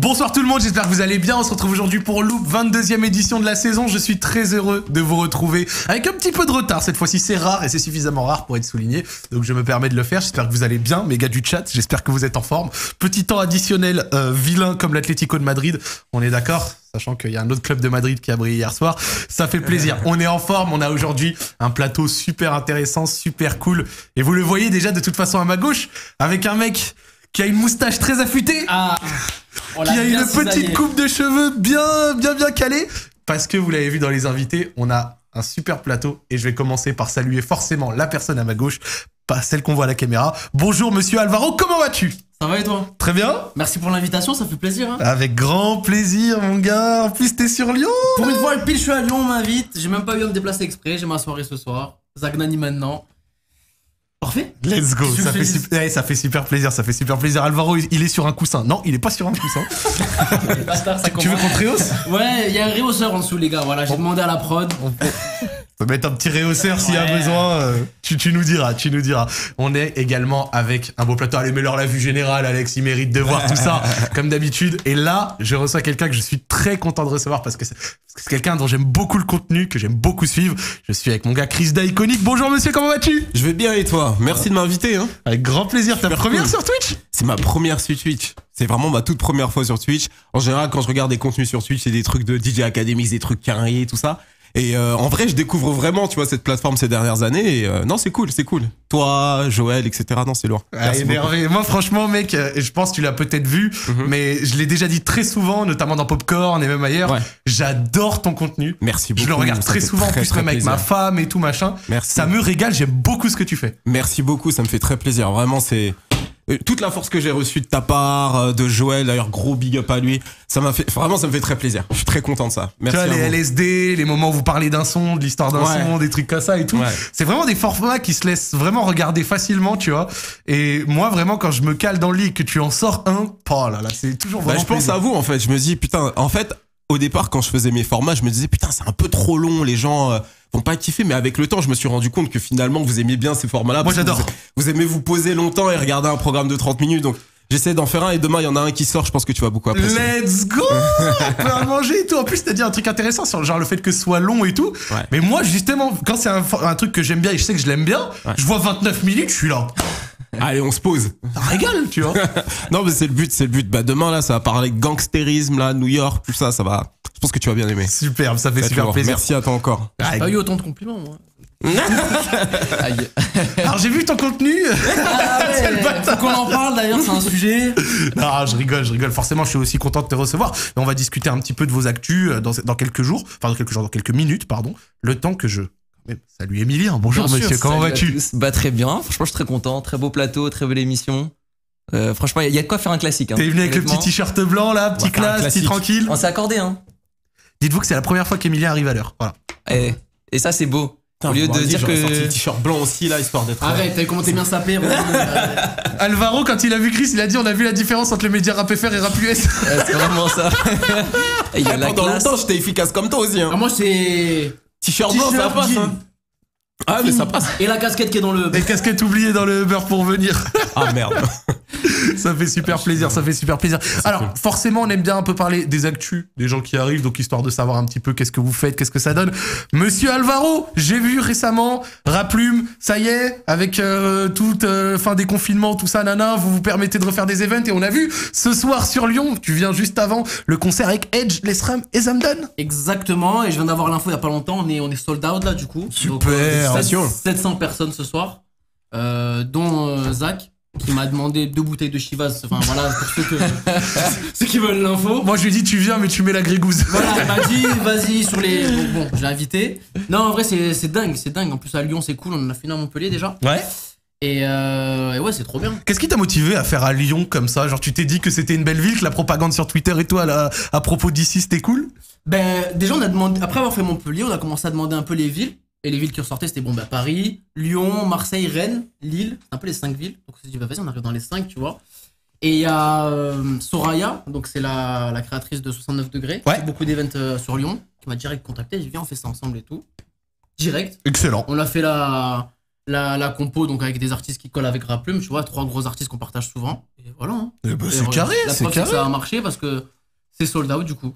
Bonsoir tout le monde, j'espère que vous allez bien. On se retrouve aujourd'hui pour Loop, 22e édition de la saison. Je suis très heureux de vous retrouver avec un petit peu de retard. Cette fois-ci, c'est rare et c'est suffisamment rare pour être souligné. Donc je me permets de le faire. J'espère que vous allez bien, mes gars du chat. J'espère que vous êtes en forme. Petit temps additionnel vilain comme l'Atlético de Madrid. On est d'accord ? Sachant qu'il y a un autre club de Madrid qui a brillé hier soir. Ça fait plaisir. On est en forme. On a aujourd'hui un plateau super intéressant, super cool. Et vous le voyez déjà de toute façon à ma gauche avec un mec qui a une moustache très affûtée, qui a une petite coupe de cheveux bien calée. Parce que vous l'avez vu dans les invités, on a un super plateau. Et je vais commencer par saluer forcément la personne à ma gauche, pas celle qu'on voit à la caméra. Bonjour monsieur Alvaro, comment vas-tu ? Ça va et toi ? Très bien. Merci pour l'invitation, ça fait plaisir. Hein. Avec grand plaisir mon gars. En plus t'es sur Lyon. Pour une fois, pile je suis à Lyon, on m'invite. J'ai même pas eu à me déplacer exprès, j'ai ma soirée ce soir. Zagnani maintenant. Parfait. Let's go, ça fait super plaisir, ça fait super plaisir. Alvaro, il est sur un coussin. Non, il est pas sur un coussin. Tu veux qu'on te rehausse ? Ouais, il y a un rehausseur en dessous les gars, voilà, j'ai demandé à la prod. On peut mettre un petit rehausseur s'il y a besoin. Tu nous diras. On est également avec un beau plateau. Allez, mets-leur la vue générale, Alex, il mérite de voir tout ça, comme d'habitude. Et là, je reçois quelqu'un que je suis très content de recevoir parce que c'est quelqu'un dont j'aime beaucoup le contenu, que j'aime beaucoup suivre. Je suis avec mon gars Chris d'Iconic. Bonjour monsieur, comment vas-tu ? Je vais bien et toi ? Merci de m'inviter. Hein. Avec grand plaisir. Ta première sur Twitch ? C'est ma première sur Twitch. C'est vraiment ma toute première fois sur Twitch. En général, quand je regarde des contenus sur Twitch, c'est des trucs de DJ Academy, des trucs carrés, tout ça. Et en vrai, je découvre vraiment, tu vois, cette plateforme ces dernières années. Et non, c'est cool. Toi, Joël, etc. Non, c'est lourd. Énervé. Moi, franchement, mec, je pense que tu l'as peut-être vu, mais je l'ai déjà dit très souvent, notamment dans Popcorn et même ailleurs. Ouais. J'adore ton contenu. Merci beaucoup. Je le regarde très souvent, en plus même avec ma femme et tout machin. Merci. Ça me régale. J'aime beaucoup ce que tu fais. Merci beaucoup. Ça me fait très plaisir. Vraiment, c'est toute la force que j'ai reçue de ta part, de Joël, d'ailleurs gros big up à lui, ça me fait très plaisir. Je suis très content de ça. Merci. Tu vois, les LSD, les moments où vous parlez d'un son, de l'histoire d'un son, des trucs comme ça et tout. Ouais. C'est vraiment des formats qui se laissent vraiment regarder facilement, tu vois. Et moi, vraiment, quand je me cale dans le lit et que tu en sors un, oh là là, c'est toujours vraiment je pense à vous, en fait. Je me dis, putain, en fait, au départ, quand je faisais mes formats, je me disais, putain, c'est un peu trop long, les gens vont pas kiffer, mais avec le temps, je me suis rendu compte que finalement, vous aimiez bien ces formats-là. Moi, j'adore. Vous aimez vous poser longtemps et regarder un programme de 30 minutes, donc j'essaie d'en faire un et demain, il y en a un qui sort, je pense que tu vas beaucoup apprécier. Let's go. On peut en manger et tout. En plus, t'as dit un truc intéressant sur genre le fait que ce soit long et tout. Ouais. Mais moi, justement, quand c'est un truc que j'aime bien et je sais que je l'aime bien, je vois 29 minutes, je suis là. Allez, on se pose. Ça régale, tu vois. Non, mais c'est le but. Bah, demain, là, ça va parler gangsterisme, là, New York, tout ça, ça va. Je pense que tu vas bien aimer. Superbe, ça fait super plaisir. Merci à toi encore. J'ai pas eu autant de compliments, moi. Alors j'ai vu ton contenu. Faut qu'on en parle d'ailleurs, c'est un sujet. Non, je rigole. Forcément, je suis aussi content de te recevoir. Et on va discuter un petit peu de vos actus dans quelques jours, dans quelques minutes, pardon. Le temps que je... Salut Emilien, bonjour bien monsieur, comment vas-tu ? Bah très bien, franchement je suis très content, très beau plateau, très belle émission. Franchement il y a de quoi faire un classique. Hein, t'es venu avec le petit t-shirt blanc là, petit classe, petit tranquille. On s'est accordé hein. Dites-vous que c'est la première fois qu'Emilien arrive à l'heure, voilà. Et ça c'est beau. Putain, au lieu de dire que... sorti le t-shirt blanc aussi là, histoire d'être... Arrête, t'as comment t'es bien sapé. Alvaro, quand il a vu Chris, il a dit on a vu la différence entre les médias Rap FR et Rap US. C'est vraiment ça. Et il y a pendant longtemps j'étais efficace comme toi aussi hein. Moi c'est... T-shirt blanc ça passe hein. Ah mais ça passe. Et la casquette qui est dans le... Et casquette oubliée dans le beurre pour venir. Ah merde. Ça fait super plaisir. Alors cool. Forcément on aime bien un peu parler des actus, des gens qui arrivent, donc histoire de savoir un petit peu qu'est-ce que vous faites, qu'est-ce que ça donne. Monsieur Alvaro, j'ai vu récemment Raplume, ça y est, avec toute fin des confinements, tout ça, nana, vous permettez de refaire des events et on a vu ce soir sur Lyon, tu viens juste avant, le concert avec Edge, Lesram et Zamdan. Exactement, et je viens d'avoir l'info il y a pas longtemps, on est sold out là du coup. Super. Donc, 700 personnes ce soir, dont Zach. Qui m'a demandé 2 bouteilles de Chivas, enfin voilà, pour ceux qui veulent l'info. Moi je lui ai dit tu viens mais tu mets la grégousse. Voilà, il m'a dit vas-y sur les... Bon, j'ai invité. Non en vrai c'est dingue. En plus à Lyon c'est cool, on en a fait une à Montpellier déjà. Ouais. Et ouais c'est trop bien. Qu'est-ce qui t'a motivé à faire à Lyon comme ça? Genre tu t'es dit que c'était une belle ville, que la propagande sur Twitter et tout à propos d'ici c'était cool? Ben déjà on a demandé, après avoir fait Montpellier, on a commencé à demander un peu les villes. Et les villes qui ressortaient, c'était Paris, Lyon, Marseille, Rennes, Lille. C'est un peu les 5 villes. Donc on s'est dit, vas-y, on arrive dans les 5, tu vois. Et il y a Soraya, donc c'est la créatrice de 69 degrés. Ouais. Qui fait beaucoup d'événements sur Lyon, qui m'a direct contacté. J'ai dit, viens, on fait ça ensemble et tout. Direct. Excellent. On a fait la compo, donc avec des artistes qui collent avec Raplume, tu vois, 3 gros artistes qu'on partage souvent. Et voilà. Hein. Et bah, c'est carré, la c'est preuve, carré. que ça a marché parce que C'est sold out du coup.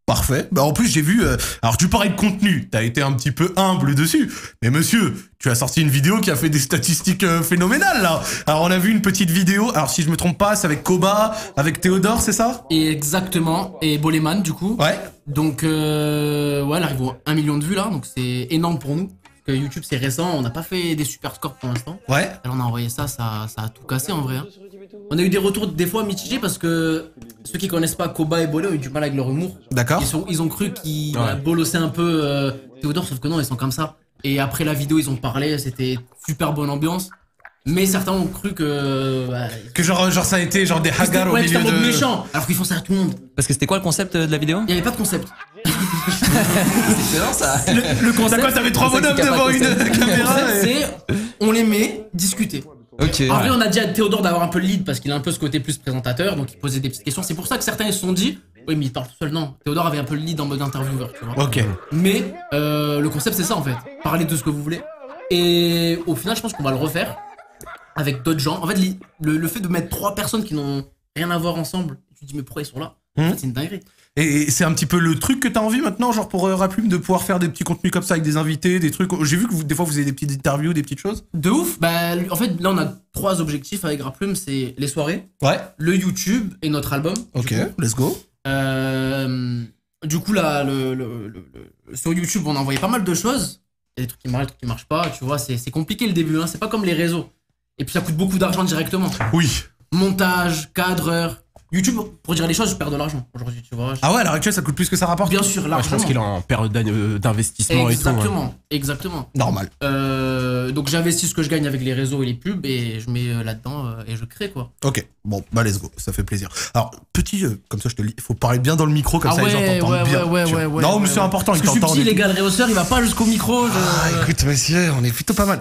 Parfait. Bah en plus j'ai vu. Alors tu parlais de contenu, t'as été un petit peu humble dessus. Mais monsieur, tu as sorti une vidéo qui a fait des statistiques phénoménales là. Alors on a vu une petite vidéo. Alors si je me trompe pas, c'est avec Koba, avec Théodore, c'est ça? Et exactement. Et Boleman du coup. Ouais. Donc ouais, elle arrive au 1 million de vues là, donc c'est énorme pour nous. Parce que YouTube c'est récent, on n'a pas fait des super scores pour l'instant. Ouais. Alors on a envoyé ça a tout cassé en vrai. Hein. On a eu des retours des fois mitigés parce que ceux qui connaissent pas Koba et Bolé ont eu du mal avec leur humour. D'accord. Ils ont cru qu'ils bolossaient un peu Théodore, sauf que non, ils sont comme ça. Et après la vidéo, ils ont parlé, c'était super bonne ambiance. Mais certains ont cru que... Que genre ça a été genre des haggars au milieu de... de... méchant, alors qu'ils font ça à tout le monde. Parce que c'était quoi le concept de la vidéo? Il y avait pas de concept. C'est excellent ça. Le concept... T'as quoi, t'avais 3 bonhommes devant une caméra C'est, on les met discuter. Ok. En vrai, on a dit à Théodore d'avoir un peu le lead parce qu'il a un peu ce côté plus présentateur, donc il posait des petites questions. C'est pour ça que certains ils se sont dit, oui, mais il parle tout seul. Non, Théodore avait un peu le lead en mode intervieweur, tu vois. Ok. Mais le concept, c'est ça en fait. Parler de ce que vous voulez. Et au final, je pense qu'on va le refaire avec d'autres gens. En fait, le fait de mettre 3 personnes qui n'ont rien à voir ensemble, tu te dis, mais pourquoi ils sont là? En fait, c'est une dinguerie. Et c'est un petit peu le truc que t'as envie maintenant, genre pour Raplume, de pouvoir faire des petits contenus comme ça avec des invités, des trucs. J'ai vu que des fois vous avez des petites interviews, des petites choses. De ouf. Bah, en fait, là, on a 3 objectifs avec Raplume, c'est les soirées, Ouais. le YouTube et notre album. Ok, let's go. Du coup, là, sur YouTube, on a envoyé pas mal de choses. Il y a des trucs qui marchent, des trucs qui marchent pas. Tu vois, c'est compliqué le début. Hein. C'est pas comme les réseaux. Et puis, ça coûte beaucoup d'argent directement. Oui. Montage, cadreur. YouTube, pour dire les choses, je perds de l'argent aujourd'hui, tu vois. Ah ouais, à l'heure actuelle, ça coûte plus que ça rapporte. Bien sûr, Ouais, je largement. pense qu'il est en période d'investissement et tout. Exactement, exactement. Normal. Donc j'investis ce que je gagne avec les réseaux et les pubs et je mets là-dedans et je crée quoi. Ok, bon, bah let's go, ça fait plaisir. Alors, petit, comme ça je te le dis, il faut parler bien dans le micro, comme Ah ça les gens ouais, t'entendent bien. ouais, tu vois. ouais, non, mais ouais, c'est important, Parce ils que je suis t'entendent. petit, et les tout. gars, le réhausseur, il va pas jusqu'au micro. Ah, écoute, monsieur, on est plutôt pas mal.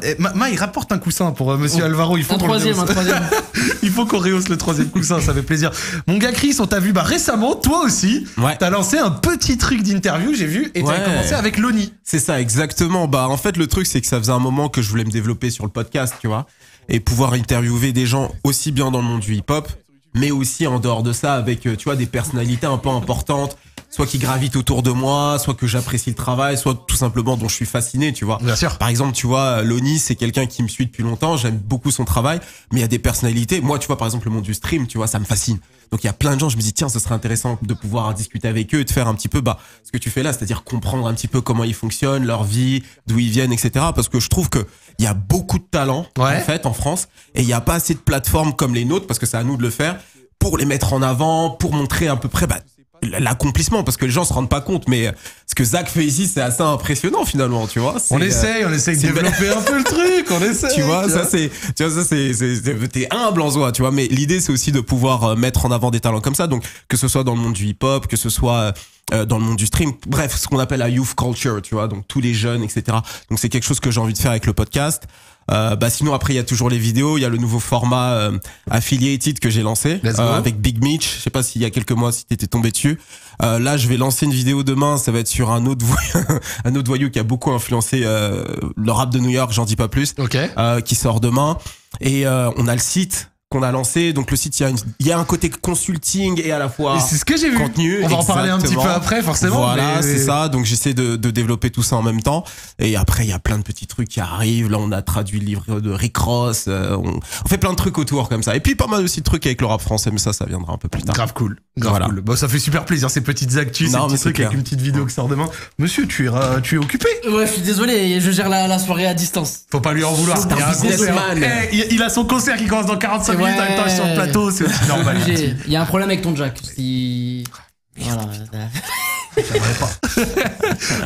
Il rapporte un coussin pour monsieur Alvaro. Il faut Un qu'on le troisième. Il faut qu'on rehausse le 3e coussin, ça fait plaisir. Mon gars Chris, on t'a vu récemment, toi aussi, Ouais. t'as lancé un petit truc d'interview, j'ai vu, et t'as Ouais. commencé avec Loni. C'est ça, exactement. Bah, en fait, le truc, c'est que ça faisait un moment que je voulais me développer sur le podcast, tu vois, et pouvoir interviewer des gens aussi bien dans le monde du hip-hop, mais aussi en dehors de ça, avec, tu vois, des personnalités un peu importantes, soit qui gravitent autour de moi, soit que j'apprécie le travail, soit tout simplement dont je suis fasciné, tu vois. Bien sûr. Par exemple, tu vois, Loni, c'est quelqu'un qui me suit depuis longtemps, j'aime beaucoup son travail, mais il y a des personnalités. Moi, tu vois, par exemple, le monde du stream, tu vois, ça me fascine. Donc, il y a plein de gens, je me dis, tiens, ce serait intéressant de pouvoir discuter avec eux et de faire un petit peu, ce que tu fais là, c'est-à-dire comprendre un petit peu comment ils fonctionnent, leur vie, d'où ils viennent, etc. Parce que je trouve que il y a beaucoup de talents, Ouais. en fait, en France, et il n'y a pas assez de plateformes comme les nôtres, parce que c'est à nous de le faire, pour les mettre en avant, pour montrer à peu près, l'accomplissement, parce que les gens se rendent pas compte, mais ce que Zach fait ici, c'est assez impressionnant finalement, tu vois. On essaye de c'est développer un peu le truc, on essaye. tu vois, t'es humble en soi, tu vois, mais l'idée c'est aussi de pouvoir mettre en avant des talents comme ça, donc que ce soit dans le monde du hip-hop, que ce soit dans le monde du stream, bref, ce qu'on appelle la youth culture, tu vois, donc tous les jeunes, etc. Donc c'est quelque chose que j'ai envie de faire avec le podcast. Sinon après il y a toujours les vidéos, il y a le nouveau format affiliated que j'ai lancé avec Big Mitch. Je sais pas s'il y a quelques mois si t'étais tombé dessus. Là je vais lancer une vidéo demain, ça va être sur un autre voyou qui a beaucoup influencé le rap de New York, j'en dis pas plus. Ok. Qui sort demain et on a le site qu'on a lancé, donc le site il y a un côté consulting et à la fois Et c'est ce que j'ai vu. contenu. On va en parler un petit peu exactement. après, forcément. Voilà, mais- c'est ça. Donc j'essaie de développer tout ça en même temps. Et après, il y a plein de petits trucs qui arrivent. Là, on a traduit le livre de Rick Ross. On fait plein de trucs autour comme ça. Et puis pas mal aussi de trucs avec le rap français, mais ça viendra un peu plus tard. Grave cool. Grave Voilà. cool. Bon, ça fait super plaisir, ces petites actus, Non, ces mais petits c'est trucs clair. avec une petite vidéo qui sort demain. Monsieur, tu es occupé. Ouais, je suis désolé, je gère la soirée à distance. Faut pas lui en vouloir. C'est un Il y a un businessman. concert. Il a son concert qui commence dans 45 Ouais. minutes, en même temps, je suis sur le plateau, c'est aussi normal. Il y a un problème avec ton jack. Si... Voilà. J'aimerais pas.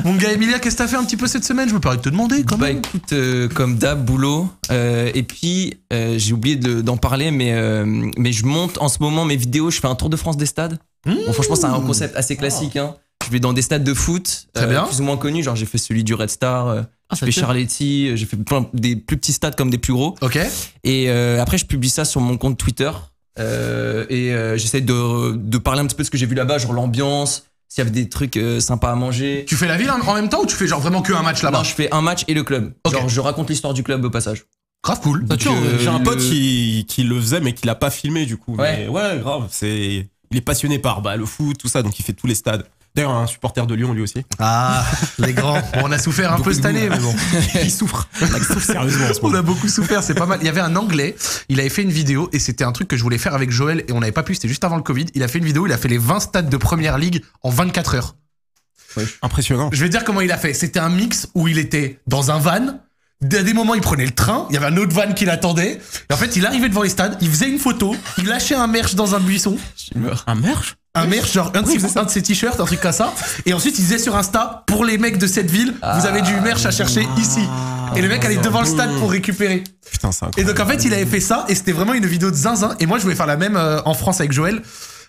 Mon gars Emilia, qu'est-ce que t'as fait un petit peu cette semaine? Je me permets de te demander quand Bah même. écoute, comme d'hab, boulot. Et puis, j'ai oublié d'en parler, mais je monte en ce moment mes vidéos. Je fais un tour de France des stades. Bon, franchement, c'est un concept assez classique. Hein. Je vais dans des stades de foot, Très bien. plus ou moins connus. Genre, j'ai fait celui du Red Star, j'ai ça fait te plaît. Charletti, j'ai fait plein des plus petits stades comme des plus gros. Ok. Et après, je publie ça sur mon compte Twitter. J'essaie de parler un petit peu de ce que j'ai vu là-bas, genre l'ambiance, s'il y avait des trucs sympas à manger. Tu fais la ville en même temps ou tu fais genre vraiment que un match là-bas? Non, je fais un match et le club. Ok. Genre, je raconte l'histoire du club au passage. Grave cool. Donc, J'ai un pote le- qui le faisait, mais qui l'a pas filmé du coup. Ouais. Mais ouais, grave. il est passionné par le foot, tout ça, donc il fait tous les stades. D'ailleurs, un supporter de Lyon lui aussi. Ah, les grands. Bon, on a souffert un peu cette année, mais bon. Il souffre. Il souffre sérieusement en ce On moment. a beaucoup souffert, c'est pas mal. Il y avait un Anglais, il avait fait une vidéo et c'était un truc que je voulais faire avec Joël et on n'avait pas pu, c'était juste avant le Covid. Il a fait une vidéo, il a fait les 20 stades de Première Ligue en 24 heures. Ouais, impressionnant. Je vais dire comment il a fait. C'était un mix où il était dans un van. À des moments, il prenait le train. Il y avait un autre van qui l'attendait. Et en fait, il arrivait devant les stades. Il faisait une photo. Il lâchait un merch dans un buisson. Un merch? Un merch, genre un de ses t-shirts, un truc comme ça. Et ensuite, il disait sur Insta, pour les mecs de cette ville, vous avez du merch à chercher ici. Et le mec allait devant le stade pour récupérer. Putain, c'est Et incroyable. donc, en fait, il avait fait ça. Et c'était vraiment une vidéo de zinzin. Et moi, je voulais faire la même en France avec Joël.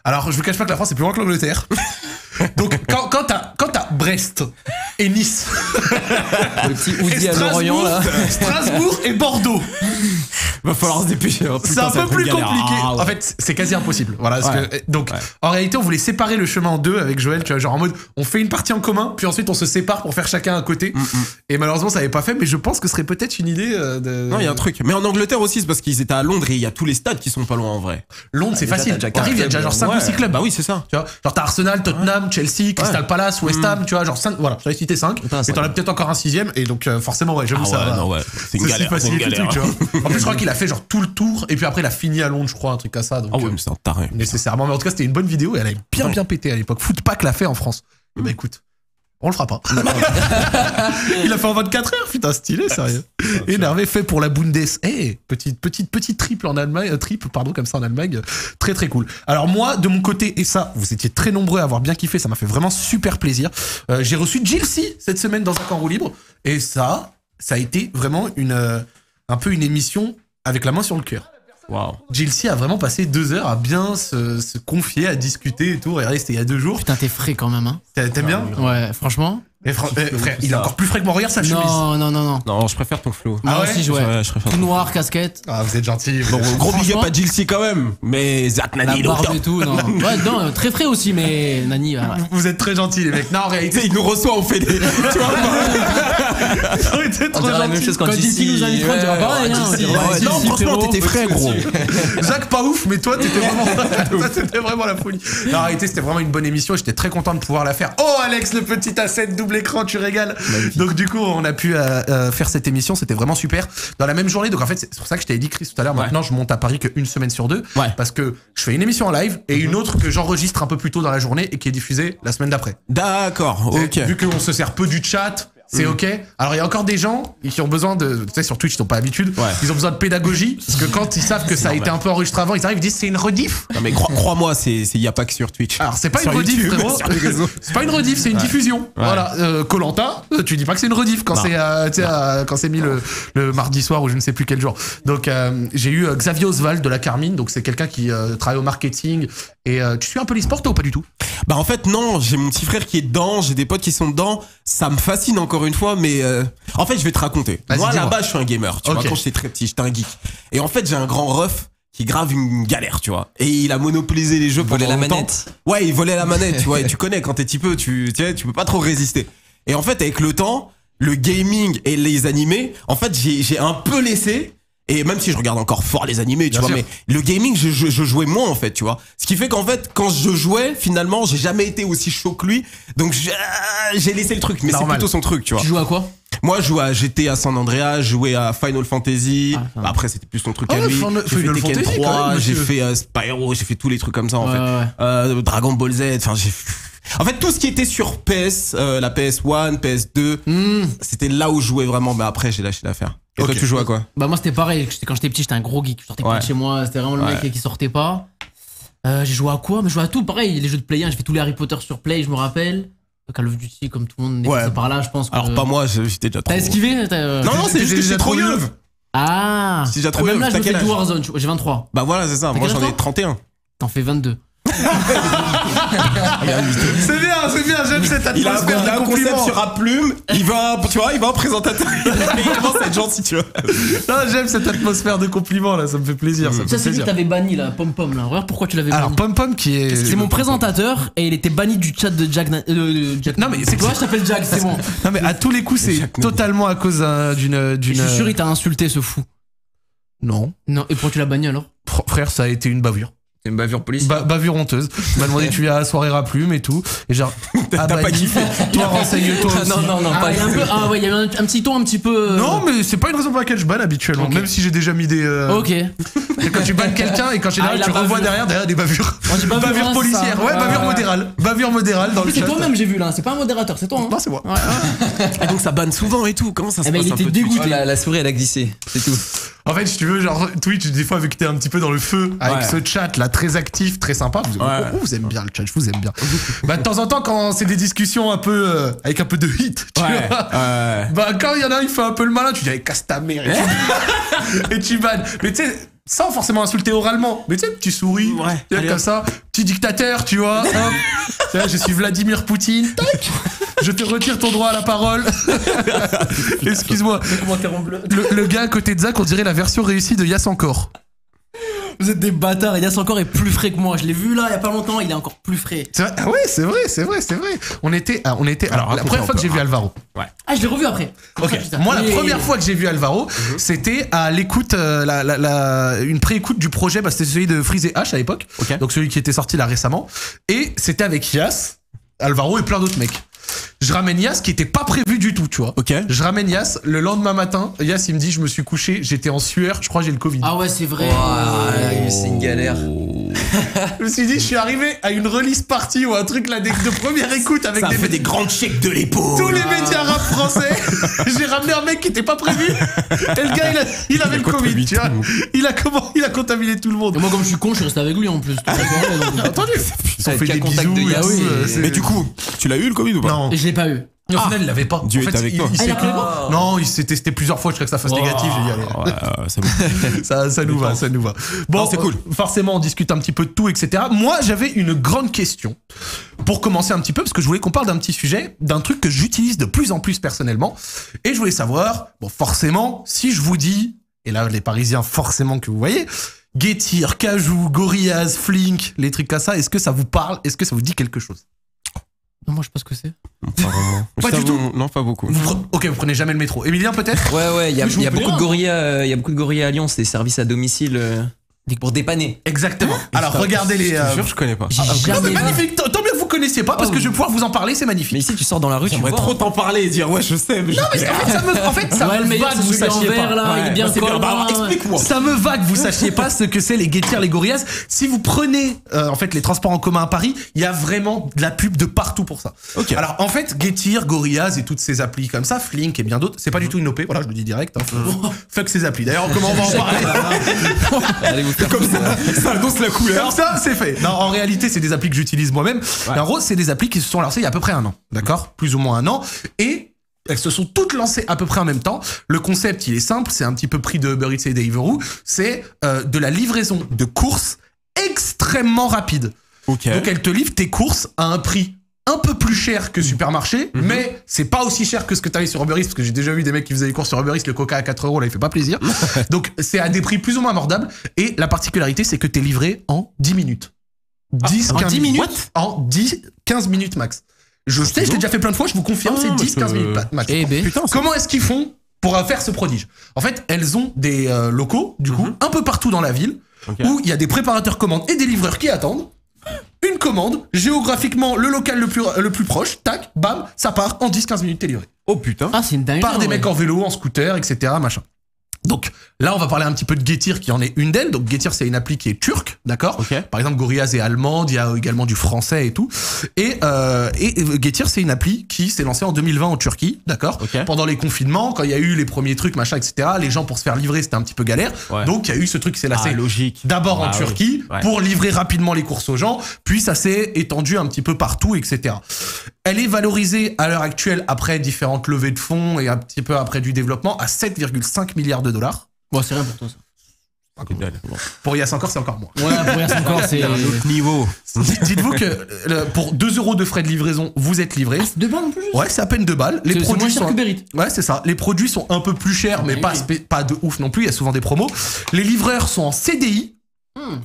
Alors, je vous cache pas que la France est plus loin que l'Angleterre. Donc, quand t'as Brest et Nice, Le petit et Oudi à Lorient, là. Strasbourg et Bordeaux, Va falloir se dépêcher. Hein. c'est Putain, un ça va peu être plus une galère. compliqué. Ah, ouais. En fait, c'est quasi impossible. Voilà. Parce Ouais. que, donc, Ouais. en réalité, on voulait séparer le chemin en deux avec Joël. Tu vois, genre en mode, on fait une partie en commun, puis ensuite on se sépare pour faire chacun un côté. Et malheureusement, ça n'avait pas fait. Mais je pense que ce serait peut-être une idée de. Non, il y a un truc. Mais en Angleterre aussi, c'est parce qu'ils étaient à Londres et il y a tous les stades qui sont pas loin en vrai. Londres, c'est déjà, facile. t'as déjà T'arrives, il y a déjà genre 5 ou 6 clubs. Bah oui, c'est ça. Tu vois, genre t'as Arsenal, Tottenham, Chelsea, Crystal Palace, West Ham, tu vois, genre 5, voilà, j'en ai cité 5. Putain, Et ça t'en as va. peut-être encore un 6ème, et donc forcément, ouais, j'avoue Ah ça. ouais, va. non, ouais. C'est une C'est galère. si C'est une facile le galère. truc, tu vois. En plus, je crois qu'il a fait genre tout le tour, et puis après, il a fini à Londres, je crois, un truc comme ça. Donc, Ah ouais, mais c'est un taré. nécessairement. Mais en tout cas, c'était une bonne vidéo, et elle avait bien pété à l'époque. Footpack l'a fait en France. Et bah écoute. On le fera pas. Il a fait en 24 heures, putain, stylé, sérieux. Énervé, fait pour la Bundes. Eh, petite triple en Allemagne, comme ça en Allemagne. Très très cool. Alors moi, de mon côté, et ça, vous étiez très nombreux à avoir bien kiffé, ça m'a fait vraiment super plaisir. J'ai reçu Jill C cette semaine dans un camp roue libre. Et ça a été vraiment un peu une émission avec la main sur le cœur. Waouh. Jill C a vraiment passé 2 heures à bien se confier, à discuter et tout. Regardez, c'était il y a 2 jours. Putain, t'es frais quand même, hein. T'aimes bien? Ouais, franchement. Et frère, il est encore plus frais que moi. Regarde sa chemise. Non. Non, je préfère ton flow. Moi ouais aussi, je Ouais, je préfère Tout ton noir, casquette. Ah, vous êtes gentil. Bon, gros big up Franchement. à Jill C quand même. Mais Zach La Nani, il est au barbe top. et tout, non. Ouais, non, très frais aussi, mais Nani, ouais. Vous êtes très gentils, les mecs. Non, en Tu sais, réalité, il nous reçoit, on fait des. Tu vois vous êtes On trop dirait la même gentils. chose quand Quand JC JC nous invitera, on dira pareil, hein. On dira, Ouais, JC, non, franchement, frérot. t'étais frais, gros. Jacques, pas ouf, mais toi, c'était vraiment la folie. Non, en réalité, c'était vraiment une bonne émission et j'étais très content de pouvoir la faire. Oh, Alex, le petit A7 double écran, tu régales. Donc, du coup, on a pu faire cette émission. C'était vraiment super. Dans la même journée, donc en fait, c'est pour ça que je t'avais dit, Chris, tout à l'heure. Ouais. Maintenant, je monte à Paris qu'une semaine sur 2. Ouais. Parce que je fais une émission en live et une autre que j'enregistre un peu plus tôt dans la journée et qui est diffusée la semaine d'après. D'accord, ok. Vu qu'on se sert peu du chat, c'est ok. Alors il y a encore des gens qui ont besoin de, tu sais, sur Twitch ils n'ont pas l'habitude, Ouais. ils ont besoin de pédagogie parce que quand ils savent que ça a été un peu enregistré avant, ils arrivent, ils disent c'est une rediff. Non, mais crois-moi, il y a pas que sur Twitch. Alors c'est pas Sur une rediff, YouTube, frérot. sur les réseaux. C'est pas une rediff, c'est une diffusion. Voilà, Koh-Lanta, tu dis pas que c'est une rediff quand Non. c'est tu sais, quand c'est mis le mardi soir ou je ne sais plus quel jour. Donc j'ai eu Xavier Oswald de la Carmine, donc c'est quelqu'un qui travaille au marketing et tu suis un peu l'e-sport toi, ou pas du tout? Bah en fait non, j'ai mon petit frère qui est dedans, j'ai des potes qui sont dedans, ça me fascine encore une fois, mais en fait je vais te raconter. Vas-y, Moi dis-moi. là-bas je suis un gamer, tu Ok. vois, quand j'étais très petit, j'étais un geek. Et en fait j'ai un grand ref qui grave une galère, tu vois. Et il a monopolisé les jeux Voler pendant la longtemps. manette. Ouais, il volait la manette, tu vois, et tu connais quand t'es petit peu, tu peux pas trop résister. Et en fait avec le temps, le gaming et les animés, en fait j'ai un peu laissé. Et même si je regarde encore fort les animés, tu Bien vois, sûr. mais le gaming, je jouais moins en fait, tu vois. Ce qui fait qu'en fait, quand je jouais, finalement, j'ai jamais été aussi chaud que lui. Donc j'ai laissé le truc, mais c'est Normal. plutôt son truc, tu vois. Tu joues à quoi? Moi, je jouais à GTA San Andreas, je jouais à Final Fantasy. Ah, Bah, après, c'était plus son truc Ah à ouais, lui. Final J'ai fait Tekken Fantasy, quand 3, même, j'ai monsieur. fait Spyro, j'ai fait tous les trucs comme ça en Ouais, fait. ouais. Dragon Ball Z, enfin j'ai. En fait, tout ce qui était sur PS, la PS1, PS2, c'était là où je jouais vraiment. Mais après, j'ai lâché l'affaire. Et Ok. toi, tu joues à quoi? Bah moi c'était pareil, quand j'étais petit j'étais un gros geek, je sortais pas Ouais. de chez moi, c'était vraiment le mec qui sortait pas. J'ai joué à quoi? Mais je jouais à tout, pareil, les jeux de Play 1, j'ai fait tous les Harry Potter sur Play, je me rappelle. Call of Duty comme tout le monde est Ouais. passé par là, je pense que... Alors pas moi, j'étais déjà trop. T'as esquivé? Non, non, c'est juste que j'étais trop vieux. yeuve. Ah. C'est déjà trop Même vieux. là je T'as me quel fais du âge Warzone, j'ai 23. Bah voilà, c'est ça. Moi, quel j'en âge, ai toi 31. T'en fais 22. C'est bien, j'aime cette Il a atmosphère un de concept compliments. sur à plume. Il va, tu vois, il va en présentateur. Il commence à être gentil, tu vois. Non, j'aime cette atmosphère de compliments là, ça me fait plaisir. Ça me Ça fait c'est lui que plaisir. t'avais banni là, Pom Pom là. Regarde pourquoi tu l'avais Alors banni. Pom Pom qui est. C'est mon présentateur et il était banni du chat de Jack. Jack. Non, mais c'est que toi c'est- je t'appelle Jack, c'est bon. Non mais à tous les coups c'est Jacques Nabi. totalement à cause d'une. Je suis sûr il t'a insulté ce fou. Non. Non, et pourquoi tu l'as banni alors? Frère, ça a été une bavure. C'est une bavure policière. Bavure honteuse. Il m'a demandé, tu viens à la soirée Raplume et tout. Et genre, T'as pas kiffé. Toi, renseigne-toi aussi. Non, Ah, pas il y a un peu, ah ouais, il y a un petit ton un petit peu. Non, mais c'est pas une raison pour laquelle je banne habituellement. Ok. Même si j'ai déjà mis des. Ok. Et quand tu bannes quelqu'un et qu'en général il a tu revois bavure. derrière des bavures. On dit bavure, Bavure hein, policière. c'est ça. Ouais, bavure Ouais. modérale. Bavure modérale dans le C'est chat. toi-même, j'ai vu là, c'est pas un modérateur, c'est toi. Hein. Non, c'est moi. Et donc ça banne souvent et tout. Comment ça se Eh ben, passe il un était peu Twitch dégoûté. Oh, la souris, elle a glissé. C'est tout. En fait, si tu veux, genre Twitch, des fois, vu que t'es un petit peu dans le feu avec Ouais. ce chat là très actif, très sympa, vous aimez bien le chat, je vous aime bien. Bah, de temps en temps, quand c'est des discussions un peu avec un peu de hit, tu Ouais. vois, bah, quand il y en a un, il fait un peu le malin, tu dis, allez, casse ta mère et tu bannes. Mais tu sais, sans forcément insulter oralement, mais tu sais, petit souris, Ouais. tu sais, Allez, comme hop. ça, petit dictateur, tu vois. Hop. Tu vois, je suis Vladimir Poutine, tac, je te retire ton droit à la parole. Excuse-moi. Commentaire en bleu. Le gars à côté de Zach, on dirait la version réussie de Yass encore. Vous êtes des bâtards, Yass encore est plus frais que moi. Je l'ai vu là il y a pas longtemps, il est encore plus frais. C'est vrai. Ah ouais, c'est vrai. On était. Alors, la raconte-moi première un fois que peu. j'ai vu Alvaro. Ah, je l'ai revu après. Ok. Moi, la première fois que j'ai vu Alvaro, c'était à l'écoute, une pré-écoute du projet. Bah, c'était celui de Freeze et H à l'époque. Ok. Donc celui qui était sorti là récemment. Et c'était avec Yass, Alvaro et plein d'autres mecs. Je ramène Yass qui était pas prévu du tout, tu vois. Ok. Je ramène Yass le lendemain matin. Yass, il me dit, je me suis couché, j'étais en sueur, je crois que j'ai le Covid. Ah ouais, c'est vrai. C'est une galère. Je me suis dit, je suis arrivé à une release party ou un truc là de première écoute avec Ça fait des grandes chèques de l'épaule. tous les médias rap français. J'ai ramené un mec qui était pas prévu. Et le gars, il avait le Covid, tu vois. Il a contaminé tout le monde. Et moi, comme je suis con, je suis resté avec lui en plus. toute la soirée, donc- Entendu. Ils ont Avec fait quel des contact bisous. Ah de et Yass, tout, c'est- Mais du coup, tu l'as eu le Covid ou pas? non. Et je l'ai pas eu. Et au final, il l'avait pas. Dieu En est fait, avec toi. il Ah, il s'est a pris le quoi Non, il s'est testé plusieurs fois. Je crois que ça fasse négatif. J'ai dit, allez. Ouais, ça me- Ça nous va, ça nous va. Bon, Non, c'est cool. Forcément, on discute un petit peu de tout, etc. Moi, j'avais une grande question pour commencer un petit peu, parce que je voulais qu'on parle d'un petit sujet, d'un truc que j'utilise de plus en plus personnellement. Et je voulais savoir, bon, forcément, si je vous dis, et là, les Parisiens, forcément que vous voyez, Getir, Cajou, Gorillaz, Flink, les trucs comme ça, est-ce que ça vous parle? Est-ce que ça vous dit quelque chose? Non, moi, je sais pas ce que c'est. Pas vraiment. Pas Je du t'avoue, non, pas beaucoup. Ok, vous prenez jamais le métro. Emilien, peut-être? Ouais, il y a Je vous beaucoup plais, de gorillas, il y a beaucoup de gorillas à Lyon, c'est des services à domicile pour dépanner. Exactement. Alors, regardez les... Je te jure, je connais pas. J'ai Non, mais jamais vu. magnifique. Tant mieux que vous connaissiez pas, parce que je vais pouvoir vous en parler, c'est magnifique. Mais ici, tu sors dans la rue, tu J'aimerais vois. trop t'en parler et dire ouais, je sais, mais Non, mais en fait, ça Ouais, le me meilleur, va que c'est vous celui en sachiez vert, pas. là, il est bien c'est bien. collant, Bah, alors, ouais. explique-moi. Ça me va que vous sachiez pas ce que c'est les Getir, les Gorillaz. Si vous prenez en fait les transports en commun à Paris, il y a vraiment de la pub de partout pour ça. Ok. Alors en fait, Getir, Gorillaz et toutes ces applis comme ça, Flink et bien d'autres, c'est pas du tout une OP. Voilà, je le dis direct. Hein. Fuck ces applis. D'ailleurs, comment on va en parler? Allez vous faire Comme ça, ça annonce la couleur. Comme ça, c'est fait. Non, en réalité, c'est des applis que j'utilise moi-même. Ouais. Et en gros, c'est des applis qui se sont lancées il y a à peu près un an. D'accord? Plus ou moins un an. Et elles se sont toutes lancées à peu près en même temps. Le concept, il est simple. C'est un petit peu pris de Uber Eats et Deliveroo. C'est de la livraison de courses extrêmement rapide. Ok. Donc, elles te livrent tes courses à un prix un peu plus cher que supermarché, mais c'est pas aussi cher que ce que t'avais sur Uber Eats, parce que j'ai déjà vu des mecs qui faisaient des courses sur Uber Eats, le coca à 4 euros, là, il fait pas plaisir. Donc, c'est à des prix plus ou moins abordables. Et la particularité, c'est que t'es livré en 10 minutes. 10, en 15 10 minutes. minutes En 10, 15 minutes max. Je sais, je l'ai déjà fait plein de fois, je vous confirme, Ah, c'est mais 10, 15 c'est- minutes max. Eh ben. Putain, Comment est-ce qu'ils font pour faire ce prodige? En fait, elles ont des locaux, du coup, un peu partout dans la ville, Ok. où il y a des préparateurs commandes et des livreurs qui attendent. Une commande, géographiquement, le local le plus proche, tac, bam, ça part, en 10-15 minutes, t'es livré. Oh putain. Ah, c'est une dinguerie. Par des ouais. mecs en vélo, en scooter, etc., machin. Donc là, on va parler un petit peu de Getir qui en est une d'elles. Donc Getir, c'est une appli qui est turque, d'accord? Ok. Par exemple, Gorillaz est allemande, il y a également du français et tout. Et Getir, c'est une appli qui s'est lancée en 2020 en Turquie, d'accord? Ok. Pendant les confinements, quand il y a eu les premiers trucs, machin, etc., les gens pour se faire livrer, c'était un petit peu galère. Ouais. Donc il y a eu ce truc qui s'est lancé. Ah, logique. D'abord en Ah, oui. Turquie, Ouais. pour livrer rapidement les courses aux gens, puis ça s'est étendu un petit peu partout, etc. Elle est valorisée à l'heure actuelle, après différentes levées de fonds et un petit peu après du développement, à 7,5 milliards de dollars. Bon, c'est rien pour toi, ça. Que dalle. Bon. Pour Yass encore, c'est encore moins. Ouais, pour rien encore, c'est. Un autre niveau. Dites-vous que pour 2 euros de frais de livraison, vous êtes livré. Ah, c'est 2 balles en plus. Ouais, c'est à peine 2 balles. Les C'est moins produits cher sont... que Uber Eats. Ouais, c'est ça. Les produits sont un peu plus chers, mais Oui. pas de ouf non plus. Il y a souvent des promos. Les livreurs sont en CDI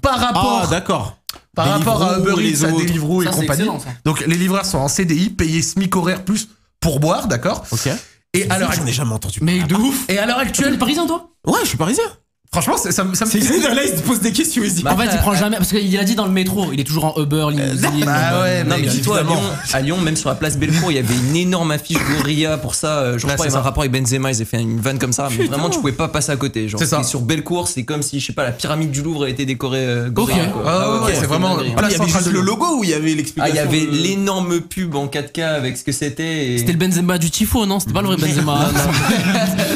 par rapport, Ah, d'accord. par rapport à Deliveroo, Uber les Eats, à autres. Deliveroo et Ça, c'est compagnie. excellent, ça. Donc les livreurs sont en CDI, payés SMIC horaire plus pour boire, d'accord? Ok. Et à l'heure J'en ai jamais entendu Mais de ouf. et à l'heure Tu es actuelle, parisien, toi? Ouais, je suis parisien. Franchement, ça me C'est là, il se pose des questions, il se dit. En fait, il prend jamais. Parce qu'il a dit dans le métro, il est toujours en Uber, limousine. Bah ouais, Non, mais dis-toi, évidemment. à Lyon, même sur la place Bellecour, il y avait une énorme affiche Gorilla pour ça. Je Ouais, crois qu'il y c'est avait un ça. rapport avec Benzema, ils avaient fait une vanne comme ça. Mais vraiment, tu pouvais pas passer à côté. Genre, C'est ça. sur Bellecour, c'est comme si, je sais pas, la pyramide du Louvre a été décorée Gorilla. Ok. Quoi. Ah ouais, c'est vraiment- dingue, hein. Ah, mais il y avait centrale juste de le Lyon. logo ou il y avait Ah, l'explication il y avait de- l'énorme pub en 4K avec ce que c'était. C'était le Benzema du Tifo, non? C'était pas le vrai Benzema.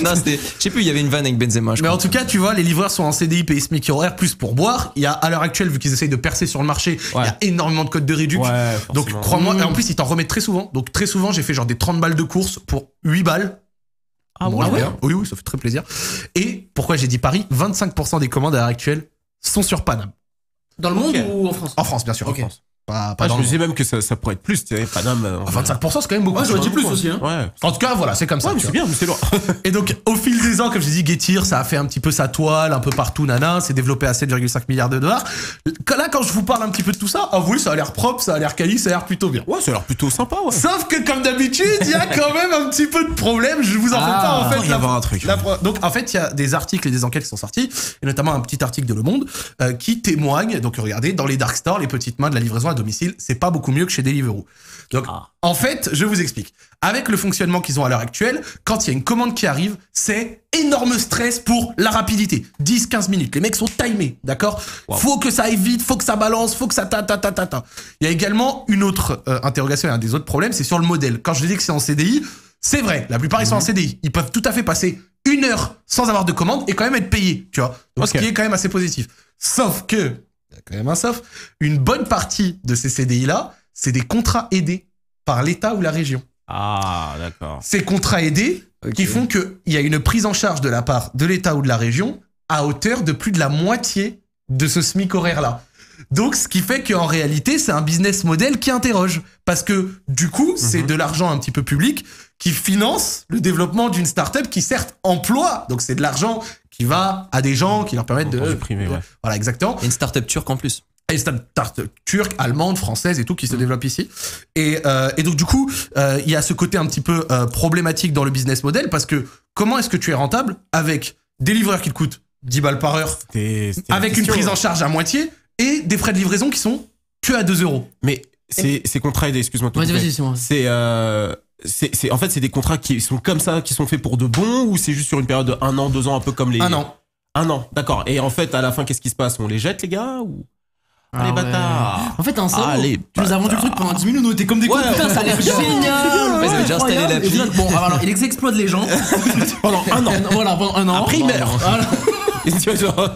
Non, c'était. Je sais plus, il y avait une vanne avec Benzema. Je Mais crois. en tout cas, tu vois, les livreurs sont en CDI payés SMIC horaire plus pour boire. Il y a, à l'heure actuelle, vu qu'ils essayent de percer sur le marché, il y a énormément de codes de réduc. Ouais, Donc, forcément. crois-moi, et en plus, ils t'en remettent très souvent. Donc, très souvent, j'ai fait genre des 30 balles de course pour 8 balles. Ah Bon, ouais, j'aime bien. Oui, ça fait très plaisir. Et pourquoi j'ai dit Paris? 25% des commandes à l'heure actuelle sont sur Paname. Dans le monde Ok. ou en France? En France, bien sûr. Ok. En France. Pas Ah, je dans me le disais même que ça pourrait être plus, tu sais, Paname. 25%, c'est quand même beaucoup. Ouais, j'aurais dit plus aussi, hein. Ouais. En tout cas, voilà, c'est comme ça. Ouais, mais tu c'est vois. bien, mais c'est loin. Et donc, au fil des ans, comme je dis, Getir, ça a fait un petit peu sa toile, un peu partout, nana. C'est développé à 7,5 milliards de dollars. Là, quand je vous parle un petit peu de tout ça, avouez, ça a l'air propre, ça a l'air quali, ça a l'air plutôt bien. Ouais, ça a l'air plutôt sympa, ouais. Sauf que, comme d'habitude, il y a quand même un petit peu de problème. Je vous en fais pas, en fait. il va y avoir un truc. Donc, en fait, il y a des articles et des enquêtes qui sont sortis, et notamment un petit article de Le Monde, qui témoigne. Donc, regardez, dans les dark stores, les petites mains de la livraison à domicile, c'est pas beaucoup mieux que chez Deliveroo. Donc, en fait, je vous explique. Avec le fonctionnement qu'ils ont à l'heure actuelle, quand il y a une commande qui arrive, c'est énorme stress pour la rapidité. 10-15 minutes. Les mecs sont timés, d'accord? Faut que ça aille vite, faut que ça balance, faut que ça ta. Il y a également une autre interrogation et un des autres problèmes, c'est sur le modèle. Quand je dis que c'est en CDI, c'est vrai. La plupart, ils sont en CDI. Ils peuvent tout à fait passer 1 heure sans avoir de commande et quand même être payés, tu vois. Donc, ce Ok. qui est quand même assez positif. Sauf que, il y a quand même un sauf, une bonne partie de ces CDI-là, c'est des contrats aidés par l'État ou la région. Ah, d'accord. Ces contrats aidés qui font qu'il y a une prise en charge de la part de l'État ou de la région à hauteur de plus de la moitié de ce SMIC horaire-là. Donc, ce qui fait qu'en réalité, c'est un business model qui interroge. Parce que, du coup, c'est de l'argent un petit peu public qui finance le développement d'une start-up qui, certes, emploie. Donc, c'est de l'argent qui va à des gens qui leur permettent de... Du privé, ouais. Voilà, exactement. Et une start-up turque en plus. Et start-up turque, allemande, française et tout qui se développe ici. Et donc du coup, il y a ce côté un petit peu problématique dans le business model parce que comment est-ce que tu es rentable avec des livreurs qui te coûtent 10 balles par heure, C'était la avec une question, prise ouais. en charge à moitié et des frais de livraison qui sont que à 2 euros. Mais c'est contrats aidés, excuse-moi. de te Vas-y, couper. vas-y, c'est moi. En fait, c'est des contrats qui sont comme ça, qui sont faits pour de bon, ou c'est juste sur une période de 1 an, 2 ans, un peu comme les. 1 an. 1 an, d'accord. Et en fait, à la fin, qu'est-ce qui se passe? On les jette, les gars, ou. Ah les ouais. bâtards. En fait, un cerveau. Allez, Tu nous as vendu le truc pendant 10 minutes, on était comme des cons. Ouais, Putain, ça a l'air ouais, génial. Ouais, ils avaient déjà installé incroyable. l'appli. Et puis là, bon, alors, ils exploitent les gens. Pendant 1 an. Voilà, pendant 1 an. Après, ils meurent. Voilà. Et tu vois, genre,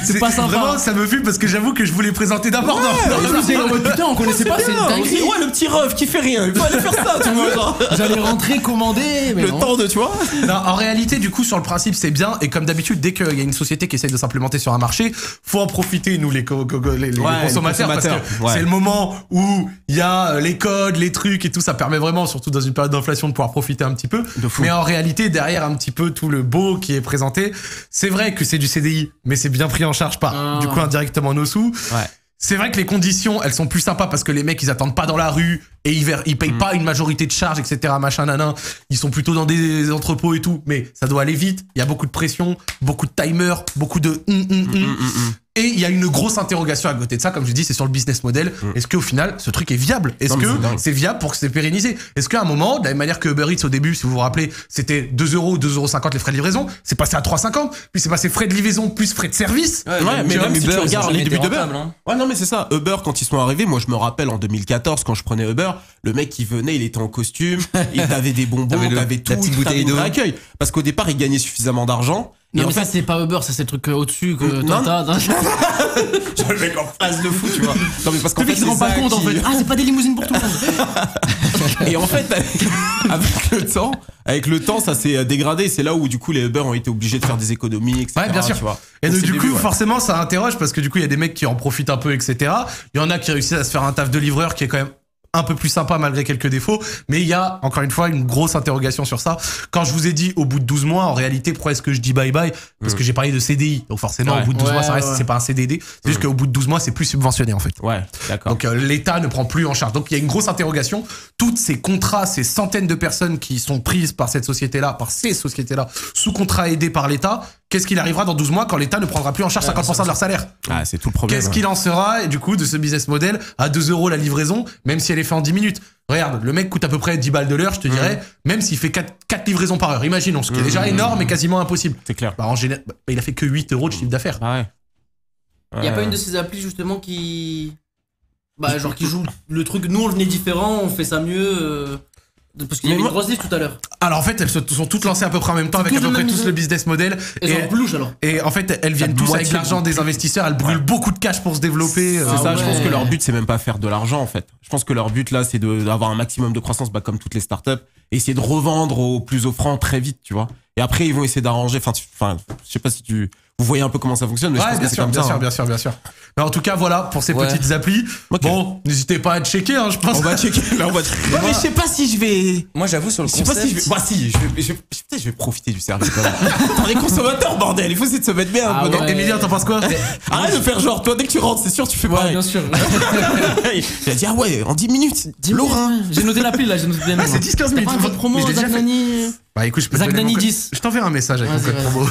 C'est pas sympa. Vraiment, ça me fume parce que j'avoue que je voulais présenter d'abord. Non, mais c'est en mode putain, on connaissait pas, c'est une dinguerie. ouais, le petit ref qui fait rien, il faut aller faire ça, tu vois, genre. J'allais rentrer, commander, mais Le non. temps de, tu vois. Non, en réalité, du coup, sur le principe, c'est bien. Et comme d'habitude, dès qu'il y a une société qui essaie de s'implémenter sur un marché, faut en profiter, nous, les consommateurs, parce que ouais. c'est le moment où il y a les codes, les trucs et tout. Ça permet vraiment, surtout dans une période d'inflation, de pouvoir profiter un petit peu. De fou. Mais en réalité, derrière un petit peu tout le beau qui est présenté, c'est vrai que c'est du CDI, mais c'est bien pris en charge par, du coup, indirectement nos sous. Ouais. C'est vrai que les conditions, elles sont plus sympas parce que les mecs, ils attendent pas dans la rue et ils payent pas une majorité de charges, etc. Machin, nanan. Ils sont plutôt dans des entrepôts et tout. Mais ça doit aller vite. Il y a beaucoup de pression, beaucoup de timers, beaucoup de Et il y a une grosse interrogation à côté de ça. Comme je dis, c'est sur le business model. Est-ce qu'au final, ce truc est viable? Est-ce Non, mais que c'est dingue. c'est viable pour que c'est pérennisé? Est-ce qu'à un moment, de la même manière que Uber Eats au début, si vous vous rappelez, c'était 2 euros, 2,50 € les frais de livraison. C'est passé à 3,50. Puis c'est passé frais de livraison plus frais de service. Ouais, mais même si tu regardes les débuts d'Uber. Hein. Ouais, non, mais c'est ça. Uber, quand ils sont arrivés, moi, je me rappelle en 2014, quand je prenais Uber, le mec qui venait, il était en costume, il t'avait des bonbons, T'avais t'avais tout, la petite t'avais bouteille un d'eau. vrai accueil. Parce qu'au départ, il gagnait suffisamment d'argent. Et Non, en mais ça, fait, c'est pas Uber, ça, c'est le truc au-dessus que Non, t'as. le mec en face de fou, tu vois. Non, mais parce qu'en Le mec, fait, il se rend c'est pas ça compte, en qui- fait. Ah, c'est pas des limousines pour tout le monde. Et en fait, avec le temps, ça s'est dégradé. C'est là où, du coup, les Uber ont été obligés de faire des économies, etc. Ouais, bien sûr. Tu vois. Et Donc, donc, c'est du le coup, début, ouais. forcément, ça interroge parce que du coup, il y a des mecs qui en profitent un peu, etc. Il y en a qui réussissent à se faire un taf de livreur qui est quand même un peu plus sympa malgré quelques défauts. Mais il y a, encore une fois, une grosse interrogation sur ça. Quand je vous ai dit au bout de 12 mois, en réalité, pourquoi est-ce que je dis bye bye? Parce que j'ai parlé de CDI. Donc forcément, Ouais. au bout de 12 mois, ça Ouais, reste, ouais. c'est pas un CDD. C'est juste qu'au bout de 12 mois, c'est plus subventionné, en fait. Ouais, d'accord. Donc l'État ne prend plus en charge. Donc il y a une grosse interrogation. Toutes ces contrats, ces centaines de personnes qui sont prises par cette société-là, par ces sociétés-là, sous contrat aidé par l'État, qu'est-ce qu'il arrivera dans 12 mois quand l'État ne prendra plus en charge 50% de leur salaire? Ah, c'est tout le problème. Qu'est-ce qu'il en sera, du coup, de ce business model à 2 € la livraison, même si elle est faite en 10 minutes? Regarde, le mec coûte à peu près 10 balles de l'heure, je te dirais, même s'il fait 4 livraisons par heure. Imaginons, ce qui est déjà énorme et quasiment impossible. C'est clair. Bah, en général, il a fait que 8 € de chiffre d'affaires. Ah ouais. Il y a pas une de ces applis justement qui. Bah, genre qui joue le truc, nous on est différent, on fait ça mieux. Parce qu'il y avait une grosse liste tout à l'heure. Alors en fait, elles se sont toutes lancées à peu près en même temps, avec à peu près tous le business model. Elles ont blouche alors. Et en fait, elles viennent tous avec l'argent des investisseurs, elles brûlent beaucoup de cash pour se développer. C'est ça, ouais. je pense que leur but, c'est même pas faire de l'argent, en fait. Je pense que leur but, là, c'est d'avoir un maximum de croissance, bah, comme toutes les startups, et essayer de revendre au plus offrant très vite, tu vois. Et après, ils vont essayer d'arranger, enfin, je sais pas si vous voyez un peu comment ça fonctionne, mais je pense que c'est comme ça. Bien sûr. Mais en tout cas, voilà, pour ces petites applis. Okay. Bon, n'hésitez pas à checker, hein, je pense. On va checker. Là, Ouais, mais je sais pas si je vais. Moi, j'avoue, sur le Je sais concept. pas si je vais. Bah, si, peut-être je vais profiter du service quand même. Attends, les consommateurs, bordel, il faut essayer de se mettre bien. Ah un peu, non ouais. Emilien, t'en penses quoi? Arrête de faire genre, toi, dès que tu rentres, c'est sûr, tu fais Ouais, pareil. bien sûr. Il a dit, ah ouais, en 10 minutes. Laurent. J'ai noté l'appli là, j'ai noté bien. Ah, c'est 10-15 minutes. Pas un code promo, Mais je l'ai déjà fait. Zagnani. Bah écoute, je peux te donner Zagnani mon code. 10. Je t'enverrai un message avec mon Vas-y, code promo.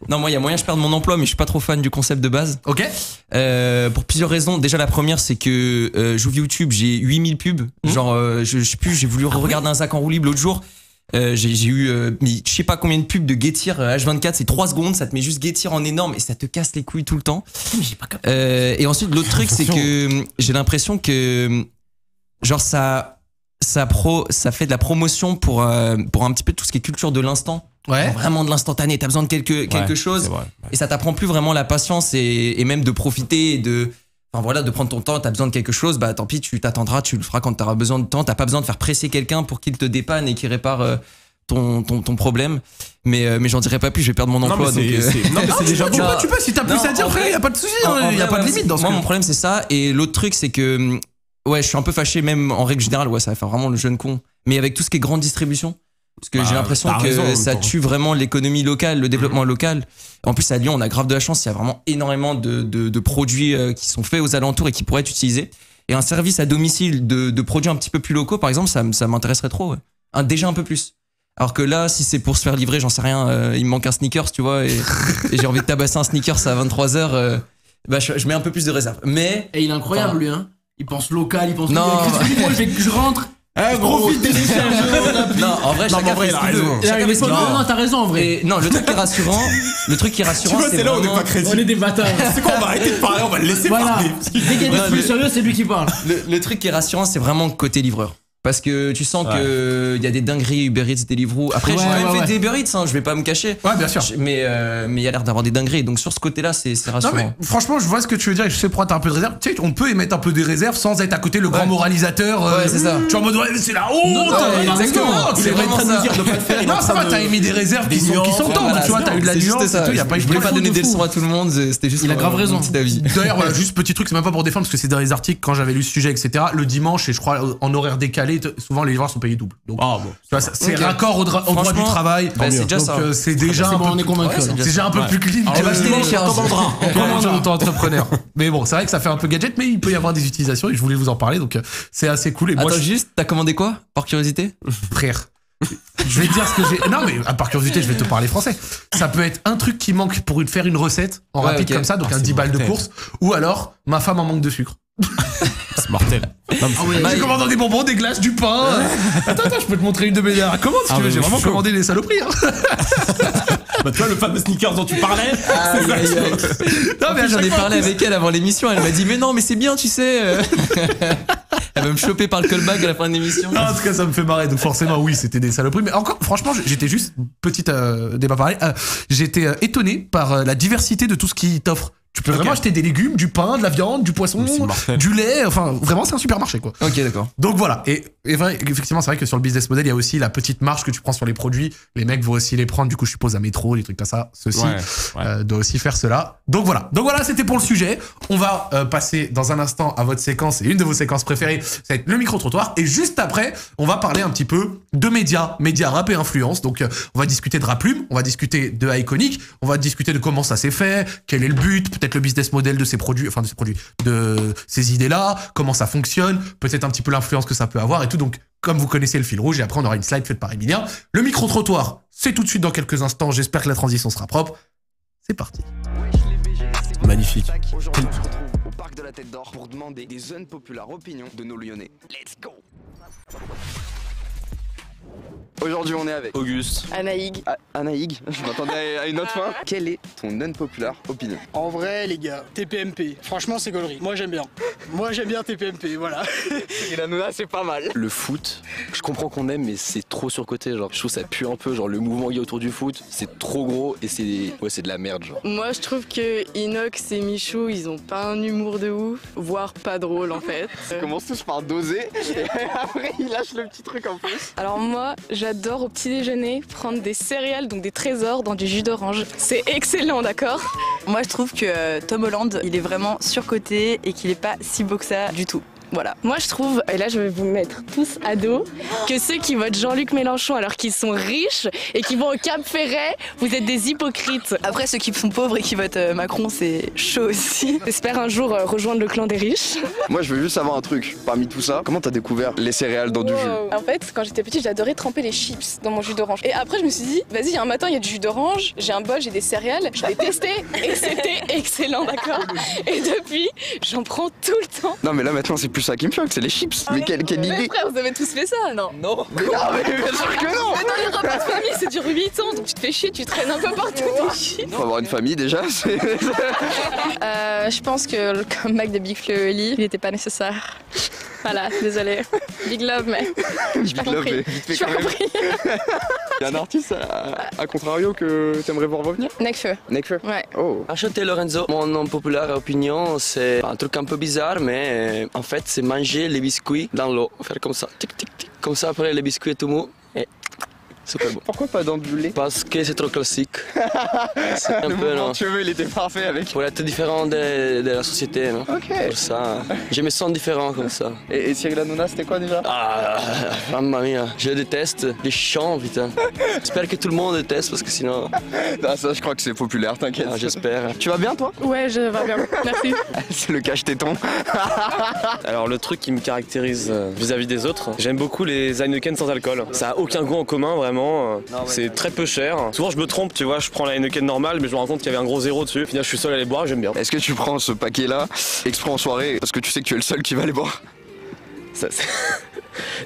Non, moi, il y a moyen que je perde mon emploi, mais je suis pas trop fan du concept de base. Ok? Pour plusieurs raisons. Déjà, la première, c'est que j'ouvre YouTube, j'ai 8000 pubs. Genre, je sais plus, j'ai voulu regarder un sac en roue libre l'autre jour. J'ai eu, mais je sais pas combien de pubs de Getir H24, c'est 3 secondes, ça te met juste Getir en énorme et ça te casse les couilles tout le temps. Mais j'ai pas capté. Et ensuite, l'autre truc, c'est que j'ai l'impression que, genre, ça fait de la promotion pour un petit peu tout ce qui est culture de l'instant. Ouais. Vraiment de l'instantané, t'as besoin de quelque chose. C'est vrai. Et ça t'apprend plus vraiment la patience et même de profiter et de prendre ton temps. T'as besoin de quelque chose, bah tant pis, tu t'attendras, tu le feras quand t'auras besoin de temps. T'as pas besoin de faire presser quelqu'un pour qu'il te dépanne et qu'il répare ton problème. Mais j'en dirai pas plus, je vais perdre mon emploi. Non, mais c'est déjà bon. Tu peux, si t'as plus à dire, frère, y a pas de souci, y a pas de limite dans ce Moi, cas. mon problème, c'est ça. Et l'autre truc, c'est que, ouais, je suis un peu fâché, même en règle générale, ouais, ça va faire vraiment le jeune con. Mais avec tout ce qui est grande distribution. Parce que j'ai l'impression t'as que raison, ça tue vraiment l'économie locale, le développement local. En plus, à Lyon, on a grave de la chance. Il y a vraiment énormément de produits qui sont faits aux alentours et qui pourraient être utilisés. Et un service à domicile de produits un petit peu plus locaux, par exemple, ça m'intéresserait trop. Ouais. Déjà un peu plus. Alors que là, si c'est pour se faire livrer, j'en sais rien, il me manque un sneakers, tu vois, et j'ai envie de tabasser un sneakers à 23h, bah, je mets un peu plus de réserve. Mais. Et il est incroyable lui, hein. Il pense local, il pense. Non. Moi, je rentre. Eh, gros, Profite des Non, en vrai, chacun fait il a ce qu'il veut. raison. Chacun fait ce qu'il veut. Non, t'as raison en vrai. Et non, le truc qui est rassurant, Tu vois, c'est là où on n'est pas On est crédible. des bâtards. C'est quoi, on va arrêter de parler, on va le laisser Voilà. parler. Dès qu'il y a des trucs plus sérieux, c'est lui qui parle. Le truc qui est rassurant, c'est vraiment côté livreur. Parce que tu sens que il y a des dingueries Uber Eats, Deliveroo. Après, Ouais, j'ai quand même ouais, fait ouais. des Uber Eats, hein, je vais pas me cacher. Ouais, bien sûr. Mais il y a l'air d'avoir des dingueries. Donc sur ce côté-là, c'est Non rassurant. mais franchement, je vois ce que tu veux dire et je sais pourquoi t'as un peu de réserve. Tu sais, on peut émettre un peu des réserves sans être à côté le grand moralisateur. Ouais, c'est ça. Tu es en mode ouais, c'est la honte. Non, il a raison. C'est vraiment vraiment ça. ça. De pas le faire, il est Non, en ça train va, t'as émis des réserves qui sont tendres, tu vois, t'as eu de la nuance et tout, y a pas eu Je voulais pas donner des de fou. leçons à tout le monde, c'était juste Il a grave mon raison. petit avis. D'ailleurs, voilà, juste petit truc, c'est même pas pour défendre parce que c'est dans les articles quand j'avais lu ce sujet, etc. Le dimanche et je crois en horaire décalé, souvent les livreurs sont payés double. Donc, Ah bon. tu vois, c'est Ok. raccord au droit du Franchement, travail. bah, c'est déjà Donc, ça. c'est déjà C'est un bon, on peu est convaincu. Ouais, c'est alors. déjà c'est déjà un peu plus clean. Eh ben, je télécharge. On commande en auto-entrepreneur. Mais bon, c'est vrai que ça fait un peu gadget, mais il peut y avoir des utilisations et je voulais vous en parler, donc c'est assez cool. Et moi, Attends, juste, t'as commandé quoi? Par curiosité? frère, je vais te dire ce que j'ai. Non, mais par curiosité, je vais te parler français. Ça peut être un truc qui manque pour faire une recette en Ouais, rapide ok. comme ça, donc Ah, un c'est 10 balles de mortel. course, ou alors ma femme en manque de sucre. C'est mortel. Non, mais Ah ouais. J'ai commandé des bonbons, des glaces, du pain. Attends, je peux te montrer une de mes dernières commandes si Ah, tu veux. mais J'ai je suis vraiment chaud. commandé des saloperies. Hein. bah, tu vois, le fameux sneakers dont tu parlais, c'est ça. Non, mais à J'en chaque ai fois, parlé avec elle avant l'émission, elle m'a dit mais non mais c'est bien tu sais. Elle va me choper par le callback à la fin de l'émission. Non, en tout cas, ça me fait marrer. Donc forcément, oui, c'était des saloperies. Mais encore, franchement, j'étais juste petite débat pareil. J'étais étonné par la diversité de tout ce qui t'offre. Tu peux vraiment acheter des légumes, du pain, de la viande, du poisson, Mais c'est mortel. du lait. Enfin, vraiment, c'est un supermarché, quoi. Ok d'accord. Donc voilà. Et effectivement, c'est vrai que sur le business model, il y a aussi la petite marge que tu prends sur les produits. Les mecs vont aussi les prendre. Du coup, je suppose à métro, des trucs comme ça. Ceci doit aussi faire cela. Donc voilà. Donc, c'était pour le sujet. On va passer dans un instant à votre séquence et une de vos séquences préférées. Ça va être le micro-trottoir. Et juste après, on va parler un petit peu de médias rap et influence. Donc, on va discuter de Raplume, on va discuter de Iconic, on va discuter de comment ça s'est fait, quel est le but, peut-être le business model de ces produits, de ces idées-là, comment ça fonctionne, peut-être un petit peu l'influence que ça peut avoir et tout. Donc, comme vous connaissez le fil rouge, et après on aura une slide faite par Emilien. Le micro-trottoir, c'est tout de suite dans quelques instants. J'espère que la transition sera propre. C'est parti. Magnifique. Aujourd'hui, on se retrouve au parc de la Tête d'Or pour demander des unpopulaires opinions de nos Lyonnais. Let's go! Aujourd'hui, on est avec Auguste. Anaïg. Anaïg. Je m'attendais à une autre fin. Quelle est ton unpopulaire opinion? En vrai, les gars, TPMP. Franchement, c'est gaulerie. Moi, j'aime bien. Moi, j'aime bien TPMP, voilà. Et la Nona, c'est pas mal. Le foot, je comprends qu'on aime, mais c'est trop surcoté. Genre, je trouve ça pue un peu. Genre, le mouvement qu'il y a autour du foot, c'est trop gros et c'est de la merde. Genre. Moi, je trouve que Inox et Michou, ils ont pas un humour de ouf, voire pas drôle en fait. Il commence tous par doser et après, il lâche le petit truc en plus. Alors moi, j'adore au petit déjeuner prendre des céréales, donc des trésors dans du jus d'orange. C'est excellent, d'accord? Moi, je trouve que Tom Holland, il est vraiment surcoté et qu'il est pas si beau que ça du tout. Voilà. Moi, je trouve, et là je vais vous mettre tous à dos, que ceux qui votent Jean-Luc Mélenchon alors qu'ils sont riches et qui vont au Cap Ferret, vous êtes des hypocrites. Après, ceux qui sont pauvres et qui votent Macron, c'est chaud aussi. J'espère un jour rejoindre le clan des riches. Moi, je veux juste savoir un truc. Parmi tout ça, comment t'as découvert les céréales dans du jus? En fait, quand j'étais petite, j'adorais tremper les chips dans mon jus d'orange. Et après, je me suis dit, vas-y, un matin, il y a du jus d'orange, j'ai un bol, j'ai des céréales, je vais tester et c'était excellent, d'accord? Et depuis, j'en prends tout le temps. Non, mais là, maintenant, c'est plus ça qui me choque, c'est les chips. Mais quelle Mais idée! frère, vous avez tous fait ça, non? Non. Mais non, mais bien sûr que non! Mais dans les repas de famille, c'est du 8 ans, donc tu te fais chier, tu traînes un peu partout des chips. Faut avoir une famille déjà, c'est... Je pense que le comeback de Big Flo et Oli, il était pas nécessaire. Voilà, désolé. Big love, mais j'ai pas compris. J'ai pas compris. Il y a un artiste à contrario que t'aimerais voir revenir? Nekfeu. Nekfeu. Ouais. Oh. Enchanté Lorenzo. Mon unpopular opinion, c'est un truc un peu bizarre, mais en fait, c'est manger les biscuits dans l'eau. Faire comme ça, tic tic tic. Comme ça, après, les biscuits tout mou. Et super bon. Pourquoi pas dans du lait? Parce que c'est trop classique. C'est un Le peu, mouvement non. de cheveux, il était parfait avec. Pour être différent de la société, non? Ok. Pour ça, je me sens différent comme ça. Et Cyril Hanouna, c'était quoi déjà? Ah, mamma mia, je déteste les chants, putain. J'espère que tout le monde déteste parce que sinon. Ah, ça, je crois que c'est populaire, t'inquiète. Ah, j'espère. Tu vas bien, toi? Ouais, je vais bien. Merci. C'est le cache-téton. Alors le truc qui me caractérise vis-à-vis des autres, j'aime beaucoup les Heineken sans alcool. Ça a aucun goût en commun vraiment, c'est très peu cher. Souvent je me trompe, tu vois, je prends la Heineken normale mais je me rends compte qu'il y avait un gros zéro dessus. Au final je suis seul à les boire et j'aime bien. Est-ce que tu prends ce paquet-là exprès en soirée parce que tu sais que tu es le seul qui va les boire? Ça,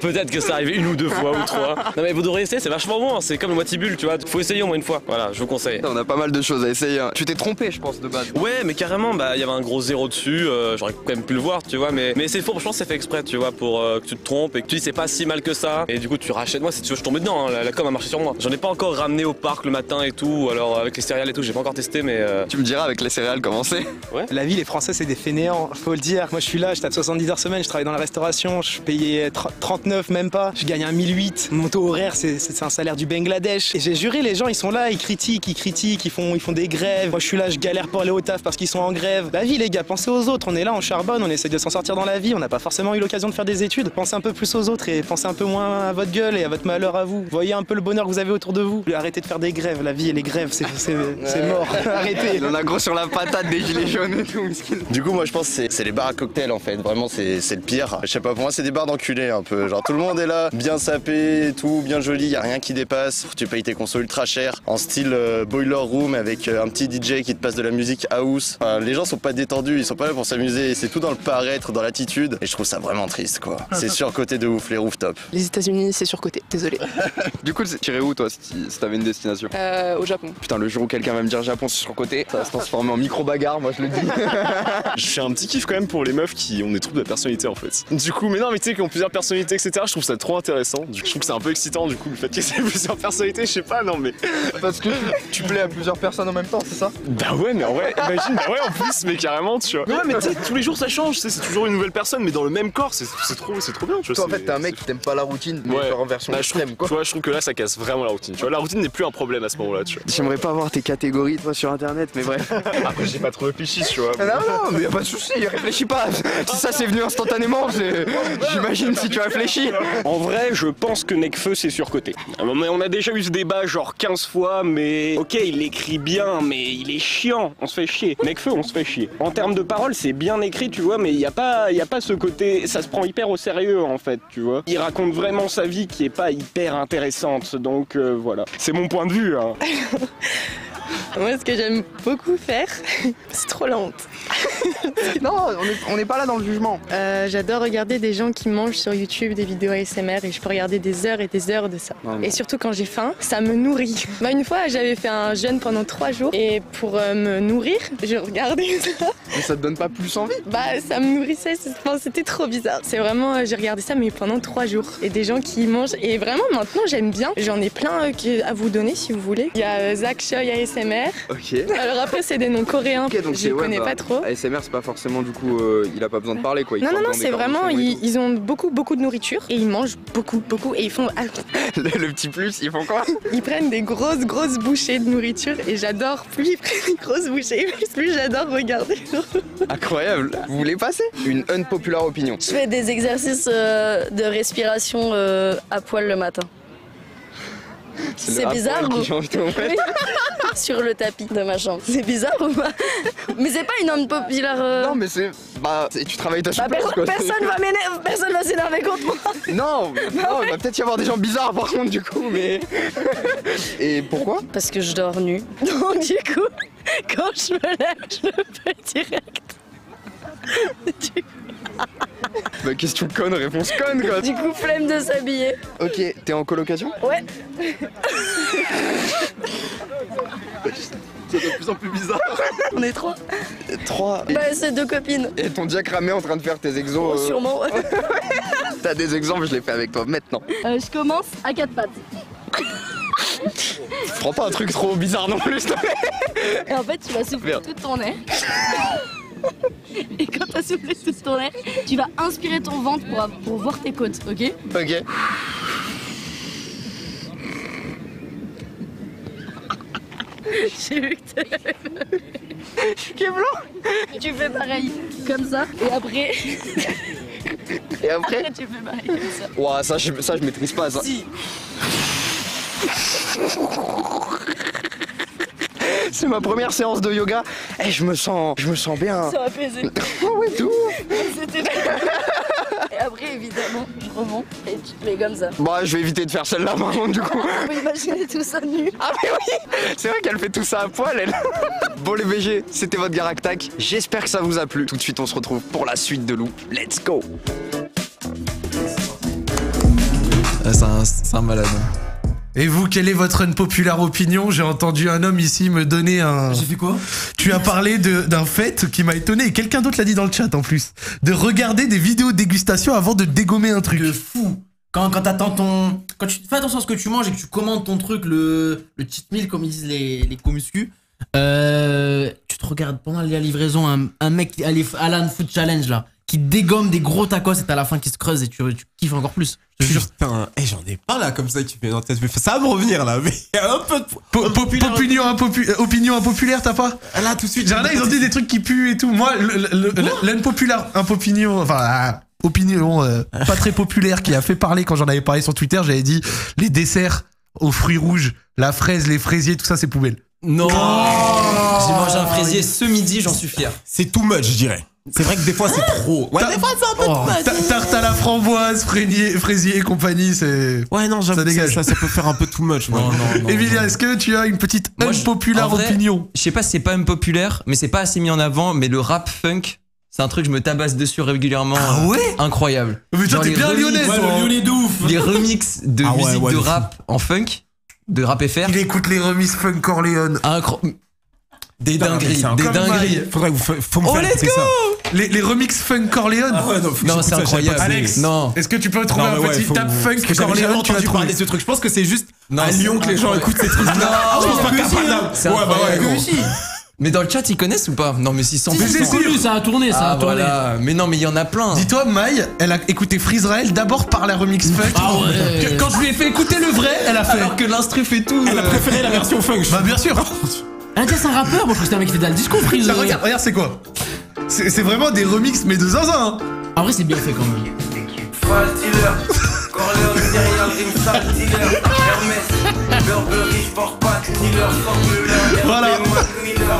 peut-être que ça arrive une ou deux fois ou trois. Non mais vous devriez essayer, c'est vachement bon, hein. C'est comme le Moitibule, tu vois. Faut essayer au moins une fois. Voilà, je vous conseille. On a pas mal de choses à essayer. Hein. Tu t'es trompé, je pense, de base. Ouais, mais carrément, bah il y avait un gros zéro dessus. J'aurais quand même pu le voir, tu vois. Mais c'est faux. Je pense que c'est fait exprès, tu vois, pour que tu te trompes et que tu dis c'est pas si mal que ça. Et du coup tu rachètes. Moi, si tu veux, je tombais dedans. Hein. La com a marché sur moi. J'en ai pas encore ramené au parc le matin et tout. Alors avec les céréales et tout, j'ai pas encore testé, mais. Tu me diras avec les céréales comment c'est. Ouais. La vie, les Français, c'est des fainéants, faut le dire. Moi, je suis là, je tape 70 heures semaine, je travaille dans la restauration, je payais 39 même pas. Je gagne un 1008. Mon taux horaire, c'est un salaire du Bangladesh. Et j'ai juré, les gens, ils sont là, ils critiquent, ils font des grèves. Moi, je suis là, je galère pour aller au taf parce qu'ils sont en grève. La vie, les gars, pensez aux autres. On est là, on charbonne, on essaie de s'en sortir dans la vie. On n'a pas forcément eu l'occasion de faire des études. Pensez un peu plus aux autres et pensez un peu moins à votre gueule et à votre malheur à vous. Voyez un peu le bonheur que vous avez autour de vous. Arrêtez de faire des grèves. La vie et les grèves, c'est mort. Arrêtez. Il en a gros sur la patate des gilets jaunes et tout. Du coup, moi, je pense que c'est les bars à cocktails en fait. Vraiment, c'est le pire. Je sais pas, pour moi, c'est des bars d'enculés un peu. Genre, tout le monde est là, bien sapé et tout, bien joli, y a rien qui dépasse. Tu payes tes consos ultra cher, en style boiler room avec un petit DJ qui te passe de la musique house. Enfin, les gens sont pas détendus, ils sont pas là pour s'amuser. C'est tout dans le paraître, dans l'attitude. Et je trouve ça vraiment triste, quoi. C'est surcoté de ouf, les rooftops. Les États-Unis, c'est surcoté, désolé. Du coup, tu irais où toi si t'avais une destination? Au Japon. Putain, le jour où quelqu'un va me dire Japon, c'est surcoté, ça va se transformer en micro-bagarre, moi je le dis. Je fais un petit kiff quand même pour les meufs qui ont des troubles de personnalité en fait. Du coup, mais non, mais tu sais, qui ont plusieurs personnalités, etc. Je trouve ça trop intéressant. Je trouve que c'est un peu excitant du coup, le fait qu'il y ait plusieurs personnalités, je sais pas, non mais. Parce que tu plais à plusieurs personnes en même temps, c'est ça? Bah ouais, mais en vrai, imagine, bah ouais, en plus, mais carrément, tu vois. Mais ouais, mais tu sais, tous les jours ça change, tu sais, c'est toujours une nouvelle personne, mais dans le même corps, c'est trop bien, tu vois. Toi, en fait, t'es un mec qui t'aime pas la routine, mais ouais. en version extrême, quoi. Tu vois, je trouve que là, ça casse vraiment la routine. Tu vois, la routine n'est plus un problème à ce moment-là, tu vois. J'aimerais pas voir tes catégories, toi, sur internet, mais bref. Après, j'ai pas trop réfléchi, tu vois. Non, mais y a pas de souci, réfléchis pas. Si ça c'est venu instantanément, j'imagine si tu réfléchis. En vrai, je pense que Nekfeu c'est surcoté. On a déjà eu ce débat genre 15 fois, mais ok, il écrit bien, mais il est chiant, on se fait chier. Nekfeu, on se fait chier. En termes de paroles, c'est bien écrit, tu vois, mais y a pas ce côté, ça se prend hyper au sérieux en fait, tu vois. Il raconte vraiment sa vie qui est pas hyper intéressante, donc voilà. C'est mon point de vue, hein. Moi, ce que j'aime beaucoup faire, c'est trop la honte. Non, on n'est pas là dans le jugement. J'adore regarder des gens qui mangent sur YouTube des vidéos ASMR et je peux regarder des heures et des heures de ça. Et surtout quand j'ai faim, ça me nourrit. Une fois, j'avais fait un jeûne pendant 3 jours et pour me nourrir, je regardais ça. Mais ça te donne pas plus envie? Ça me nourrissait, c'était trop bizarre. C'est vraiment, j'ai regardé ça mais pendant 3 jours. Et des gens qui mangent. Et vraiment maintenant, j'aime bien. J'en ai plein à vous donner si vous voulez. Il y a Zach Choi ASMR. Ok. Alors après, c'est des noms coréens. Donc je connais pas trop. ASMR, c'est pas forcément du coup, il a pas besoin de parler quoi. Non, c'est vraiment, ils ont beaucoup de nourriture et ils mangent beaucoup et ils font. Le petit plus, ils font quoi? Ils prennent des grosses bouchées de nourriture et j'adore. Plus ils prennent des grosses bouchées, plus j'adore regarder. Incroyable. Vous voulez passer? Une unpopular opinion. Je fais des exercices de respiration à poil le matin. C'est bizarre ou... Sur le tapis de ma chambre. C'est bizarre ou pas? Mais c'est pas une unpopular... Non mais c'est... tu travailles ta souplesse quoi. Personne va s'énerver contre moi. Non, il va peut-être y avoir des gens bizarres par contre du coup, mais... Et pourquoi? Parce que je dors nue. Donc du coup, quand je me lève, je le fais direct. Question conne, réponse conne quoi. Du coup, flemme de s'habiller. Ok, t'es en colocation? Ouais. C'est de plus en plus bizarre. On est 3. 3. C'est 2 copines. Et ton dia cramé en train de faire tes exos. Sûrement. T'as des exemples, je les fais avec toi maintenant. Je commence à 4 pattes. Prends pas un truc trop bizarre non plus, s'il te plaît. Et en fait, tu vas souffler tout ton air. Et quand t'as soufflé tout ton air, tu vas inspirer ton ventre pour voir tes côtes, ok? Ok. J'ai vu que t'avais tu fais pareil, comme ça, et après... Et après tu fais pareil comme ça. Ouah, ça je maîtrise pas ça. Si. C'est ma première séance de yoga et je me sens bien. Ça apaisé. Ouais, tout. C'était Et après, évidemment, je remonte et tu te mets comme ça. Je vais éviter de faire celle-là par contre du coup. On peut imaginer tout ça nu. Ah mais oui, c'est vrai qu'elle fait tout ça à poil elle. Bon les VG, c'était votre Garaktak. J'espère que ça vous a plu. Tout de suite on se retrouve pour la suite de Loop. Let's go. C'est un malade. Et vous, quelle est votre unpopular opinion? J'ai entendu un homme ici me donner un... J'ai fait quoi? Tu as parlé d'un fait qui m'a étonné, et quelqu'un d'autre l'a dit dans le chat en plus. De regarder des vidéos de dégustation avant de dégommer un truc. De fou. Quand t'attends ton... Quand tu fais attention à ce que tu manges et que tu commandes ton truc, le cheat meal comme ils disent les comuscus, tu te regardes pendant la livraison un mec, Alan Food Challenge là, qui dégomme des gros tacos et t'as la fin qui se creuse et tu kiffes encore plus. Je te jure. Putain, j'en ai pas là comme ça qui fait dans la tête. Ça va me revenir là, mais il y a un peu de... Opinion impopulaire, t'as pas? Là tout de suite. Genre là, ils ont dit des trucs qui puent et tout. Moi, l'unpopular, opinion pas très populaire qui a fait parler quand j'en avais parlé sur Twitter, j'avais dit les desserts aux fruits rouges, la fraise, les fraisiers, tout ça c'est poubelle. Non. J'ai mangé un fraisier ce midi, j'en suis fier. C'est too much, je dirais. C'est vrai que des fois c'est trop. Ouais, des fois c'est un peu too much. Tarte à la framboise, fraisier et compagnie, c'est... Ouais, non, j'avoue, ça dégage. Ça peut faire un peu too much. Non. Emilia, est-ce que tu as une petite unpopular opinion? Je sais pas si c'est pas unpopular, mais c'est pas assez mis en avant, mais le rap funk, c'est un truc, je me tabasse dessus régulièrement. Ah ouais? Incroyable. Mais toi, t'es bien lyonnais, toi. Le lyonnais de ouf. Les remixes de musique de rap en funk, de rap FR. Il écoute les remixes funk Corleone. Des dingueries. Faudrait faut me faire écouter ça. Les remixes funk Corleone. Ah ouais, non, c'est incroyable. Alex, non. Est-ce que tu peux trouver un petit tap funk Corleone? Tu as parler de ce truc. Je pense que c'est juste à Lyon que les gens écoutent ces trucs. Non, je pense pas qu'à Mais dans le chat, ils connaissent ou pas? Non, mais s'ils sont ça a tourné, ça a tourné. Voilà. Mais non, mais il y en a plein. Dis-toi, Maï, elle a écouté Freezerael d'abord par la remix funk. Ah ouais. Quand je lui ai fait écouter le vrai, elle a fait. Alors que l'instru fait tout. Elle a préféré la version funk. Bah, bien sûr. Ah, tiens, c'est un rappeur. Moi, je crois que c'était un mec qui fait dans le disco, Freeze. Regarde, c'est quoi? C'est vraiment des remixes, mais de zinzin. En vrai, c'est bien fait quand même. derrière le ring sale dealer. Hermès, Burberry, je porte pas de dealer. Voilà.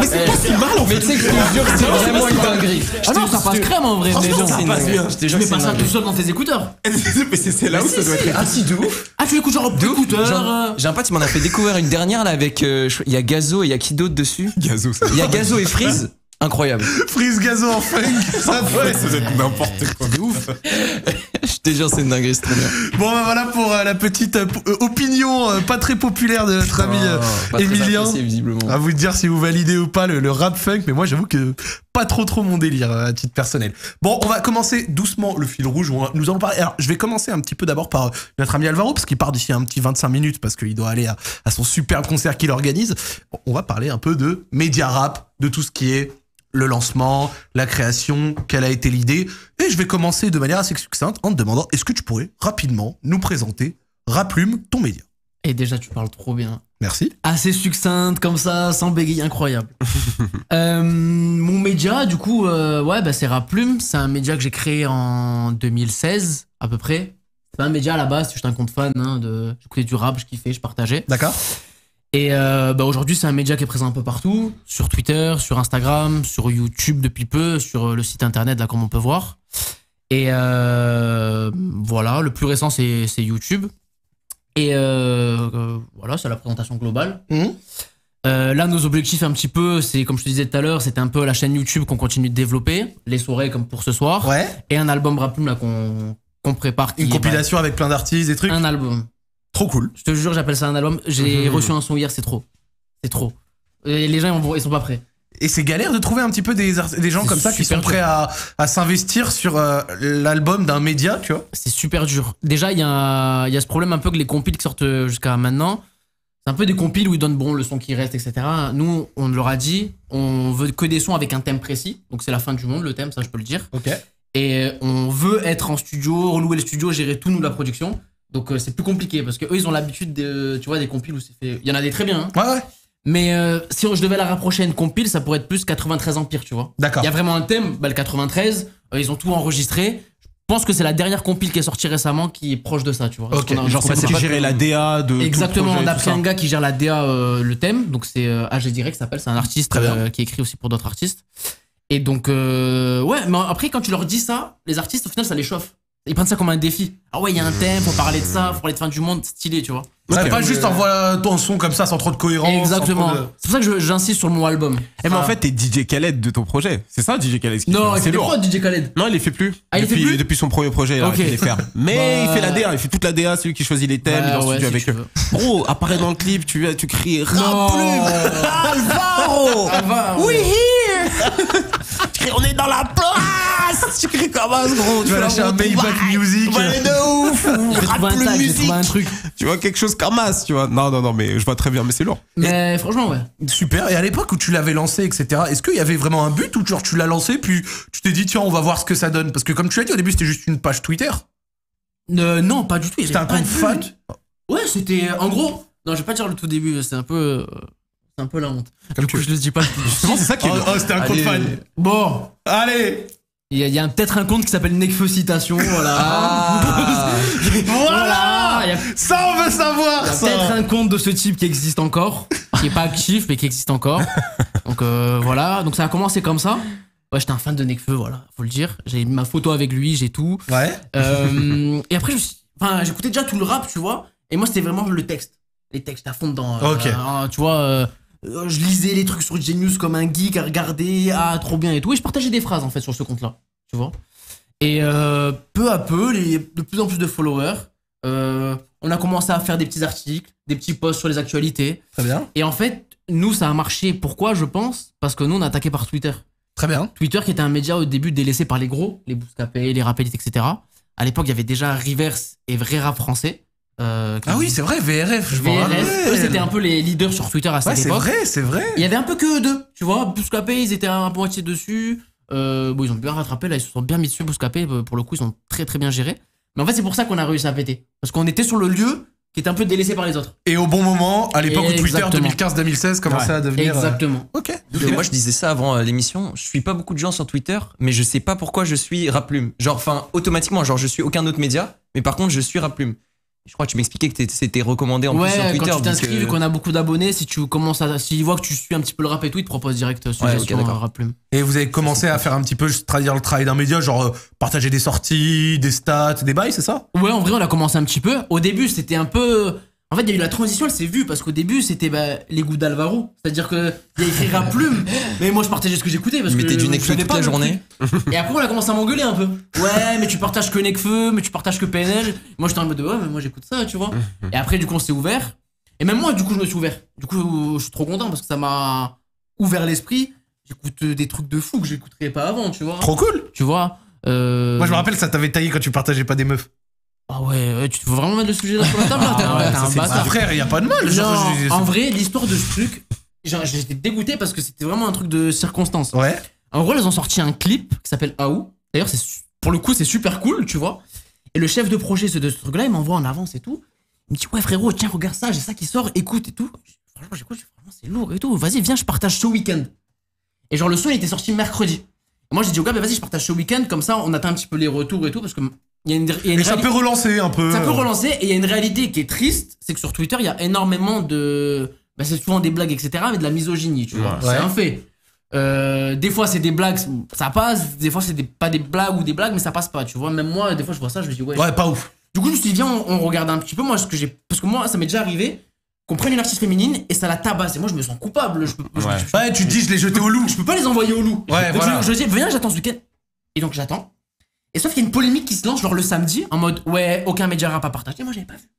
Mais c'est pas si mal en fait. Mais tu sais que je te jure, c'est vraiment une dinguerie. Ah non, ça passe crème en vrai. Mais Franchement, non, ça passe bien. je mets pas ça tout seul dans tes écouteurs. Mais c'est là où ça doit être. Ah si, de ouf. Ah, tu écoutes genre écouteurs. J'ai un pote qui m'en a fait découvrir une dernière là avec. Il y a Gazo et il y a qui d'autre dessus? Gazo, ça. Il y a Gazo et Freeze. Incroyable. Freeze Gazo en funk, ça doit être n'importe quoi de ouf. Je te jure, c'est une dinguerie, c'est trop bien. Bon, bah voilà pour la petite opinion pas très populaire de notre ami Emilien. À vous de dire si vous validez ou pas le rap funk, mais moi j'avoue que pas trop mon délire à titre personnel. Bon, on va commencer doucement le fil rouge. Nous allons parler. Alors, je vais commencer un petit peu d'abord par notre ami Alvaro, parce qu'il part d'ici un petit 25 minutes, parce qu'il doit aller à son superbe concert qu'il organise. Bon, on va parler un peu de média rap, de tout ce qui est le lancement, la création, quelle a été l'idée. Et je vais commencer de manière assez succincte en te demandant, est-ce que tu pourrais rapidement nous présenter Raplume, ton média? Et déjà, tu parles trop bien. Merci. Assez succincte comme ça, sans bégayer, incroyable. Mon média, du coup, c'est Raplume. C'est un média que j'ai créé en 2016, à peu près. C'est pas un média à la base, c'est juste un compte fan. J'écoutais du rap, je kiffais, je partageais. D'accord. Et aujourd'hui, c'est un média qui est présent un peu partout, sur Twitter, sur Instagram, sur YouTube depuis peu, sur le site internet, là, comme on peut voir. Et voilà, le plus récent, c'est YouTube. Et voilà, c'est la présentation globale. Là, nos objectifs, un petit peu, c'est comme je te disais tout à l'heure, c'était un peu la chaîne YouTube qu'on continue de développer, les soirées comme pour ce soir. Ouais. Et un album Raplume, là, qu'on prépare. Une compilation avec plein d'artistes, des trucs. Un album. Trop cool. Je te jure, j'appelle ça un album. J'ai reçu un son hier, c'est trop. C'est trop. Et les gens, ils sont pas prêts. Et c'est galère de trouver un petit peu des gens comme ça qui sont prêts à s'investir sur l'album d'un média, tu vois. C'est super dur. Déjà, il y a ce problème un peu que les compiles qui sortent jusqu'à maintenant, c'est un peu des compiles où ils donnent le son qui reste, etc. Nous, on leur a dit, on veut que des sons avec un thème précis. Donc c'est la fin du monde, le thème, ça je peux le dire. Ok. Et on veut être en studio, relouer le studio, gérer tout, nous, la production. Donc c'est plus compliqué parce que eux ils ont l'habitude tu vois, des compiles où c'est fait. Il y en a des très bien. Hein. Ouais. Mais si je devais la rapprocher à une compile, ça pourrait être plus 93 Empire, tu vois. D'accord. Il y a vraiment un thème, le 93, ils ont tout enregistré. Je pense que c'est la dernière compile qui est sortie récemment qui est proche de ça, tu vois. Ok. Genre c'est qui gérait la DA de exactement, tout le projet, on a pris un gars qui gère la DA, le thème. Donc c'est AG Direct s'appelle, c'est un artiste qui écrit aussi pour d'autres artistes. Et donc ouais, mais après quand tu leur dis ça, les artistes au final ça les chauffe. Ils prennent ça comme un défi. Ah ouais, il y a un thème, faut parler de ça, faut parler de fin du monde, stylé, tu vois. Ouais, pas juste envoie ton son comme ça sans trop de cohérence. Exactement. C'est pour ça que j'insiste sur mon album. Mais en fait, t'es DJ Khaled de ton projet. C'est ça, DJ Khaled? Non, il fait des prods, DJ Khaled. Non, il les fait plus. Ah, il les fait plus depuis son premier projet, il a arrêté de les faire. Mais il fait la DA, il fait toute la DA, c'est lui qui choisit les thèmes, il est en studio avec eux. Gros, apparaît dans le clip, tu cries Raplume, Alvaro, we here. Tu cries, on est dans la place. Tu cries comme un gros. Tu vas lâcher un Maybach Music. Ouais, de ouf. J'ai trouvé un truc. Tu vois, quelque chose comme as, tu vois. Non, mais je vois très bien, mais c'est lourd. Mais franchement, ouais. Super. Et à l'époque où tu l'avais lancé, etc., est-ce qu'il y avait vraiment un but ou genre tu l'as lancé puis tu t'es dit tiens on va voir ce que ça donne? Parce que comme tu l'as dit au début c'était juste une page Twitter. Non, pas du tout. C'était un compte fan. Ouais, c'était en gros. Non, je vais pas dire le tout début. C'est un peu la honte. Comme du coup, je le dis pas. Justement, c'est ça qui est. Oh, c'était un compte fan. Bon, allez. Il y a peut-être un compte qui s'appelle Nekfeu Citation, voilà. Voilà. Ça on veut savoir. Il y a peut-être un compte de ce type qui existe encore, qui est pas actif mais qui existe encore. Donc voilà, donc ça a commencé comme ça. Ouais, j'étais un fan de Nekfeu, voilà, faut le dire. J'ai mis ma photo avec lui, j'ai tout. Ouais. Et après j'écoutais déjà tout le rap, tu vois. Et moi c'était vraiment le texte, les textes à fond dedans. Ok. Tu vois. Je lisais les trucs sur Genius comme un geek à regarder, trop bien et tout. Et je partageais des phrases en fait sur ce compte-là, tu vois. Et peu à peu, de plus en plus de followers, on a commencé à faire des petits articles, des petits posts sur les actualités. Très bien. Et en fait, nous, ça a marché. Pourquoi, je pense? Parce que nous, on a attaqué par Twitter. Très bien. Twitter qui était un média au début délaissé par les gros, les Bouscapé, les Rapélites, etc. À l'époque, il y avait déjà Rivers et Vrai Rap Français. Ah oui, c'est vrai, VRF, je m'en rappelle. Eux, c'était un peu les leaders sur Twitter à cette époque. C'est vrai. Il y avait un peu que eux deux, tu vois. Bouscapé, ils étaient un peu moitié dessus. Ils ont bien rattrapé, là, ils se sont bien mis dessus. Bouscapé, pour le coup, ils ont très très bien géré. Mais en fait, c'est pour ça qu'on a réussi à péter. Parce qu'on était sur le lieu qui était un peu délaissé par les autres. Et au bon moment, à l'époque où Twitter 2015-2016 commençait à devenir. Exactement. Ok. Et moi, je disais ça avant l'émission. Je suis pas beaucoup de gens sur Twitter, mais je sais pas pourquoi je suis Raplume. Genre, automatiquement, je suis aucun autre média, mais par contre, je suis Raplume. Je crois que tu m'expliquais que c'était recommandé en plus sur Twitter. Quand tu t'inscris, vu donc, qu'on a beaucoup d'abonnés, si tu commences à, s'ils voient que tu suis un petit peu le rap et tout, ils te proposent direct suggestion rap plume. Et vous avez commencé à faire un petit peu le travail d'un média, genre partager des sorties, des stats, des bails, c'est ça? Ouais, en vrai, on a commencé un petit peu. Au début, c'était un peu. En fait, il y a eu la transition, elle s'est vue parce qu'au début, c'était les goûts d'Alvaro. C'est-à-dire que il y a écrit rap plume, mais moi je partageais ce que j'écoutais parce que. mettais du Nekfeu toute la journée. Et après, on a commencé à m'engueuler un peu. Ouais, mais tu partages que Nekfeu, mais tu partages que PNL. Moi, j'étais en mode ouais, mais moi j'écoute ça, tu vois. Et après, du coup, on s'est ouvert. Et même moi, du coup, je me suis ouvert. Du coup, je suis trop content parce que ça m'a ouvert l'esprit. J'écoute des trucs de fou que j'écouterais pas avant, tu vois. Trop cool. Tu vois. Moi, je me rappelle, ça t'avait taillé quand tu partageais pas des meufs. Ah ouais, tu veux vraiment mettre le sujet là sur la table là? T'es un bâtard. Frère, y a pas de mal. En vrai, l'histoire de ce truc, j'étais dégoûté parce que c'était vraiment un truc de circonstance. Ouais. En gros, ils ont sorti un clip qui s'appelle Aou. D'ailleurs, pour le coup, c'est super cool, tu vois. Et le chef de projet de ce truc-là, il m'envoie en avance et tout. Il me dit ouais frérot, tiens regarde ça, j'ai ça qui sort, écoute et tout. Franchement, j'écoute, vraiment c'est lourd et tout. Vas-y, viens, je partage ce week-end. Et genre le son il était sorti mercredi. Et moi j'ai dit au gars, vas-y, je partage ce week-end, comme ça on atteint un petit peu les retours et tout parce que mais ça peut relancer un peu. Ça peut relancer et il y a une réalité qui est triste, c'est que sur Twitter il y a énormément de, c'est souvent des blagues etc, mais de la misogynie, tu vois. C'est un fait. Des fois c'est des blagues, ça passe. Des fois c'est pas des blagues ou des blagues, mais ça passe pas, tu vois. Même moi des fois je vois ça, je me dis ouais. Ouais, pas ouf. Du coup je me suis dit viens on regarde un petit peu moi ce que j'ai, parce que moi ça m'est déjà arrivé qu'on prenne une artiste féminine et ça la tabasse et moi je me sens coupable. Ouais, tu te dis je l'ai jeté au loup. Je peux pas les envoyer au loup. Ouais, donc voilà. je dis viens, j'attends ce week-end. Et donc j'attends. Et sauf qu'il y a une polémique qui se lance genre le samedi en mode ouais, aucun média rap a partagé. Moi j'avais pas vu.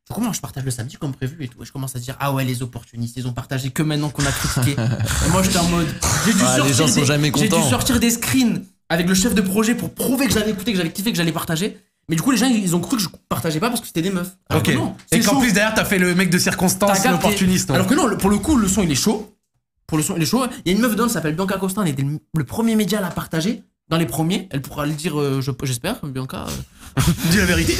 Du coup moi je partage le samedi comme prévu et tout. Et je commence à dire ah ouais, les opportunistes ils ont partagé que maintenant qu'on a critiqué. Et moi j'étais en mode les gens sont jamais contents. J'ai dû sortir des screens avec le chef de projet pour prouver que j'avais écouté, que j'avais kiffé, que j'allais partager. Mais du coup les gens ils ont cru que je partageais pas parce que c'était des meufs. Alors ok. Non, et qu'en plus derrière t'as fait le mec de circonstance, l'opportuniste. Alors que non, pour le coup le son il est chaud. Pour le son il est chaud. Il y a une meuf dedans qui s'appelle Bianca Costa, elle était le premier média à la partager. Dans les premiers, elle pourra le dire, j'espère, Bianca. Dis la vérité.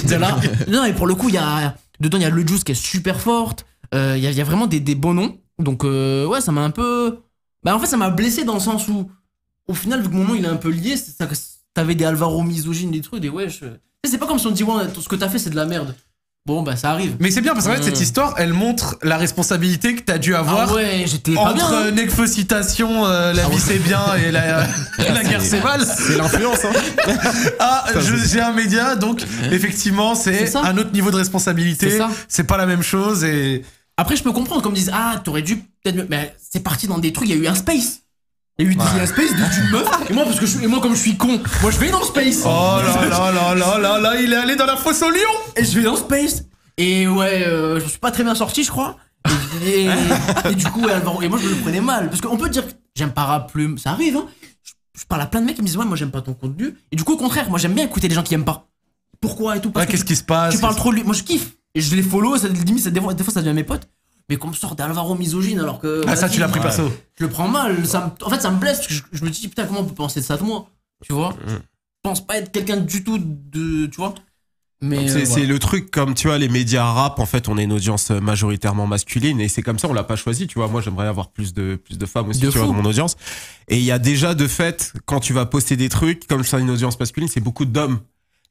Non, et pour le coup, dedans il y a le Juice qui est super forte. Il y a vraiment des bons noms. Donc ouais, ça m'a un peu. En fait, ça m'a blessé dans le sens où, au final, vu que mon nom il est un peu lié, t'avais des Alvaro misogynes, des trucs, des wesh. C'est pas comme si on te dit ouais, tout ce que t'as fait c'est de la merde. Bon ça arrive. Mais c'est bien parce qu'en fait cette histoire elle montre la responsabilité que t'as dû avoir j'étais pas bien, entre Nekfeu citation, la vie c'est bien et la guerre c'est mal. C'est l'influence j'ai un média donc effectivement c'est un autre niveau de responsabilité. C'est pas la même chose et après je peux comprendre comme disent t'aurais dû peut-être mais c'est parti dans des trucs, il y a eu un space. Il y a eu un space d'une meuf et moi comme je suis con, moi je vais dans le space. Oh là il est allé dans la fosse au lion. Et je vais dans le space et ouais je me suis pas très bien sorti je crois et du coup et moi je me le prenais mal parce qu'on peut dire que j'aime pas rap plume, ça arrive hein. Je parle à plein de mecs qui me disent ouais moi j'aime pas ton contenu et du coup au contraire moi j'aime bien écouter les gens qui aiment pas. Pourquoi et tout parce qu'est-ce qui se passe, tu parles trop de lui, moi je kiffe et je les follow, ça limite des fois ça devient mes potes. Mais qu'on me sort d'Alvaro misogyne alors que. Ça tu l'as pris perso. Je le prends mal. En fait, ça me blesse parce que je me dis putain, comment on peut penser de ça de moi? Tu vois? Je pense pas être quelqu'un du tout de. Tu vois? Mais. C'est le truc comme tu vois, les médias rap, en fait, on est une audience majoritairement masculine et c'est comme ça, on l'a pas choisi. Tu vois, moi j'aimerais avoir plus de femmes aussi tu vois, dans mon audience. Et il y a déjà de fait, quand tu vas poster des trucs, comme c'est une audience masculine, c'est beaucoup d'hommes.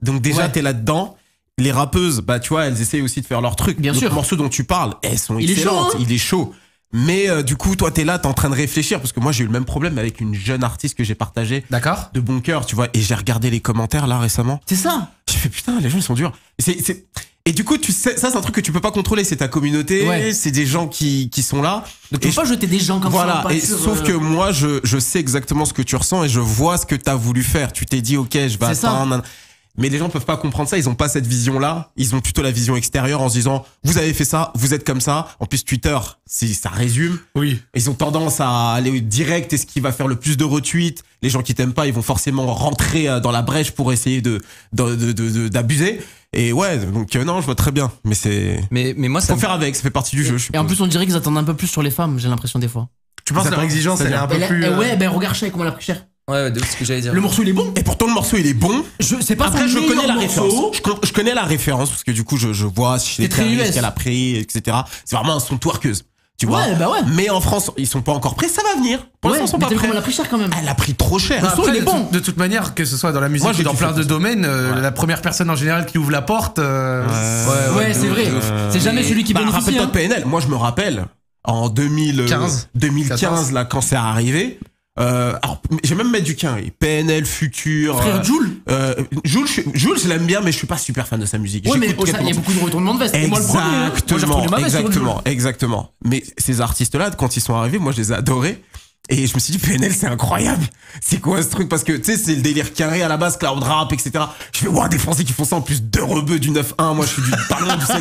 Donc déjà, t'es là-dedans. Les rappeuses, tu vois, elles essayent aussi de faire leur truc. Bien sûr. Le morceau dont tu parles, elles sont excellentes. Il est chaud. Mais du coup, toi, t'es là, t'es en train de réfléchir. Parce que moi, j'ai eu le même problème avec une jeune artiste que j'ai partagée. D'accord. De bon cœur, tu vois. Et j'ai regardé les commentaires là récemment. C'est ça. J'ai fait putain, les gens ils sont durs. Et du coup, tu sais, ça c'est un truc que tu peux pas contrôler. C'est ta communauté, c'est des gens qui sont là. Donc tu peux pas jeter des gens comme ça. Voilà. Sauf que moi, je sais exactement ce que tu ressens et je vois ce que t'as voulu faire. Tu t'es dit, ok, je vais attendre. Mais les gens peuvent pas comprendre ça, ils ont pas cette vision-là, ils ont plutôt la vision extérieure en se disant vous avez fait ça, vous êtes comme ça. En plus Twitter, ça résume. Oui. Ils ont tendance à aller direct et ce qui va faire le plus de retweets. Les gens qui t'aiment pas, ils vont forcément rentrer dans la brèche pour essayer d'abuser. Et ouais, donc non, je vois très bien, mais c'est. Mais moi ça. Faut faire avec, ça fait partie du jeu. Et en plus on dirait qu'ils attendent un peu plus sur les femmes, j'ai l'impression des fois. Tu penses que leur exigence elle est un peu plus. Ouais, regarde Cher, comment elle a pris cher. Ouais, c'est ce que j'allais dire. Le morceau il est bon. Et pourtant le morceau il est bon. C'est pas après je connais la morceau. référence. Je connais la référence parce que du coup je vois si très US qu'elle a pris, etc. C'est vraiment un son twerkeuse. Tu vois. Ouais, bah ouais. Mais en France, ils sont pas encore prêts, ça va venir. Pour l'instant, ils sont pas prêts. Elle a pris cher quand même. Elle a pris trop cher. Le son, il est bon. De toute manière, que ce soit dans la musique Moi, j'ai ou dans kiffé plein de ça. domaines, la première personne en général qui ouvre la porte. Ouais, c'est vrai. C'est jamais celui qui bénéficie. Rappelle-toi de PNL. Moi, je me rappelle en 2015, là, quand c'est arrivé. Alors, j'ai même mettre du Quinry. PNL, Futur. Frère Jul. Jul, je l'aime bien, mais je suis pas super fan de sa musique. Ouais, mais il y a beaucoup de retournements de veste. Et moi, le premier, moi, j'ai retrouvé ma veste sur Jul. Exactement. Mais ces artistes-là, quand ils sont arrivés, moi, je les ai adorés. Et je me suis dit, PNL, c'est incroyable. C'est quoi ce truc? Parce que, tu sais, c'est le délire carré à la base, cloud rap, etc. Je fais, waouh, des Français qui font ça en plus de rebeux du 9-1. Moi, je suis du ballon du 7-7.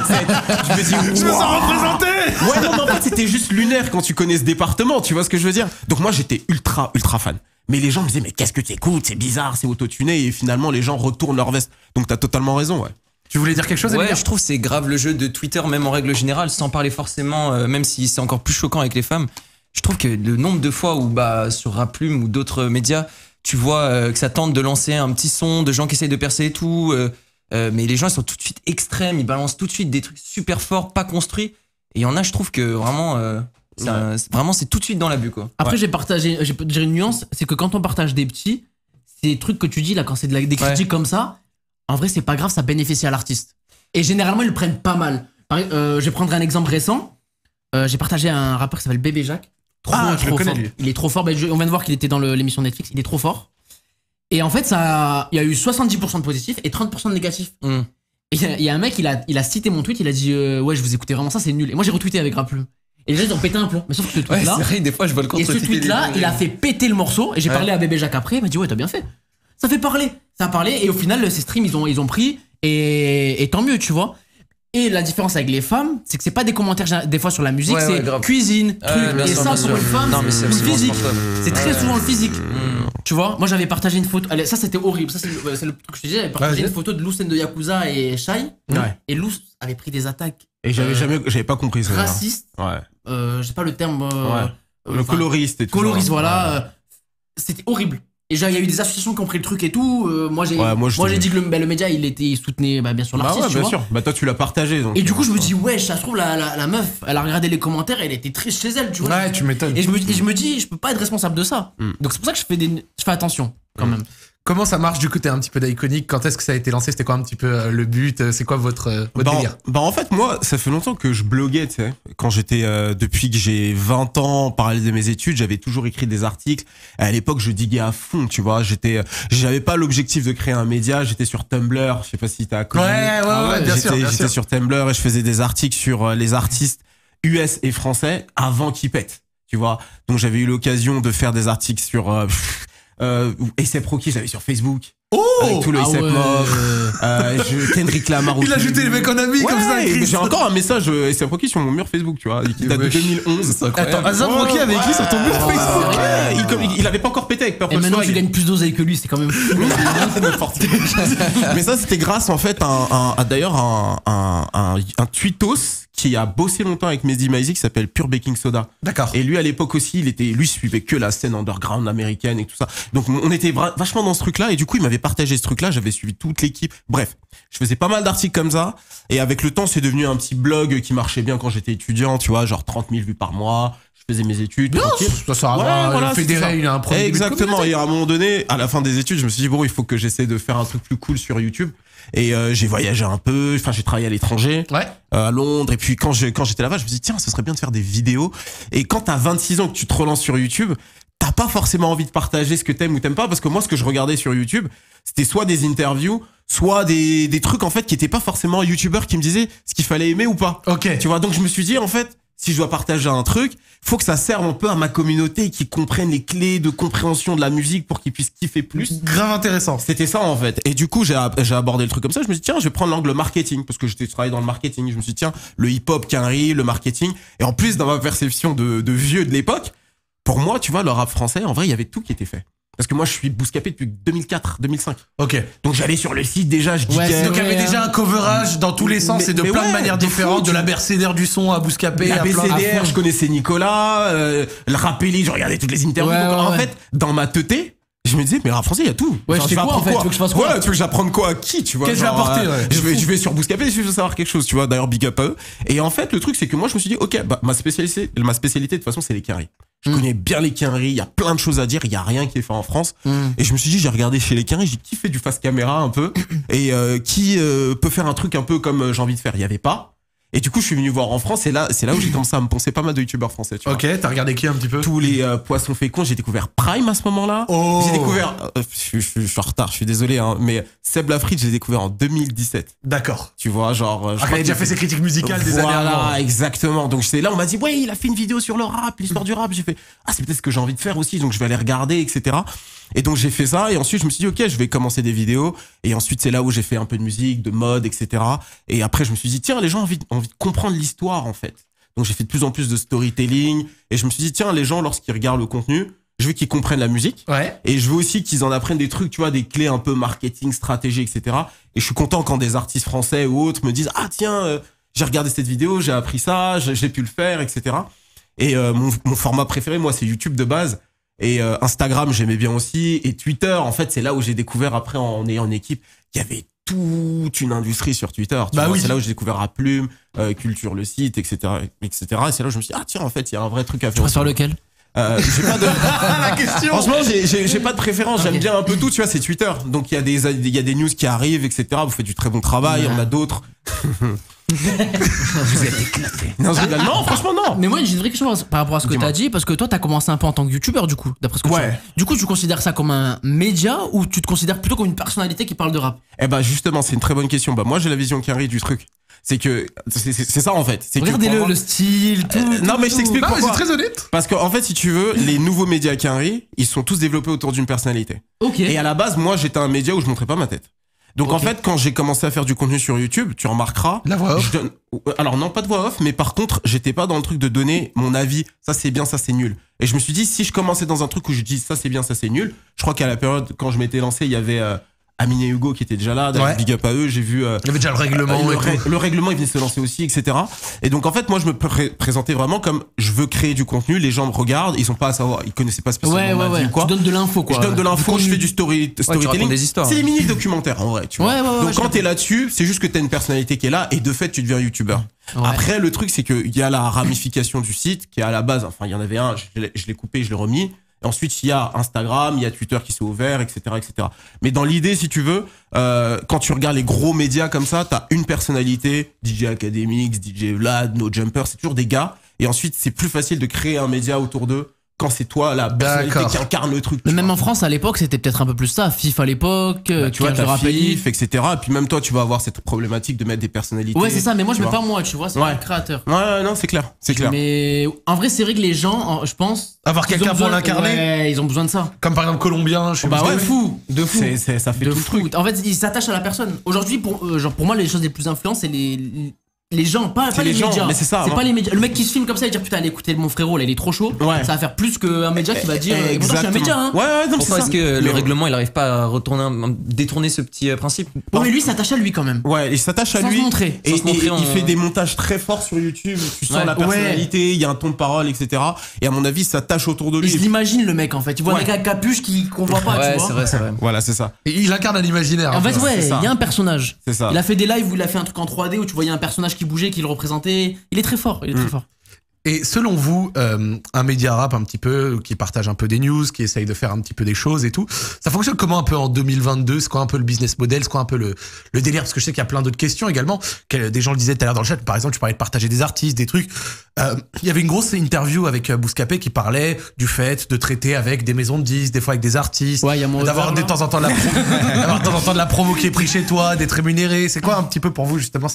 Je me dis, waouh. Je me sens représenté! Ouais, non, mais en fait, c'était juste lunaire quand tu connais ce département. Tu vois ce que je veux dire? Donc, moi, j'étais ultra fan. Mais les gens me disaient, mais qu'est-ce que t'écoutes? C'est bizarre, c'est autotuné. Et finalement, les gens retournent leur veste. Donc, t'as totalement raison, ouais. Tu voulais dire quelque chose, Ouais, Emilia? je trouve que c'est grave le jeu de Twitter, même en règle générale, sans parler forcément, même si c'est encore plus choquant avec les femmes. Je trouve que le nombre de fois où sur Raplume ou d'autres médias, tu vois que ça tente de lancer un petit son, de gens qui essayent de percer et tout, mais les gens ils sont tout de suite extrêmes, ils balancent tout de suite des trucs super forts, pas construits. Et il y en a, je trouve que vraiment, c'est tout de suite dans l'abus, quoi. Après, j'ai dire une nuance, c'est que quand on partage des petits, ces trucs que tu dis là, quand c'est des critiques comme ça, en vrai, c'est pas grave, ça bénéficie à l'artiste. Et généralement, ils le prennent pas mal. Je vais prendre un exemple récent. J'ai partagé un rappeur qui s'appelle Bébé Jacques. Je le connais, fort. lui. Il est trop fort. On vient de voir qu'il était dans l'émission Netflix. Il est trop fort. Et en fait, il y a eu 70% de positifs et 30% de négatifs. Et il y a un mec, il a cité mon tweet. Il a dit ouais, je vous écoutais vraiment, ça c'est nul. Et moi j'ai retweeté avec Raplume. Et les gens ils ont pété un plomb. Mais sauf que ce tweet là. C'est vrai, des fois je vois le contre. Et ce tweet là, il a fait péter le morceau. Et j'ai parlé à Bébé Jacques après. Il m'a dit ouais, t'as bien fait. Ça fait parler. Ça a parlé. Et au final, ces streams ils ont pris. Et tant mieux, tu vois. Et la différence avec les femmes, c'est que c'est pas des commentaires des fois sur la musique, c'est cuisine, truc, et ça pour une femme, c'est le physique. C'est très souvent le physique. Tu vois, moi j'avais partagé une photo, ça c'était horrible, ça c'est le truc que je te dis, j'avais partagé une photo de Lucen de Yakuza et Shai, et Lou avait pris des attaques. Et j'avais pas compris ça. Raciste. Ouais. J'ai pas le terme. Le coloriste et tout. Coloriste, voilà. C'était horrible. Et il y a eu des associations qui ont pris le truc et tout. Moi j'ai dit que le média il soutenait bien sûr l'artiste. Ouais, bien sûr. Bah toi tu l'as partagé. Donc, et du coup je me dis ouais, ça se trouve la meuf, elle a regardé les commentaires, elle était triste chez elle, tu vois. Ouais, tu m'étonnes. Et je me dis je peux pas être responsable de ça. Donc c'est pour ça que je fais attention quand même. Comment ça marche du côté un petit peu d'Iconic? Quand est-ce que ça a été lancé? C'était quoi un petit peu le but? C'est quoi votre délire? En fait, moi, ça fait longtemps que je bloguais, tu sais. Quand j'étais, depuis que j'ai 20 ans, en parallèle de mes études, j'avais toujours écrit des articles. À l'époque, je diguais à fond, tu vois. J'avais pas l'objectif de créer un média. J'étais sur Tumblr. Je sais pas si t'as connu. Ouais, bien sûr. J'étais sur Tumblr et je faisais des articles sur les artistes US et français avant qu'ils pètent, tu vois. Donc, j'avais eu l'occasion de faire des articles sur, A$AP Rocky, j'avais sur Facebook. Avec tout le A$AP Mob. Kendrick Lamar aussi. Il a ajouté les mecs en ami comme ça. J'ai encore un message A$AP Rocky sur mon mur Facebook, tu vois, qui date de 2011. Attends, A$AP Rocky avait écrit sur ton mur Facebook. Il avait pas encore pété avec Purple Swag. Et maintenant Swag. tu gagnes plus d'oseille que lui, c'est quand même fou. Mais ça, c'était grâce en fait d'ailleurs un tweetos qui a bossé longtemps avec Mehdi Maizi qui s'appelle Pure Baking Soda. D'accord. Et lui à l'époque aussi, lui suivait que la scène underground américaine et tout ça. Donc on était vachement dans ce truc-là et du coup il m'avait partagé ce truc-là, j'avais suivi toute l'équipe. Bref, je faisais pas mal d'articles comme ça et avec le temps c'est devenu un petit blog qui marchait bien quand j'étais étudiant, tu vois, genre 30 000 vues par mois. Je faisais mes études. Ça va, fédéré, il a un premier. Exactement. Et à un moment donné, à la fin des études, je me suis dit bon, il faut que j'essaie de faire un truc plus cool sur YouTube. Et j'ai voyagé un peu. Enfin, j'ai travaillé à l'étranger, à Londres. Et puis quand j'étais là-bas, je me suis dit tiens, ce serait bien de faire des vidéos. Et quand t'as 26 ans que tu te relances sur YouTube, t'as pas forcément envie de partager ce que t'aimes ou t'aimes pas, parce que moi, ce que je regardais sur YouTube, c'était soit des interviews, soit des trucs en fait qui étaient pas forcément YouTubeurs qui me disaient ce qu'il fallait aimer ou pas. Ok. Tu vois, donc je me suis dit en fait, si je dois partager un truc, faut que ça serve un peu à ma communauté, qu'ils comprennent les clés de compréhension de la musique pour qu'ils puissent kiffer plus. Grave intéressant. C'était ça en fait. Et du coup, j'ai abordé le truc comme ça. Je me suis dit tiens, je vais prendre l'angle marketing parce que j'étais travaillé dans le marketing. Je me suis dit tiens, le hip-hop, Quinry, le marketing. Et en plus, dans ma perception de vieux de l'époque, pour moi, tu vois, le rap français, en vrai, il y avait tout qui était fait. Parce que moi, je suis bouscapé depuis 2004, 2005. Ok. Donc j'allais sur le site déjà, je disais. Donc il y avait déjà un coverage dans tous les sens et de plein de manières différentes, de la Bercédère du son à Bouscapé. La BCDR, je connaissais Nicolas, le Rappelli, je regardais toutes les interviews. Donc, en fait, dans ma teuté, je me disais, mais rap français, il y a tout. Ouais, je fais quoi en fait? Tu veux que je fasse quoi? Ouais, tu veux que j'apprenne quoi à qui, tu vois? Qu'est-ce que je vais apporter, ouais. Je vais sur Bouscapé, je veux savoir quelque chose, tu vois. D'ailleurs, big up à eux. Et en fait, le truc, c'est que moi, je me suis dit, ok, bah, ma spécialité, de toute façon, c'est les quinries. Je connais bien les quinries, il y a plein de choses à dire, il y a rien qui est fait en France. Et je me suis dit, j'ai regardé chez les quinries, j'ai dit, qui fait du face caméra un peu? Et qui peut faire un truc un peu comme j'ai envie de faire? Il y avait pas. Et du coup, je suis venu voir en France, et là, c'est là où j'ai commencé à me penser pas mal de youtubeurs français, tu vois. Ok, t'as regardé qui un petit peu? Tous les poissons féconds, j'ai découvert Prime à ce moment-là. Oh. J'ai découvert, je suis en retard, je suis désolé, hein, mais Seb Lafrite, je l'ai découvert en 2017. D'accord. Tu vois, genre. Il avait déjà fait ses critiques musicales des années avant. Voilà, exactement. Donc c'est là, on m'a dit, ouais, il a fait une vidéo sur le rap, l'histoire du rap. J'ai fait, ah, c'est peut-être ce que j'ai envie de faire aussi, donc je vais aller regarder, etc. Et donc j'ai fait ça, et ensuite je me suis dit, ok, je vais commencer des vidéos. Et ensuite c'est là où j'ai fait un peu de musique, de mode, etc. Et après je me suis dit, tiens, les gens ont envie de comprendre l'histoire en fait. Donc j'ai fait de plus en plus de storytelling, et je me suis dit, tiens, les gens, lorsqu'ils regardent le contenu, je veux qu'ils comprennent la musique. Ouais. Et je veux aussi qu'ils en apprennent des trucs, tu vois, des clés un peu marketing, stratégie, etc. Et je suis content quand des artistes français ou autres me disent, ah tiens, j'ai regardé cette vidéo, j'ai appris ça, j'ai pu le faire, etc. Et mon format préféré, moi, c'est YouTube de base. Et Instagram, j'aimais bien aussi. Et Twitter, en fait, c'est là où j'ai découvert, après, en ayant une équipe, qu'il y avait toute une industrie sur Twitter. Tu vois, oui. C'est là où j'ai découvert à Plume, Culture, le site, etc., etc. Et c'est là où je me suis dit, ah tiens, en fait, il y a un vrai truc à faire. Tu préfères lequel? J'ai pas de La question. Franchement, j'ai pas de préférence. J'aime bien un peu tout. Tu vois, c'est Twitter. Donc il y a des news qui arrivent, etc. Vous faites du très bon travail. On a d'autres. Vous êtes éclatés. Non, non, franchement non. Mais moi j'ai une vraie question par rapport à ce que t'as dit, parce que toi t'as commencé un peu en tant que youtubeur du coup, d'après ce que tu dis. Du coup tu considères ça comme un média ou tu te considères plutôt comme une personnalité qui parle de rap? Eh bah justement, c'est une très bonne question. Bah moi j'ai la vision carrée du truc. C'est que c'est ça en fait. Regardez-le, le style, tout. Non mais je t'explique pourquoi. C'est très honnête. Parce qu'en fait, si tu veux, les nouveaux médias quinri, ils sont tous développés autour d'une personnalité. Ok. Et à la base, moi, j'étais un média où je montrais pas ma tête. Donc en fait, quand j'ai commencé à faire du contenu sur YouTube, tu remarqueras. La voix off. Alors non, pas de voix off, mais par contre, j'étais pas dans le truc de donner mon avis. Ça c'est bien, ça c'est nul. Et je me suis dit, si je commençais dans un truc où je dis ça c'est bien, ça c'est nul. Je crois qu'à la période quand je m'étais lancé, il y avait Amine et Hugo qui étaient déjà là, big up à eux, j'ai vu... il y avait déjà le règlement. Le règlement, il venait de se lancer aussi, etc. Et donc, en fait, moi, je me présentais vraiment comme je veux créer du contenu, les gens me regardent, ils sont pas à savoir, ils connaissaient pas spécialement ma vie ou quoi. Tu donnes de l'info, quoi. Je donne de l'info, je fais du storytelling. Des histoires. C'est des mini-documentaires, en vrai, tu vois. Donc, quand t'es là-dessus, c'est juste que t'as une personnalité qui est là, et de fait, tu deviens youtubeur. Après, le truc, c'est qu'il y a la ramification du site, qui est à la base, enfin, il y en avait un, je l'ai coupé, je l'ai remis. Et ensuite, il y a Instagram, il y a Twitter qui s'est ouvert, etc., etc. Mais dans l'idée, si tu veux, quand tu regardes les gros médias comme ça, t'as une personnalité, DJ Academics, DJ Vlad, No Jumper, c'est toujours des gars. Et ensuite, c'est plus facile de créer un média autour d'eux quand c'est toi la personnalité qui incarne le truc. Mais même en France, à l'époque, c'était peut-être un peu plus ça. FIF à l'époque, tu vois, t'as FIF, etc. Et puis même toi, tu vas avoir cette problématique de mettre des personnalités. Ouais, c'est ça, mais moi, je mets pas moi, tu vois, c'est le créateur. Ouais, non, c'est clair, c'est clair. Mais en vrai, c'est vrai que les gens, je pense... Avoir quelqu'un pour l'incarner. Ouais, ils ont besoin de ça. Comme par exemple Colombien, je suis bah ouais, fou. De fou. Ça fait tout le truc. En fait, ils s'attachent à la personne. Aujourd'hui, pour moi, les choses les plus influentes, c'est les gens, pas les médias. Mais c'est pas les médias. Le mec qui se filme comme ça et dire putain, allez écouter mon frérot, là, il est trop chaud. Ça va faire plus qu'un média qui va dire je suis un média. Hein. Ouais, non, pourquoi est-ce que le règlement il arrive pas à détourner ce petit principe? Ouais, mais lui s'attache à lui quand même. Ouais, il s'attache à lui. Sans se montrer. Et il fait des montages très forts sur YouTube. Tu sens la personnalité, il y a un ton de parole, etc. Et à mon avis, il s'attache autour de lui. Il l'imagine le mec en fait. Tu vois un mec avec capuche qu'on voit pas. Ouais, tu vois. c'est vrai. Voilà, c'est ça. Et il incarne un imaginaire. En fait, ouais, il y a un personnage. C'est ça. Il a fait des lives où il a fait un truc en 3D où tu voyais un personnage qui bougeait, qui le représentait. Il est très fort, très fort. Et selon vous, un média rap un petit peu, qui partage un peu des news, qui essaye de faire un petit peu des choses et tout, ça fonctionne comment un peu en 2022? C'est quoi un peu le business model? C'est quoi un peu le délire? Parce que je sais qu'il y a plein d'autres questions également. Des gens le disaient tout à l'heure dans le chat, par exemple, tu parlais de partager des artistes, des trucs. Il y avait une grosse interview avec Bouscapé qui parlait du fait de traiter avec des maisons de disques, des fois avec des artistes, d'avoir de temps en temps de la promo qui est pris chez toi, d'être rémunéré. C'est quoi un petit peu pour vous justement,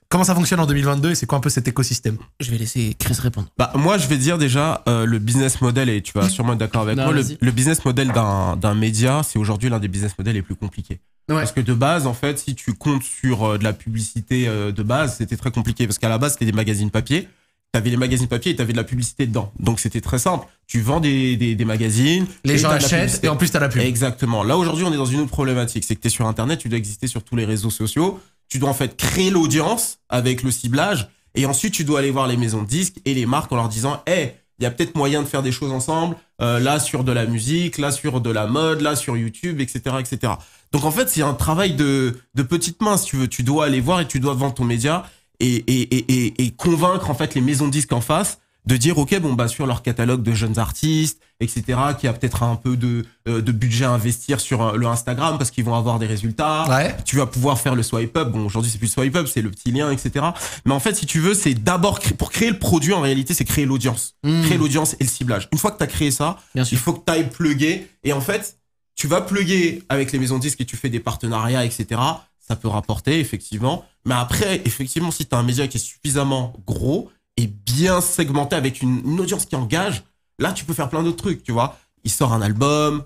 comment ça fonctionne en 2022 et c'est quoi un peu cet écosystème? Je vais laisser Chris répondre. Bah moi je vais dire déjà le business model, et tu vas sûrement être d'accord avec moi, le business model d'un média, c'est aujourd'hui l'un des business models les plus compliqués. Parce que de base, en fait, si tu comptes sur de la publicité de base, c'était très compliqué, parce qu'à la base c'était des magazines papier. T'avais les magazines papier et t'avais de la publicité dedans. Donc c'était très simple. Tu vends des magazines. Les gens achètent et en plus t'as la pub. Exactement. Là aujourd'hui on est dans une autre problématique. C'est que t'es sur internet, tu dois exister sur tous les réseaux sociaux. Tu dois en fait créer l'audience avec le ciblage. Et ensuite tu dois aller voir les maisons de disques et les marques en leur disant hey, il y a peut-être moyen de faire des choses ensemble, là sur de la musique, là sur de la mode, là sur YouTube, etc., etc. Donc en fait, c'est un travail de petites mains, si tu veux. Tu dois aller voir et tu dois vendre ton média et convaincre en fait les maisons de disques en face de dire ok bon bah sur leur catalogue de jeunes artistes, etc., qui a peut-être un peu de budget à investir sur le Instagram parce qu'ils vont avoir des résultats. Ouais. Tu vas pouvoir faire le swipe up. Bon, aujourd'hui c'est plus le swipe up, c'est le petit lien, etc. Mais en fait, si tu veux, c'est d'abord pour créer le produit. En réalité, c'est créer l'audience, créer l'audience et le ciblage. Une fois que t'as créé ça, il faut que t'ailles plugger. Et en fait, tu vas plugger avec les maisons de disques et tu fais des partenariats, etc. Ça peut rapporter effectivement. Mais après, effectivement, si t'as un média qui est suffisamment gros et bien segmenté avec une audience qui engage, là tu peux faire plein d'autres trucs, tu vois. Il sort un album,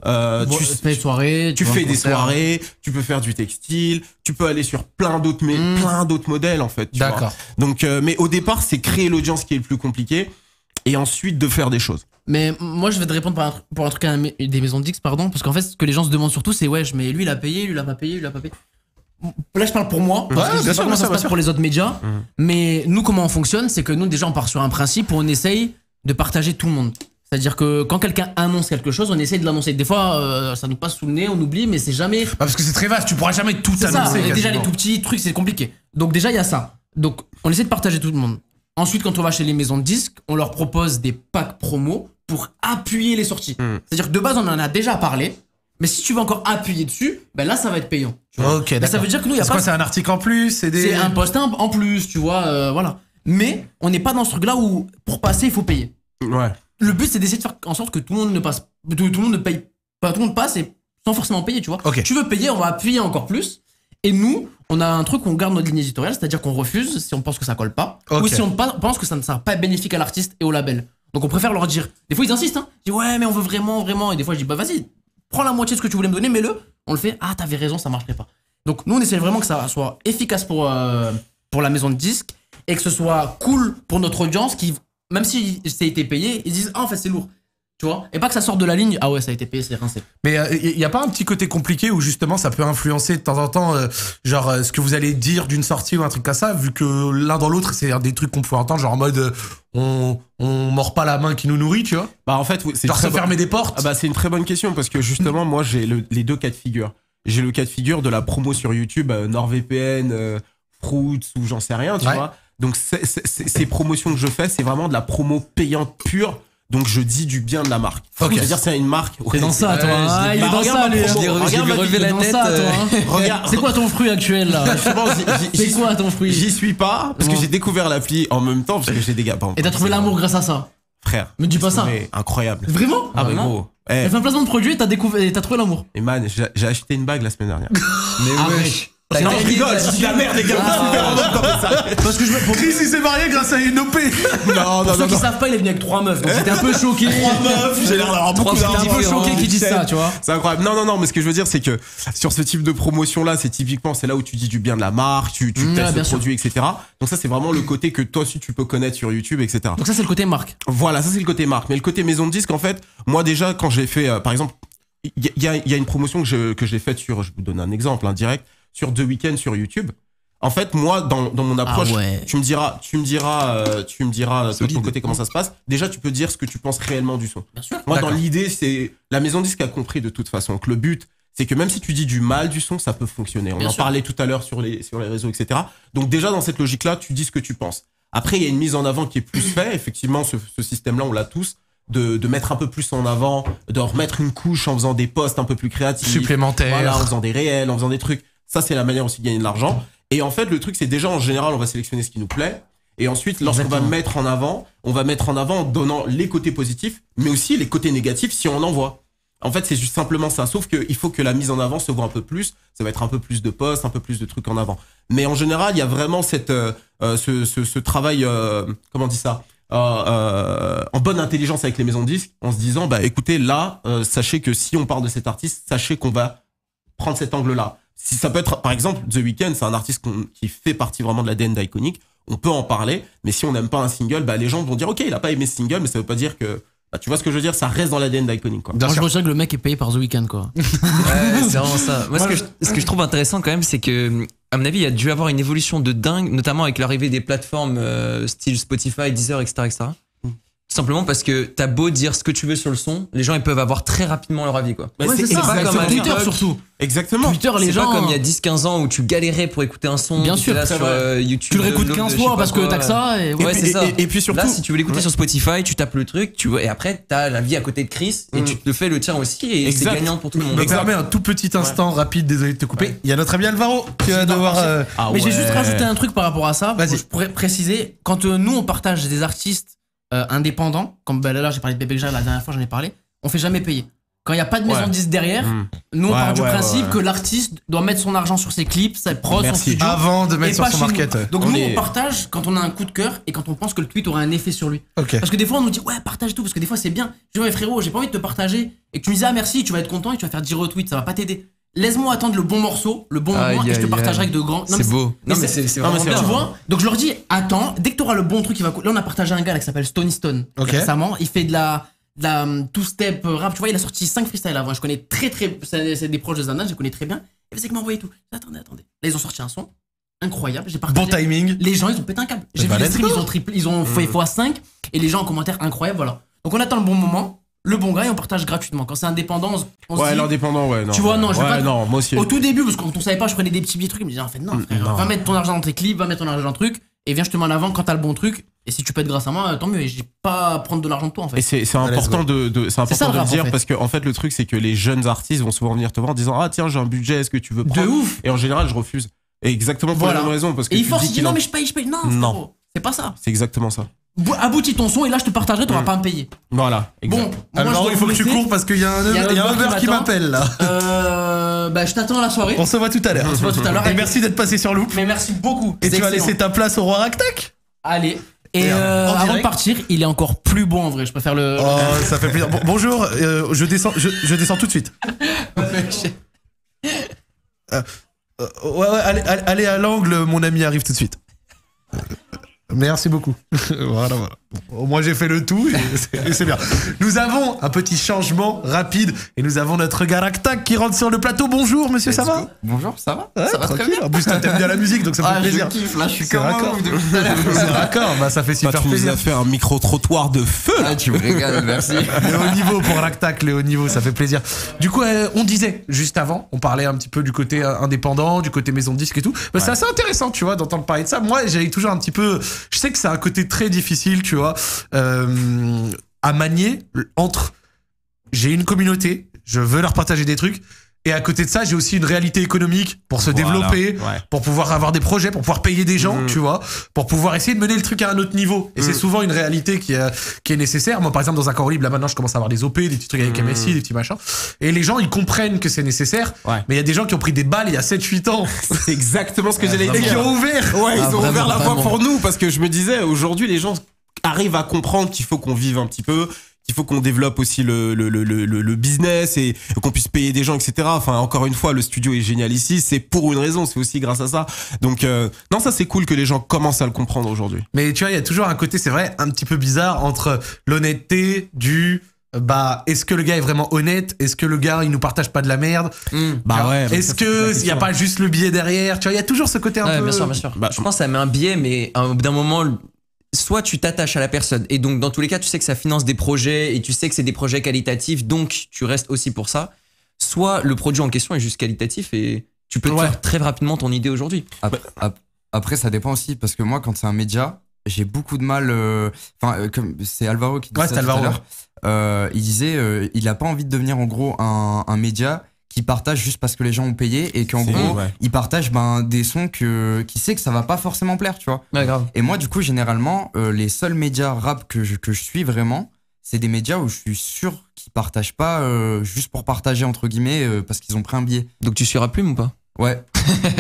tu fais des soirées, tu fais des soirées, tu peux faire du textile, tu peux aller sur plein d'autres modèles en fait. D'accord. Donc, mais au départ, c'est créer l'audience qui est le plus compliqué et ensuite de faire des choses. Mais moi je vais te répondre pour un truc à des maisons de disques, pardon, parce qu'en fait ce que les gens se demandent surtout c'est ouais, mais lui il a payé, lui il a pas payé, lui il a pas payé. Là je parle pour moi, parce que je sais pas comment ça se passe pour les autres médias, mais nous comment on fonctionne, c'est que nous déjà on part sur un principe où on essaye de partager tout le monde. C'est-à-dire que quand quelqu'un annonce quelque chose, on essaye de l'annoncer. Des fois ça nous passe sous le nez, on oublie, mais c'est jamais... parce que c'est très vaste, tu pourras jamais tout annoncer. Et déjà les tout petits trucs c'est compliqué. Donc déjà il y a ça. Donc on essaie de partager tout le monde. Ensuite quand on va chez les maisons de disques, on leur propose des packs promo pour appuyer les sorties. C'est-à-dire que de base on en a déjà parlé, mais si tu veux encore appuyer dessus, ben là ça va être payant. Ok, d'accord. Ça veut dire que nous, il y a pas. C'est un article en plus, c'est un post en plus, tu vois, voilà. Mais on n'est pas dans ce truc-là où pour passer il faut payer. Ouais. Le but c'est d'essayer de faire en sorte que tout le monde ne passe, tout le monde ne paye, pas tout le monde passe et sans forcément payer, tu vois. Okay. Tu veux payer, on va appuyer encore plus. Et nous, on a un truc où on garde notre ligne éditoriale, c'est-à-dire qu'on refuse si on pense que ça colle pas, ou si on pense que ça ne sera pas bénéfique à l'artiste et au label. Donc on préfère leur dire. Des fois ils insistent, hein. Ils disent ouais mais on veut vraiment, et des fois je dis bah vas-y. Prends la moitié de ce que tu voulais me donner, mets-le. On le fait. Ah, t'avais raison, ça marcherait pas. Donc, nous, on essaie vraiment que ça soit efficace pour la maison de disques et que ce soit cool pour notre audience qui, même si ça a été payé, ils disent ah, en fait, c'est lourd. Tu vois. Et pas que ça sorte de la ligne. Ah ouais, ça a été payé, c'est rincé. Mais il y a pas un petit côté compliqué où justement ça peut influencer de temps en temps, ce que vous allez dire d'une sortie ou un truc comme ça, vu que l'un dans l'autre, c'est des trucs qu'on pouvait entendre, genre en mode on mord pas la main qui nous nourrit, tu vois. Bah en fait, oui, c'est genre se fermer des portes. Ah bah c'est une très bonne question parce que justement moi j'ai les deux cas de figure. J'ai le cas de figure de la promo sur YouTube, NordVPN, Fruits ou j'en sais rien, tu vois. Donc ces promotions que je fais, c'est vraiment de la promo payante pure. Donc je dis du bien de la marque. Okay. C'est-à-dire c'est une marque. T'es dans ça, toi. Ah, il est dans ça, lui. J'ai relevé la tête. Regarde. C'est quoi ton fruit actuel là? C'est quoi ton fruit? J'y suis pas parce que j'ai découvert l'appli en même temps parce que j'ai des gars. Et t'as trouvé l'amour grâce à ça? Frère. Me dis pas ça. Incroyable. Vraiment? Ah bah gros. T'as fait un placement de produit et t'as trouvé l'amour. Et man, j'ai acheté une bague la semaine dernière. Mais wesh. Non, je rigole, c'est la merde, les gars. Parce que Chris, il s'est marié grâce à une OP. Non, pour ceux qui savent pas, il est venu avec 3 meufs. Donc j'étais un peu choqué. 3 meufs, j'ai l'air d'avoir beaucoup d'argent. J'étais un peu choqué qu'ils disent ça, tu vois. C'est incroyable. Non, mais ce que je veux dire, c'est que sur ce type de promotion-là, c'est typiquement, c'est là où tu dis du bien de la marque, tu testes le produit, etc. Donc ça, c'est vraiment le côté que toi aussi tu peux connaître sur YouTube, etc. Donc ça, c'est le côté marque. Voilà, ça c'est le côté marque. Mais le côté maison de disque, en fait, moi déjà, quand j'ai fait, par exemple, il y a une promotion que j'ai faite sur, je vous donne un exemple, direct, sur The Weeknd sur YouTube. En fait, moi, dans mon approche, tu me diras de ton côté comment ça se passe. Déjà, tu peux dire ce que tu penses réellement du son. Bien sûr. Moi, dans l'idée, c'est la maison de disque a compris de toute façon que le but, c'est que même si tu dis du mal du son, ça peut fonctionner. On en parlait tout à l'heure sur les réseaux, etc. Donc déjà, dans cette logique-là, tu dis ce que tu penses. Après, il y a une mise en avant qui est plus faite. Effectivement, ce système-là, on l'a tous. De mettre un peu plus en avant, de remettre une couche en faisant des posts un peu plus créatifs. Supplémentaires. Voilà, en faisant des réels, en faisant des trucs. Ça, c'est la manière aussi de gagner de l'argent. Et en fait, le truc, c'est déjà, en général, on va sélectionner ce qui nous plaît. Et ensuite, lorsqu'on va mettre en avant, on va mettre en avant en donnant les côtés positifs, mais aussi les côtés négatifs si on en voit. En fait, c'est juste simplement ça. Sauf qu'il faut que la mise en avant se voit un peu plus. Ça va être un peu plus de posts, un peu plus de trucs en avant. Mais en général, il y a vraiment ce travail, comment on dit ça, en bonne intelligence avec les maisons de disques, en se disant, bah écoutez, là, sachez que si on parle de cet artiste, sachez qu'on va prendre cet angle-là. Si ça peut être, par exemple, The Weeknd, c'est un artiste qui fait partie vraiment de l'ADN d'Iconic. On peut en parler, mais si on n'aime pas un single, bah les gens vont dire, ok, il a pas aimé ce single, mais ça veut pas dire que, bah, tu vois ce que je veux dire, ça reste dans l'ADN d'Iconic, quoi. Moi, je retiens que le mec est payé par The Weeknd, quoi. C'est vraiment ça. Moi, ce que je trouve intéressant quand même, c'est que, à mon avis, il y a dû avoir une évolution de dingue, notamment avec l'arrivée des plateformes style Spotify, Deezer, etc., etc. Simplement parce que t'as beau dire ce que tu veux sur le son, les gens ils peuvent avoir très rapidement leur avis quoi. Ouais, c'est ça, pas comme sur à Twitter l'époque. surtout. Exactement. Twitter, les C'est gens. pas comme il y a 10-15 ans où tu galérais pour écouter un son. Bien tu sûr, étais là c'est sur vrai. YouTube. Tu le réécoutes blog 15 de je fois sais parce pas que quoi. t'as que ça. Et Ouais, c'est ça. Et puis surtout. Là, si tu veux l'écouter sur Spotify, tu tapes le truc, tu vois, et après t'as la vie à côté de Chris et tu te fais le tien aussi et c'est Exact. gagnant pour tout le monde. Me permet un tout petit instant rapide, désolé de te couper. Il y a notre ami Alvaro qui va devoir. Mais j'ai juste rajouté un truc par rapport à ça. Vas-y. Je pourrais préciser, quand nous on partage des artistes indépendants, comme là j'ai parlé de Bébé Gja, la dernière fois j'en ai parlé, on fait jamais payer. Quand il n'y a pas de maison de disque derrière, nous on part du principe que l'artiste doit mettre son argent sur ses clips, sa prod, son studio. Avant de mettre et sur pas son chez market. nous. Donc nous on partage quand on a un coup de cœur et quand on pense que le tweet aura un effet sur lui. Ok. Parce que des fois on nous dit ouais partage tout, parce que des fois c'est bien. Je dis ouais frérot, j'ai pas envie de te partager et que tu me dis ah merci, tu vas être content et tu vas faire 10 retweets, ça va pas t'aider. Laisse-moi attendre le bon morceau, le bon moment et je te partagerai avec de grands. C'est beau. Non mais c'est vraiment bien. Tu vois. Donc je leur dis attends, dès que tu auras le bon truc qui va. Là on a partagé un gars là, qui s'appelle Stony Stone récemment. Il fait de la two-step rap. Tu vois, il a sorti 5 freestyles avant. Je connais très. C'est des proches de Zana, je les connais très bien. Il faisait que m'envoyer tout. Attendez. Là ils ont sorti un son incroyable. J'ai partagé. Bon timing. Les gens ils ont pété un câble. J'ai vu les streams, ils ont fait x5 et les gens en commentaire incroyable. Voilà. Donc on attend le bon moment. Le bon gars et on partage gratuitement. Quand c'est indépendant, on se dit. L'indépendant, non. Tu vois, non, je vais pas. Non, moi aussi. Au tout début, parce que quand on savait pas, je prenais des petits trucs. Je me disais, en fait, non, frère, va mettre ton argent dans tes clips, va mettre ton argent dans le truc, et viens, je te mets en avant quand t'as le bon truc. Et si tu peux être grâce à moi, tant mieux. Et j'ai pas à prendre de l'argent de toi, en fait. Et c'est important de le rap, dire en fait. parce que en fait le truc c'est que les jeunes artistes vont souvent venir te voir en disant ah tiens j'ai un budget, est-ce que tu veux prendre? De ouf. Et en général je refuse. Et exactement pour la même raison parce que et il tu force, dis il dit qu'il non en- mais je paye. Non, Non. frérot, c'est pas ça. C'est exactement ça. Aboutis ton son et là je te partagerai, t'auras pas à me payer. Voilà. Bon, exact. moi, Alvaro, je dois il faut vous que tu laisser. cours parce qu'il y a un Uber qui m'appelle là. Bah je t'attends à la soirée. On se voit tout à l'heure. On se voit tout à l'heure. Et merci d'être passé sur Loop. Mais merci beaucoup. Et C'est tu vas excellent. laisser ta place au roi Raktak. Allez. Et en avant de direct. partir, il est encore plus beau en vrai. Je préfère le. Oh, ça fait plaisir. Bonjour, je descends tout de suite. Ouais, allez à l'angle, mon ami arrive tout de suite. Merci beaucoup. Voilà. Au moins j'ai fait le tout et c'est bien. Nous avons un petit changement rapide et nous avons notre gars Raktak qui rentre sur le plateau. Bonjour monsieur, ça va? Bonjour, ça va? Ouais, Ça va très tranquille. bien. En plus toi t'aimes bien la musique donc ça fait plaisir. Je kiffe, là je suis C'est comme un raccord. ouf depuis tout à l'heure. C'est raccord, bah ça fait super Tu nous plaisir. as fait un micro-trottoir de feu là. Ah, tu me régales, merci. Le haut niveau pour Raktak, le haut niveau, ça fait plaisir. Du coup, on disait juste avant, on parlait un petit peu du côté indépendant, du côté maison de disque et tout. Bah, c'est assez intéressant, tu vois, d'entendre parler de ça. Moi, j'avais toujours un petit peu. Je sais que c'est un côté très difficile, tu vois, à manier entre. J'ai une communauté, je veux leur partager des trucs. Et à côté de ça, j'ai aussi une réalité économique pour se développer, pour pouvoir avoir des projets, pour pouvoir payer des gens, tu vois, pour pouvoir essayer de mener le truc à un autre niveau. Et c'est souvent une réalité qui est nécessaire. Moi, par exemple, dans un corps libre, là maintenant, je commence à avoir des OP, des petits trucs avec MSI, des petits machins. Et les gens, ils comprennent que c'est nécessaire. Mais il y a des gens qui ont pris des balles il y a 7-8 ans. C'est exactement ce que j'allais dire. Et qui ont ouvert. Ouais, ils ont vraiment, ouvert la voie vraiment. pour nous parce que je me disais aujourd'hui les gens arrivent à comprendre qu'il faut qu'on vive un petit peu, qu'il faut qu'on développe aussi le business et qu'on puisse payer des gens, etc. Enfin, encore une fois, le studio est génial ici, c'est pour une raison, c'est aussi grâce à ça. Donc, non, ça c'est cool que les gens commencent à le comprendre aujourd'hui. Mais tu vois, il y a toujours un côté, c'est vrai, un petit peu bizarre entre l'honnêteté du... Bah, est-ce que le gars est vraiment honnête? Est-ce que le gars, il nous partage pas de la merde? Bah ouais. Est-ce que il y a pas juste le billet derrière? Tu vois, il y a toujours ce côté un peu... Bien sûr. Je pense que ça met un biais, mais au bout d'un moment, soit tu t'attaches à la personne, et donc dans tous les cas, tu sais que ça finance des projets, et tu sais que c'est des projets qualitatifs, donc tu restes aussi pour ça. Soit le produit en question est juste qualitatif, et tu peux te faire très rapidement ton idée aujourd'hui. Après, ça dépend aussi, parce que moi, quand c'est un média, j'ai beaucoup de mal. Comme c'est Alvaro qui disait ça tout à l'heure. Il disait, il a pas envie de devenir en gros un média qui partage juste parce que les gens ont payé et qu'en gros il partage des sons qui sait que ça va pas forcément plaire, tu vois. Ouais, grave. Et moi du coup généralement les seuls médias rap que je suis vraiment, c'est des médias où je suis sûr qu'ils partagent pas juste pour partager entre guillemets parce qu'ils ont pris un billet. Donc tu suis Rap Plume ou pas? Ouais.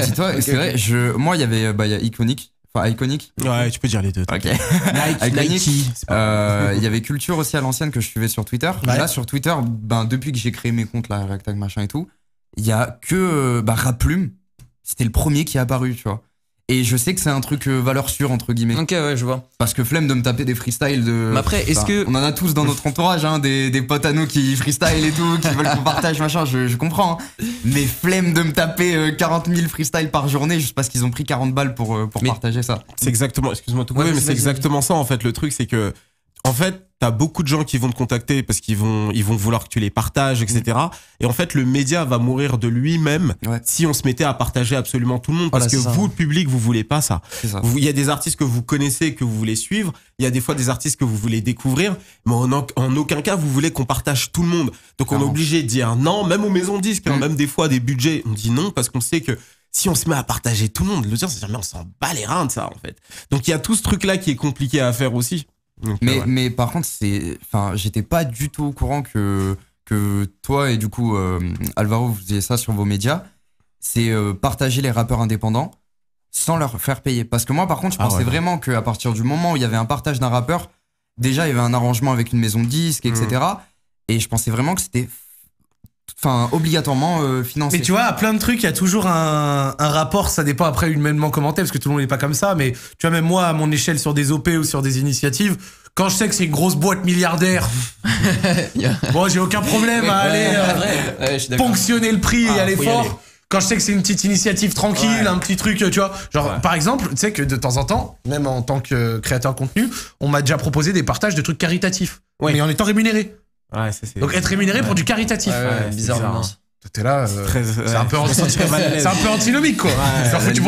Dis-toi, c'est vrai. Moi il y avait il y a Iconic. Enfin, Iconic. Ouais, tu peux dire les deux. Ok. Iconic. Il y avait Culture aussi à l'ancienne que je suivais sur Twitter. Ouais. Là, sur Twitter, depuis que j'ai créé mes comptes, là, Raktak, machin et tout, il y a que Rap Plume. C'était le premier qui est apparu, tu vois. Et je sais que c'est un truc valeur sûre, entre guillemets. Ok, ouais, je vois. Parce que flemme de me taper des freestyles de. Mais après, est-ce que. On en a tous dans notre entourage, hein, des potes à nous qui freestyle et tout, qui veulent qu'on partage, machin, je comprends. Hein. Mais flemme de me taper 40 000 freestyles par journée juste parce qu'ils ont pris 40 balles pour partager ça. C'est exactement, excuse-moi tout couper, mais c'est exactement ça en fait. Le truc, c'est que en fait, t'as beaucoup de gens qui vont te contacter parce qu'ils vont vouloir que tu les partages, etc. Et en fait, le média va mourir de lui-même si on se mettait à partager absolument tout le monde. Parce que vous, le public, vous voulez pas ça. Il y a des artistes que vous connaissez, que vous voulez suivre. Il y a des fois des artistes que vous voulez découvrir. Mais en aucun cas, vous voulez qu'on partage tout le monde. Donc, on est obligé de dire non, même aux maisons de disques, même des fois des budgets, on dit non parce qu'on sait que si on se met à partager tout le monde, le dire, c'est mais on s'en bat les reins de ça, en fait. Donc, il y a tout ce truc-là qui est compliqué à faire aussi. Donc, mais par contre, j'étais pas du tout au courant que toi et du coup Alvaro, vous faisiez ça sur vos médias. C'est partager les rappeurs indépendants sans leur faire payer. Parce que moi, par contre, je pensais vraiment qu'à partir du moment où il y avait un partage d'un rappeur, déjà, il y avait un arrangement avec une maison de disques, etc. Et je pensais vraiment que c'était obligatoirement financé. Mais tu vois, à plein de trucs, il y a toujours un rapport, ça dépend après humainement commenté, parce que tout le monde n'est pas comme ça, mais tu vois, même moi, à mon échelle, sur des OP ou sur des initiatives, quand je sais que c'est une grosse boîte milliardaire, bon, j'ai aucun problème à aller ponctionner le prix et aller fort. Quand je sais que c'est une petite initiative tranquille, un petit truc, tu vois. Genre, par exemple, tu sais que de temps en temps, même en tant que créateur de contenu, on m'a déjà proposé des partages de trucs caritatifs, mais en étant rémunéré. Ouais, c'est donc être rémunéré pour du caritatif. Bizarre. T'es là, c'est un peu antinomique quoi.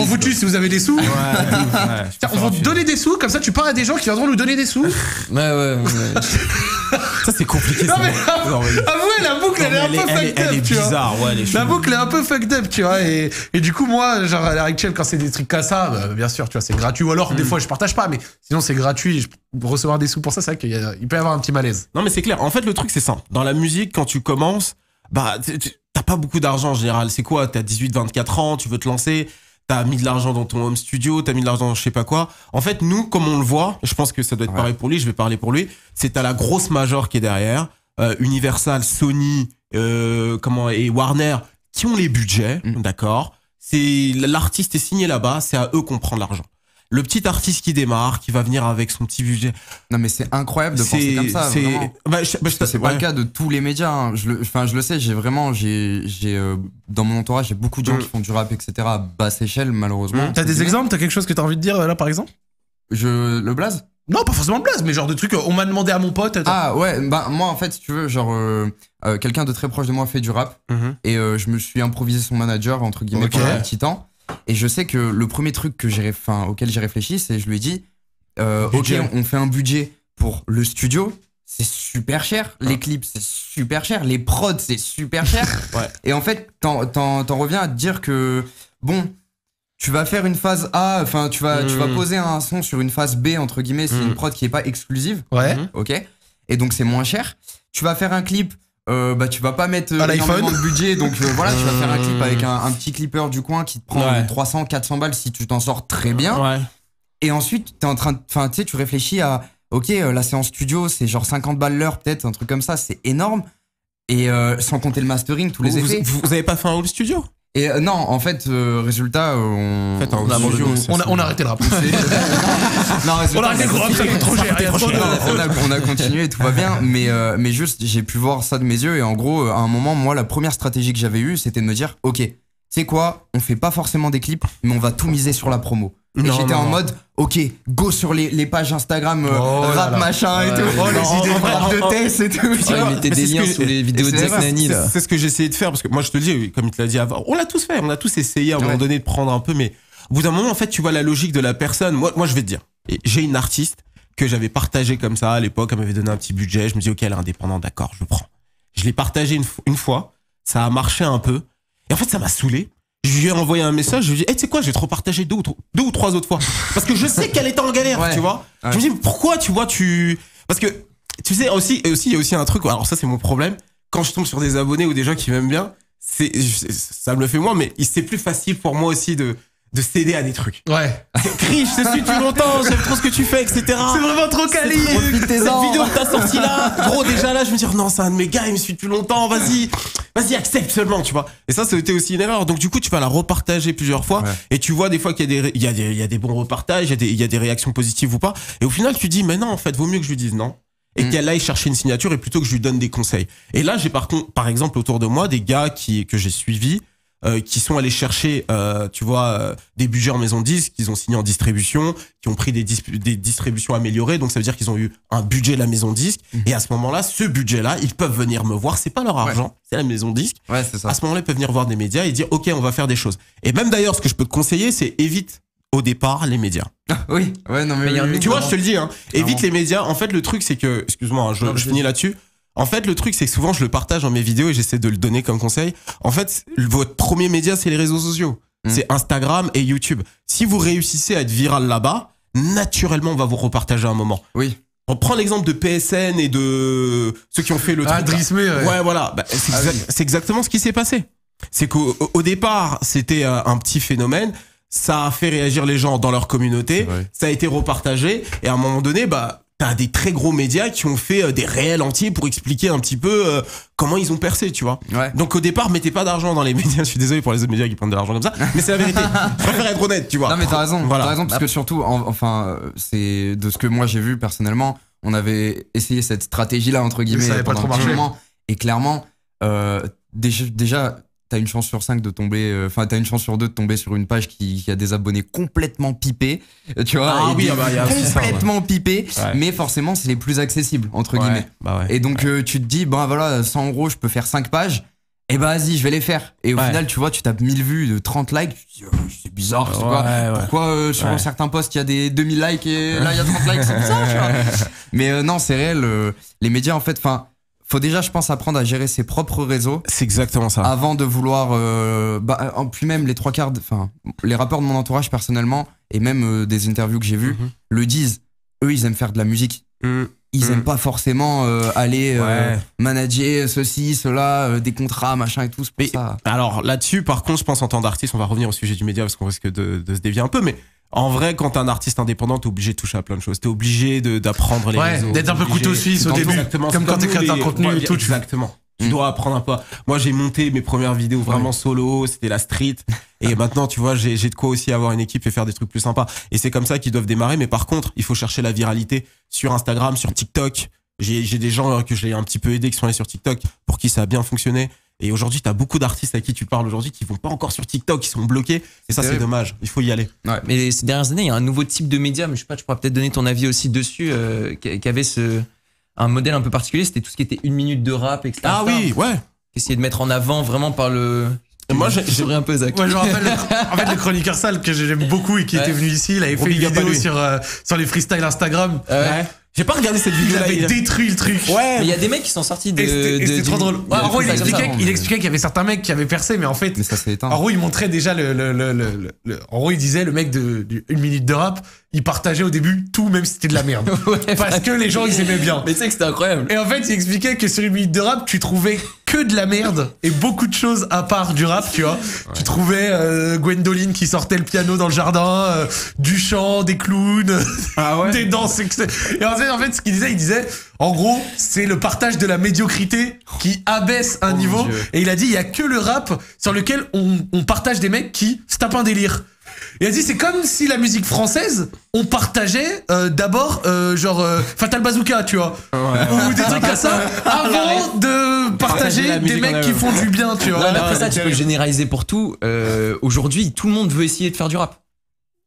Foutu si vous avez des sous. Tiens, on va te donner des sous, comme ça tu parles à des gens qui viendront nous donner des sous. Ouais. Ça c'est compliqué. Non mais avouez, la boucle elle est un peu fucked up, tu vois. La boucle est un peu fucked up, tu vois. Et du coup moi, genre à l'heure actuelle, quand c'est des trucs comme ça, bien sûr, tu vois, c'est gratuit. Ou alors des fois je partage pas, mais sinon c'est gratuit. Recevoir des sous pour ça, c'est vrai qu'il peut y avoir un petit malaise. Non mais c'est clair. En fait le truc c'est ça. Dans la musique, quand tu commences, t'as pas beaucoup d'argent en général. C'est quoi? T'as 18-24 ans, tu veux te lancer, t'as mis de l'argent dans ton home studio, t'as mis de l'argent dans je sais pas quoi. En fait, nous, comme on le voit, je pense que ça doit être pareil pour lui, je vais parler pour lui, c'est t'as la grosse major qui est derrière, Universal, Sony, et Warner, qui ont les budgets, d'accord? C'est, l'artiste est signé là-bas, c'est à eux qu'on prend l'argent. Le petit artiste qui démarre, qui va venir avec son petit budget. Non mais c'est incroyable de penser comme ça. C'est pas le cas de tous les médias. Hein. Je le sais. J'ai dans mon entourage, j'ai beaucoup de gens qui font du rap, etc. à basse échelle, malheureusement. T'as des exemples? T'as quelque chose que t'as envie de dire là, par exemple? Le blaze? Non, pas forcément le blaze, mais genre de trucs. On m'a demandé à mon pote. Ah ouais, moi en fait, si tu veux, genre quelqu'un de très proche de moi fait du rap et je me suis improvisé son manager entre guillemets pendant un petit temps. Et je sais que le premier truc auquel j'ai réfléchi, c'est je lui ai dit ok, on fait un budget pour le studio, c'est super cher, les clips c'est super cher, les prods c'est super cher. Et en fait t'en reviens à te dire que bon, tu vas faire une phase A, enfin tu vas poser un son sur une phase B entre guillemets, c'est une prod qui est pas exclusive. Ok, et donc c'est moins cher. Tu vas faire un clip, tu vas pas mettre énormément de budget, donc voilà, tu vas faire un clip avec un petit clipper du coin qui te prend 300-400 balles si tu t'en sors très bien. Et ensuite t'es en train de, enfin tu sais, tu réfléchis à ok, la séance studio c'est genre 50 balles l'heure peut-être, un truc comme ça, c'est énorme. Et sans compter le mastering, tous les effets. Vous avez pas fait un home studio? Et non, en fait, résultat, on a arrêté le rap. On a arrêté le rap, ça coûte trop cher. On a continué, tout va bien, mais juste, j'ai pu voir ça de mes yeux et en gros, à un moment, moi, la première stratégie que j'avais eue, c'était de me dire, ok, tu sais quoi, on fait pas forcément des clips, mais on va tout miser sur la promo. Et j'étais en mode, ok, go sur les pages Instagram, rap machin et tout. Les idées de rap de Tess et tout. Il mettait des liens sous les vidéos de Zach Nani là. C'est ce que j'ai essayé de faire parce que moi je te le dis, comme il te l'a dit avant, on l'a tous fait, on a tous essayé à un moment donné de prendre un peu, mais au bout d'un moment en fait tu vois la logique de la personne. Moi je vais te dire, j'ai une artiste que j'avais partagée comme ça à l'époque, elle m'avait donné un petit budget, je me dis ok elle est indépendante, d'accord, je le prends. Je l'ai partagé une fois, ça a marché un peu et en fait ça m'a saoulé. Je lui ai envoyé un message, je lui ai dit, tu sais quoi, je vais te repartager deux ou trois autres fois. Parce que je sais qu'elle était en galère, tu vois. Je me dis, pourquoi, tu vois, parce que, tu sais, aussi, il y a aussi un truc, alors ça, c'est mon problème. Quand je tombe sur des abonnés ou des gens qui m'aiment bien, ça me le fait moi, mais c'est plus facile pour moi aussi de céder à des trucs. Chris, je te suis depuis longtemps, j'aime trop ce que tu fais, etc. C'est vraiment trop quali. Cette vidéo que t'as sortie là, gros, déjà là, je me dis, non, c'est un de mes gars, il me suit depuis longtemps, vas-y, accepte seulement, tu vois. Et ça c'était aussi une erreur. Donc du coup, tu vas la repartager plusieurs fois et tu vois des fois qu'il y a des bons repartages, il y a des réactions positives ou pas. Et au final, tu dis, mais non, en fait, vaut mieux que je lui dise non. Et qu'elle aille chercher une signature et plutôt que je lui donne des conseils. Et là, j'ai par exemple autour de moi des gars que j'ai suivis, qui sont allés chercher, tu vois, des budgets en maison de disques, qu'ils ont signé en distribution, qui ont pris des distributions améliorées. Donc ça veut dire qu'ils ont eu un budget de la maison de disques. Et à ce moment-là, ce budget-là, ils peuvent venir me voir. C'est pas leur argent, c'est la maison de disques. Ouais, c'est ça. À ce moment-là, ils peuvent venir voir des médias et dire, ok, on va faire des choses. Et même d'ailleurs, ce que je peux te conseiller, c'est évite au départ les médias. Oui, ouais, non mais tu vois, je te le dis, hein, évite les médias. En fait, le truc, c'est que, excuse-moi, hein, je finis là-dessus. En fait, le truc, c'est que souvent, je le partage dans mes vidéos et j'essaie de le donner comme conseil. En fait, votre premier média, c'est les réseaux sociaux. C'est Instagram et YouTube. Si vous réussissez à être viral là-bas, naturellement, on va vous repartager un moment. Oui. On prend l'exemple de PSN et de ceux qui ont fait le truc. Drismé, ouais, voilà. Bah, c'est exactement ce qui s'est passé. C'est qu'au départ, c'était un petit phénomène. Ça a fait réagir les gens dans leur communauté. Ça a été repartagé. Et à un moment donné, bah, t'as des très gros médias qui ont fait des réels entiers pour expliquer un petit peu comment ils ont percé, tu vois. Donc au départ, mettez pas d'argent dans les médias. Je suis désolé pour les autres médias qui prennent de l'argent comme ça, mais c'est la vérité. Je préfère être honnête, tu vois. Non mais t'as raison, t'as raison parce que surtout, enfin, c'est de ce que moi j'ai vu personnellement, on avait essayé cette stratégie-là entre guillemets pendant un petit moment, et clairement, déjà. T'as une chance sur 5 de tomber, enfin t'as une chance sur 2 de tomber sur une page qui a des abonnés complètement pipés, tu vois, complètement pipés, mais forcément c'est les plus accessibles entre guillemets. Et donc tu te dis bon voilà 100 € je peux faire 5 pages, et bah vas-y je vais les faire. Et au final tu vois tu tapes 1000 vues de 30 likes, tu te dis c'est bizarre, c'est quoi pourquoi sur certains posts il y a des 2000 likes et là il y a 30 likes, c'est bizarre, tu vois. Mais non c'est réel, les médias en fait, enfin. Faut déjà, je pense, apprendre à gérer ses propres réseaux. C'est exactement ça. Avant de vouloir, puis même les 3/4, enfin, les rappeurs de mon entourage personnellement, et même des interviews que j'ai vues, le disent. Eux, ils aiment faire de la musique. Ils aiment pas forcément aller manager ceci, cela, des contrats, machin et tout. C'est pour ça. Alors là-dessus, par contre, je pense en tant d'artiste, on va revenir au sujet du média parce qu'on risque de se dévier un peu, mais. En vrai, quand t'es un artiste indépendant, t'es obligé de toucher à plein de choses. T'es obligé d'apprendre les réseaux. D'être un peu couteau suisse au début. Comme quand t'écris un contenu et tout. Exactement. Tu dois apprendre un peu. Moi, j'ai monté mes premières vidéos vraiment solo. C'était la street. Et maintenant, tu vois, j'ai de quoi aussi avoir une équipe et faire des trucs plus sympas. Et c'est comme ça qu'ils doivent démarrer. Mais par contre, il faut chercher la viralité sur Instagram, sur TikTok. J'ai des gens que j'ai un petit peu aidés qui sont allés sur TikTok pour qui ça a bien fonctionné. Et aujourd'hui, t'as beaucoup d'artistes à qui tu parles aujourd'hui qui vont pas encore sur TikTok, qui sont bloqués. Et ça, c'est dommage. Il faut y aller. Ouais, mais ces dernières années, il y a un nouveau type de média, mais je sais pas, tu pourras peut-être donner ton avis aussi dessus, qui avait un modèle un peu particulier. C'était tout ce qui était 1 minute de rap, etc. Ah oui, ouais. Essayer de mettre en avant vraiment par le. Moi, j'ai un peu Zach. Ouais, je me rappelle en fait le chroniqueur sale que j'aime beaucoup et qui était venu ici, il avait fait une vidéo sur les freestyles Instagram. J'ai pas regardé cette vidéo. Il avait détruit le truc. Ouais. Mais il y a des mecs qui sont sortis de. C'était trop drôle. En gros, il expliquait qu'il y avait certains mecs qui avaient percé, mais en fait. Mais ça s'est éteint. En gros, il montrait déjà en gros, il disait le mec de 1 minute de rap, il partageait au début tout, même si c'était de la merde. Parce que les gens, ils aimaient bien. Mais tu sais que c'était incroyable. Et en fait, il expliquait que sur 1 minute de rap, tu trouvais que de la merde et beaucoup de choses à part du rap, tu vois. Tu trouvais Gwendoline qui sortait le piano dans le jardin, du chant, des clowns, des danses. Et en fait, ce qu'il disait, en gros, c'est le partage de la médiocrité qui abaisse un niveau. Et il a dit, il y a que le rap sur lequel on partage des mecs qui se tapent un délire. Il a dit, c'est comme si la musique française, on partageait d'abord Fatal Bazooka, tu vois, ou des trucs comme ça, avant de partager des mecs qui font du bien, tu vois. Ouais, mais après ça, tu peux le généraliser pour tout. Aujourd'hui, tout le monde veut essayer de faire du rap.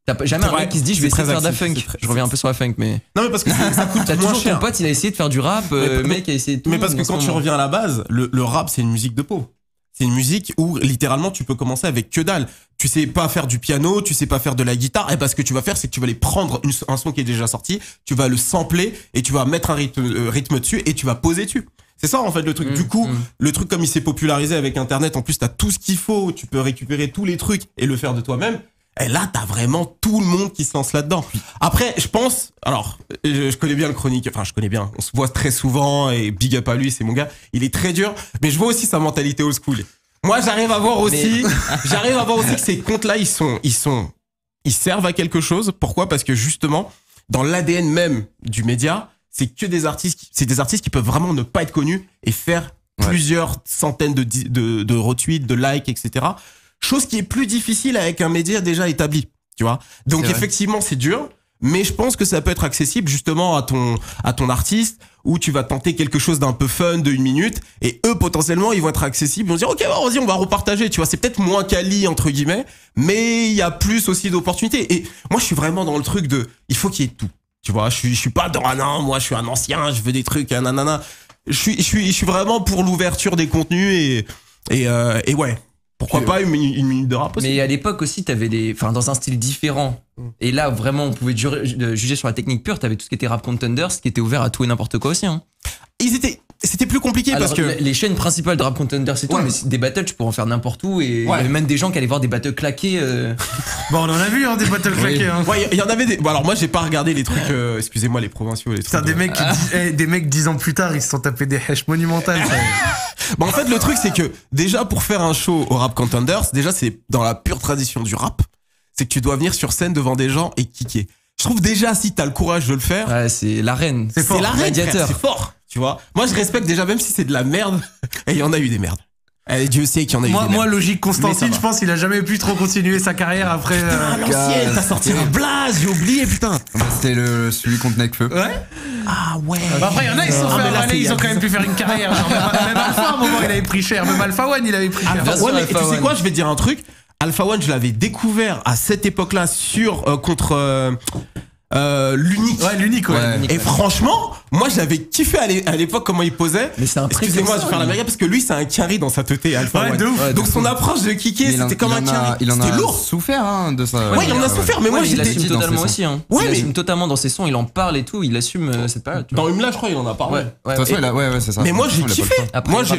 T'as jamais un mec qui se dit je vais essayer de faire de la funk. Je reviens un peu sur la funk, mais. Non, mais parce que ça coûte t'as moins toujours cher. Ton pote, il a essayé de faire du rap, le mec a essayé de tout. Mais parce que quand tu reviens à la base, le rap, c'est une musique de peau. C'est une musique où littéralement tu peux commencer avec que dalle. Tu sais pas faire du piano, tu sais pas faire de la guitare, et parce que tu vas faire, c'est que tu vas aller prendre un son qui est déjà sorti, tu vas le sampler et tu vas mettre un rythme dessus et tu vas poser dessus. C'est ça en fait le truc. Du coup, le truc comme il s'est popularisé avec Internet, en plus t'as tout ce qu'il faut, tu peux récupérer tous les trucs et le faire de toi-même. Et là, t'as vraiment tout le monde qui se lance là-dedans. Après, je pense, alors, je connais bien le chronique, enfin, je connais bien, on se voit très souvent et big up à lui, c'est mon gars. Il est très dur, mais je vois aussi sa mentalité old school. Moi, j'arrive à voir aussi que ces comptes-là, ils servent à quelque chose. Pourquoi? Parce que justement, dans l'ADN même du média, c'est des artistes qui peuvent vraiment ne pas être connus et faire plusieurs centaines de retweets, de likes, etc. Chose qui est plus difficile avec un média déjà établi, tu vois. Donc effectivement, c'est dur. mais je pense que ça peut être accessible justement à ton artiste, où tu vas tenter quelque chose d'un peu fun de 1 minute, et eux potentiellement ils vont être accessibles, ils vont dire ok vas-y on va repartager, tu vois, c'est peut-être moins quali entre guillemets, mais il y a plus aussi d'opportunités. Et moi je suis vraiment dans le truc de il faut qu'il y ait tout, tu vois, je suis pas dans non moi je suis un ancien, je veux des trucs nanana, je suis vraiment pour l'ouverture des contenus et ouais. Pourquoi pas une minute de rap aussi. Mais à l'époque aussi, t'avais dans un style différent. Et là, vraiment, on pouvait juger sur la technique pure. T'avais tout ce qui était Rap Contenders, qui était ouvert à tout et n'importe quoi aussi. Hein. C'était plus compliqué. Alors, parce que les chaînes principales de Rap Contenders, c'est tout. Mais des battles, tu pourrais en faire n'importe où. Et il y avait même des gens qui allaient voir des battles claqués. Bon, on en a vu des battles claqués. Hein. Ouais, il y en avait des. Bon, alors moi, j'ai pas regardé les trucs. Excusez-moi, les provinciaux. Les trucs. Des mecs des mecs 10 ans plus tard, ils se sont tapés des haches monumentales. Bah en fait le truc c'est que déjà pour faire un show au Rap Contenders, déjà c'est dans la pure tradition du rap, c'est que tu dois venir sur scène devant des gens et kicker. Je trouve déjà si t'as le courage de le faire, c'est l'arène, c'est l'arène, c'est fort, tu vois. Moi je respecte déjà même si c'est de la merde, et il y en a eu des merdes. Dieu sait qu'il y en a eu des merdes. Moi logique Constantine, je pense qu'il a jamais pu trop continuer sa carrière après. Putain, l'ancienne, t'as sorti un blaze, j'ai oublié putain. C'était celui contre Nekfeu. Ouais. Ah ouais. Après, il y en a, ils ont quand même pu faire une carrière. Genre, même Alpha, à un moment, il avait pris cher. Même Alpha One, il avait pris cher. Ouais, mais tu sais quoi, je vais te dire un truc. Alpha One, je l'avais découvert à cette époque-là contre l'unique. Ouais, l'unique, ouais. Et franchement, moi j'avais kiffé à l'époque comment il posait. Mais c'est un très excusez-moi, je vais faire la méga parce que lui c'est un carry dans sa teuté Alpha One. De ouf. Donc son approche de kicker, c'était comme un carry. Il en a lourd. souffert de ça. Ouais, il en a souffert, mais moi il assume totalement aussi. Ouais, il assume totalement dans ses sons, il en parle et tout, il assume cette période. Dans Humla, je crois, il en a parlé. De toute façon, ouais, c'est ça. Mais moi j'ai kiffé. Moi je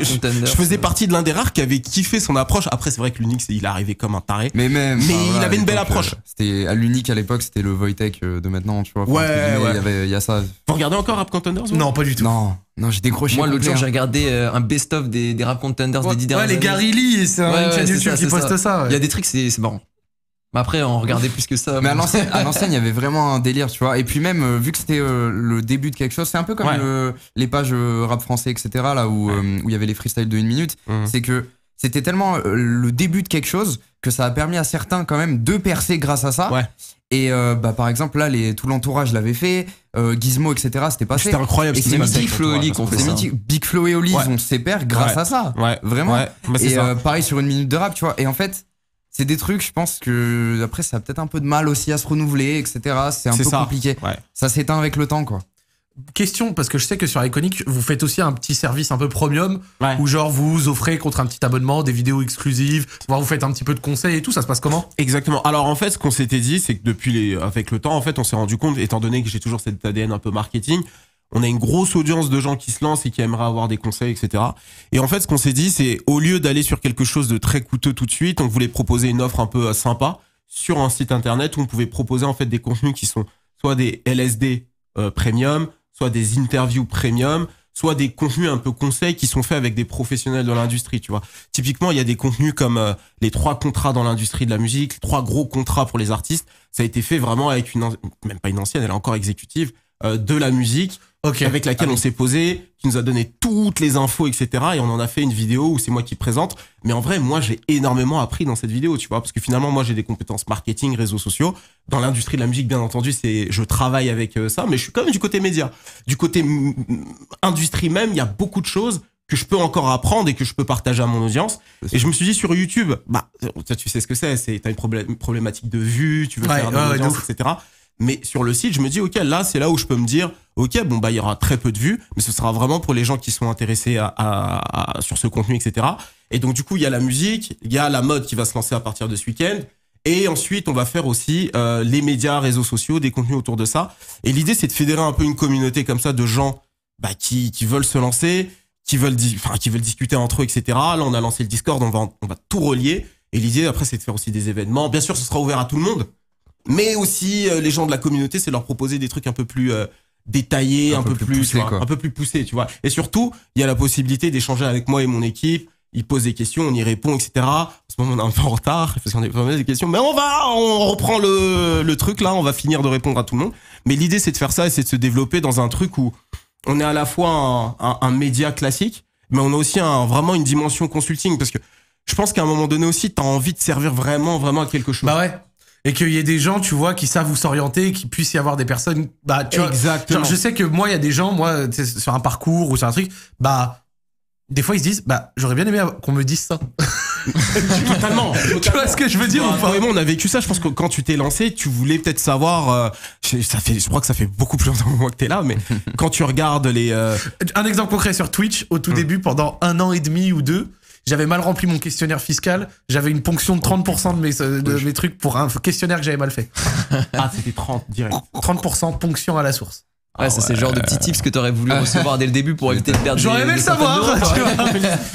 faisais partie de l'un des rares qui avait kiffé son approche. Après, c'est vrai que l'unique, il est arrivé comme un taré. Mais il avait une belle approche. C'était à l'unique à l'époque, c'était le Wojtek de maintenant, tu vois. Ouais. Il y a ça. Vous regardez encore Rap Contenders? Non, pas du tout. Non, j'ai décroché. Moi, l'autre jour, j'ai regardé un best-of des Rap Contenders des 10 dernières années. Ouais, les Gary Lee, c'est une chaîne YouTube qui poste ça. Il y a des trucs, c'est marrant. Mais après, on regardait plus que ça. Mais à l'ancienne, il y avait vraiment un délire, tu vois. Et puis même, vu que c'était le début de quelque chose, c'est un peu comme les pages rap français, etc., là où il y avait les freestyles de 1 minute. C'est que c'était tellement le début de quelque chose que ça a permis à certains quand même de percer grâce à ça. Ouais. Et par exemple là tout l'entourage l'avait fait, Gizmo etc, c'était passé. C'était incroyable. Et c'est Big Flo et Oli qu'on fait ça. Big Flo et Oli ont ses pairs grâce à ça. Ouais. Vraiment. Ouais. Et pareil sur 1 minute de rap, tu vois. Et en fait c'est des trucs, je pense que après ça a peut-être un peu de mal aussi à se renouveler, etc. C'est un peu compliqué. Ouais. Ça s'éteint avec le temps, quoi. Question, parce que je sais que sur Iconic, vous faites aussi un petit service un peu premium, où genre vous offrez contre un petit abonnement des vidéos exclusives, voire vous faites un petit peu de conseils et tout, ça se passe comment? Exactement. Alors en fait, ce qu'on s'était dit, c'est que avec le temps, en fait, on s'est rendu compte, étant donné que j'ai toujours cet ADN un peu marketing, on a une grosse audience de gens qui se lancent et qui aimeraient avoir des conseils, etc. Et en fait, ce qu'on s'est dit, c'est au lieu d'aller sur quelque chose de très coûteux tout de suite, on voulait proposer une offre un peu sympa sur un site internet où on pouvait proposer en fait des contenus qui sont soit des LSD premium, soit des interviews premium, soit des contenus un peu conseils qui sont faits avec des professionnels de l'industrie, tu vois. Typiquement, il y a des contenus comme les 3 contrats dans l'industrie de la musique, 3 gros contrats pour les artistes. Ça a été fait vraiment avec même pas une ancienne, elle est encore exécutive, de la musique, avec laquelle on s'est posé, qui nous a donné toutes les infos, etc. Et on en a fait une vidéo où c'est moi qui présente. Mais en vrai, moi, j'ai énormément appris dans cette vidéo, tu vois, parce que finalement, moi, j'ai des compétences marketing, réseaux sociaux. Dans l'industrie de la musique, bien entendu, je travaille avec ça, mais je suis quand même du côté média. Du côté industrie même, il y a beaucoup de choses que je peux encore apprendre et que je peux partager à mon audience. Et je me suis dit sur YouTube, tu sais ce que t'as une problématique de vues, tu veux faire de l'audience, etc. Mais sur le site, je me dis, ok, là, c'est là où je peux me dire, ok, bon, il y aura très peu de vues, mais ce sera vraiment pour les gens qui sont intéressés sur ce contenu, etc. Et donc, du coup, il y a la musique, il y a la mode qui va se lancer à partir de ce week-end. Et ensuite, on va faire aussi les médias, réseaux sociaux, des contenus autour de ça. Et l'idée, c'est de fédérer un peu une communauté comme ça de gens qui veulent se lancer, qui veulent discuter entre eux, etc. Là, on a lancé le Discord, on va tout relier. Et l'idée, après, c'est de faire aussi des événements. Bien sûr, ce sera ouvert à tout le monde. Mais aussi, les gens de la communauté, c'est leur proposer des trucs un peu plus détaillés, un peu plus poussés, un peu plus poussés, tu vois. Et surtout, il y a la possibilité d'échanger avec moi et mon équipe. Ils posent des questions, on y répond, etc. En ce moment, on est un peu en retard parce qu'on a pas mal de questions. Mais on reprend le truc là, on va finir de répondre à tout le monde. Mais l'idée, c'est de faire ça et c'est de se développer dans un truc où on est à la fois un média classique, mais on a aussi vraiment une dimension consulting parce que je pense qu'à un moment donné aussi, t'as envie de servir vraiment à quelque chose. Bah ouais. et qu'il y ait des gens, tu vois, qui savent où s'orienter, qu'il puisse y avoir des personnes, bah, tu vois. Exactement. Genre, je sais que moi, il y a des gens, moi, sur un parcours ou sur un truc, bah, des fois, ils se disent, bah, j'aurais bien aimé qu'on me dise ça. Totalement. Tu vois ce que je veux dire ou pas? Vraiment, on a vécu ça. Je pense que quand tu t'es lancé, tu voulais peut-être savoir. Je crois que ça fait beaucoup plus longtemps que moi que t'es là, mais quand tu regardes les. Un exemple concret sur Twitch, au tout début, pendant 1 an et demi ou 2, j'avais mal rempli mon questionnaire fiscal. J'avais une ponction de 30% de mes trucs pour un questionnaire que j'avais mal fait. Ah, c'était 30 direct. 30% ponction à la source. Ouais, ça c'est le genre de petits tips que t'aurais voulu recevoir dès le début pour éviter de perdre. J'aurais aimé le savoir.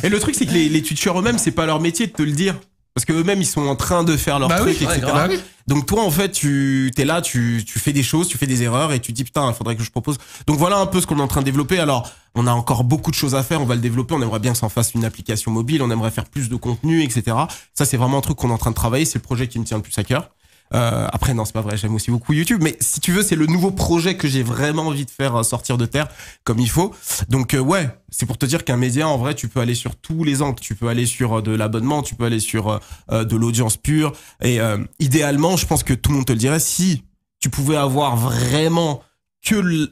Et le truc, c'est que les Twitchers eux-mêmes, c'est pas leur métier de te le dire. Parce que eux-mêmes, ils sont en train de faire leur truc, etc. Oui. Donc toi, en fait, t'es là, tu fais des choses, tu fais des erreurs et tu te dis putain, il faudrait que je propose. Donc voilà un peu ce qu'on est en train de développer. Alors, on a encore beaucoup de choses à faire, on va le développer. On aimerait bien que ça en fasse une application mobile, on aimerait faire plus de contenu, etc. Ça, c'est vraiment un truc qu'on est en train de travailler. C'est le projet qui me tient le plus à cœur. Après non, c'est pas vrai, j'aime aussi beaucoup YouTube, mais si tu veux, c'est le nouveau projet que j'ai vraiment envie de faire sortir de terre comme il faut. Donc ouais, c'est pour te dire qu'un média, en vrai, tu peux aller sur tous les angles. Tu peux aller sur de l'abonnement, tu peux aller sur de l'audience pure. Et idéalement, je pense que tout le monde te le dirait, si tu pouvais avoir vraiment que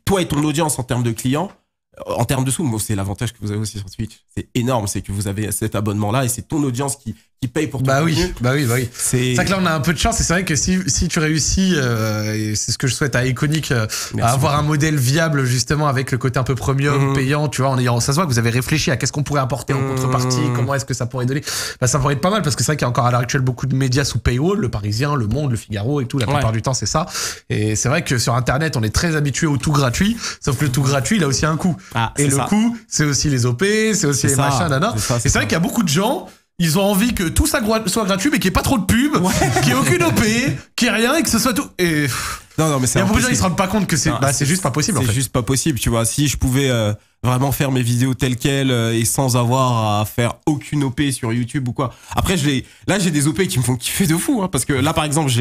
toi et ton audience en termes de clients, en termes de sous, c'est l'avantage que vous avez aussi sur Twitch. C'est énorme, c'est que vous avez cet abonnement-là et c'est ton audience qui paye pour ton contenu. Bah oui. C'est vrai que là, on a un peu de chance. Et c'est vrai que si tu réussis, et c'est ce que je souhaite à Iconic, à avoir un modèle viable, justement, avec le côté un peu premium, payant, tu vois, ça se voit que vous avez réfléchi à qu'est-ce qu'on pourrait apporter en contrepartie, comment est-ce que ça pourrait donner. Bah, ça pourrait être pas mal parce que c'est vrai qu'il y a encore à l'heure actuelle beaucoup de médias sous paywall, Le Parisien, Le Monde, Le Figaro et tout. La plupart du temps, c'est ça. Et c'est vrai que sur Internet, on est très habitué au tout gratuit. Sauf que le tout gratuit, il a aussi un coût. Et le coût, c'est aussi les OP, c'est aussi les machins, nana. Et c'est vrai qu'il y a beaucoup de gens, ils ont envie que tout ça soit gratuit, mais qu'il n'y ait pas trop de pub, qu'il n'y ait aucune OP, qu'il n'y ait rien et que ce soit tout. Et non, mais c'est il y a beaucoup de gens qui se rendent pas compte que c'est juste pas possible. C'est juste pas possible, tu vois. Si je pouvais vraiment faire mes vidéos telles quelles et sans avoir à faire aucune OP sur YouTube ou quoi. Après, j'ai des OP qui me font kiffer de fou, hein, parce que là, par exemple,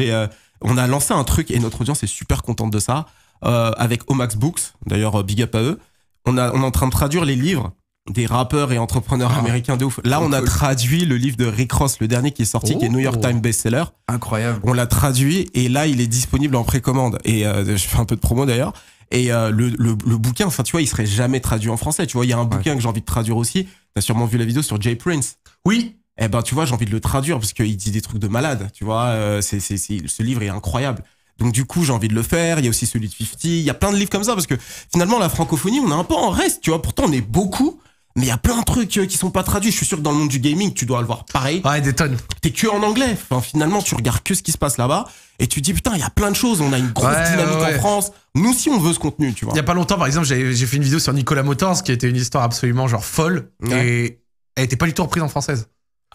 on a lancé un truc et notre audience est super contente de ça, avec Omax Books. D'ailleurs, big up à eux. On est en train de traduire les livres des rappeurs et entrepreneurs américains de ouf. Là, on a traduit le livre de Rick Ross, le dernier qui est sorti, qui est New York Times bestseller. Incroyable. On l'a traduit et là, il est disponible en précommande. Et je fais un peu de promo d'ailleurs. Et le bouquin, enfin, tu vois, il serait jamais traduit en français. Tu vois, il y a un bouquin que j'ai envie de traduire aussi. T'as sûrement vu la vidéo sur Jay Prince. Oui. Eh ben, tu vois, j'ai envie de le traduire parce qu'il dit des trucs de malade. Tu vois, ce livre est incroyable. Donc du coup, j'ai envie de le faire. Il y a aussi celui de 50. Il y a plein de livres comme ça parce que finalement, la francophonie, on est un peu en reste. Tu vois, pourtant, on est beaucoup. Mais il y a plein de trucs qui sont pas traduits. Je suis sûr que dans le monde du gaming, tu dois le voir pareil. Ouais, des tonnes. T'es que en anglais. Enfin, finalement, tu regardes que ce qui se passe là-bas. Et tu te dis, putain, il y a plein de choses. On a une grosse dynamique en France. Nous aussi, on veut ce contenu, tu vois. Il y a pas longtemps, par exemple, j'ai fait une vidéo sur Nicolas Motors qui était une histoire absolument genre folle. Et elle était pas du tout reprise en française.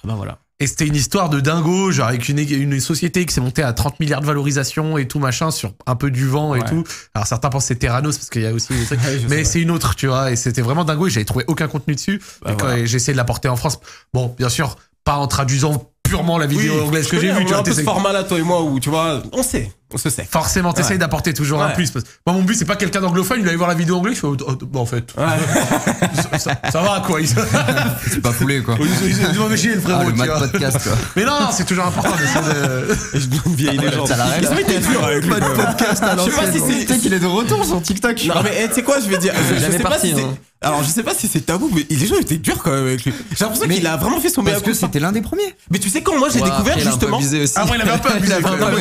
Ah bah voilà. Et c'était une histoire de dingo, genre avec une société qui s'est montée à 30 milliards de valorisation et tout machin sur un peu du vent et tout. Alors certains pensent que c'est Terranos parce qu'il y a aussi des trucs. Mais c'est une autre, tu vois. Et c'était vraiment dingo et j'avais trouvé aucun contenu dessus. Et j'ai essayé de l'apporter en France. Bon, bien sûr, pas en traduisant purement la vidéo anglaise que j'ai vue. Tu vois, un peu ce format-là, toi et moi, où tu vois, on se sait. Forcément, t'essayes d'apporter toujours un plus. Parce que moi, mon but, c'est pas quelqu'un d'anglophone, il allait voir la vidéo anglaise, je fais, bon, en fait. Ça va, quoi. C'est pas foulé, quoi. Ils ont chier, le frérot. Le mad podcast, quoi. Mais non, c'est toujours important d'essayer de. Je dis une vieille légende. Ça l'arrête. C'est vrai que t'es dur avec le podcast à l'ancienne. Je sais pas si c'est. Tu sais qu'il est de retour sur TikTok. Non, mais tu sais quoi, je vais dire. Jamais parti. Alors, je sais pas si c'est tabou, mais les gens étaient durs quand même avec lui. J'ai l'impression qu'il a vraiment fait son meilleur. Parce que c'était l'un des premiers. Mais tu sais quand moi j'ai découvert justement. Après, il avait un peu abusé.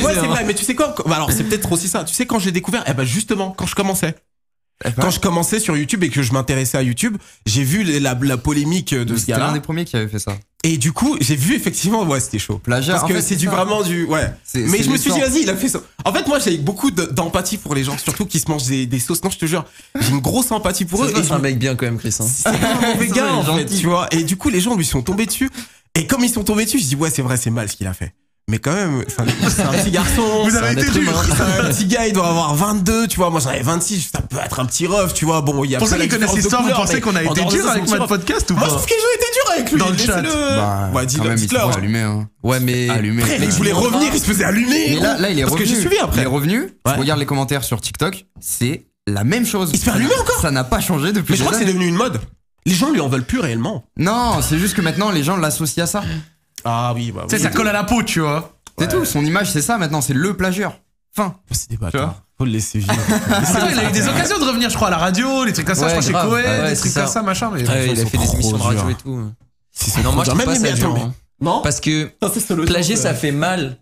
Ouais, c'est vrai, mais tu sais quoi. Alors, c'est peut-être aussi ça. Tu sais quand j'ai découvert, eh ben justement, quand je commençais. Quand je commençais sur YouTube et que je m'intéressais à YouTube, j'ai vu la polémique de ce gars-là. C'était l'un des premiers qui avait fait ça. Et du coup, j'ai vu effectivement, c'était chaud. Plagiat. Parce que c'est vraiment du, Mais je me suis dit, vas-y, il a fait ça. En fait, moi, j'ai beaucoup d'empathie pour les gens, surtout qui se mangent des sauces. Non, je te jure, j'ai une grosse empathie pour eux. C'est un mec bien quand même, Chris. C'est pas un mauvais gars, en fait, tu vois. Et du coup, les gens lui sont tombés dessus. Et comme ils sont tombés dessus, je dis, ouais, c'est vrai, c'est mal ce qu'il a fait. Mais quand même, c'est un petit garçon. Vous avez été dur. C'est un petit gars, il doit avoir 22, tu vois. Moi, j'en avais 26, ça peut être un petit ref, tu vois. Bon, il y a pour ceux qui connaissent l'histoire, vous pensez qu'on a été dur avec notre podcast ou pas? Moi, je trouve que les gens étaient durs avec lui. Dans le chat. Bah, dis-le. Il se faisait allumer, hein. Ouais, mais. Il voulait revenir, il se faisait allumer. Mais là, il est revenu. Parce que j'ai suivi après. Il est revenu. Je regarde les commentaires sur TikTok. C'est la même chose. Il se fait allumer encore. Ça n'a pas changé depuis. Mais je crois que c'est devenu une mode. Les gens lui en veulent plus réellement. Non, c'est juste que maintenant, les gens l'associent à ça. Ah oui, tu sais, ça colle à la peau, tu vois. C'est tout, son image c'est ça maintenant, c'est le plagieur. Fin. C'est des bâtards. Faut le laisser vivre. Il a eu des occasions de revenir, je crois, à la radio, les trucs comme ça, je crois chez Coé, des trucs comme ça, machin. Mais il a fait des émissions de radio et tout. Non, moi je trouve pas ça dur. Non, parce que plagier ça fait mal.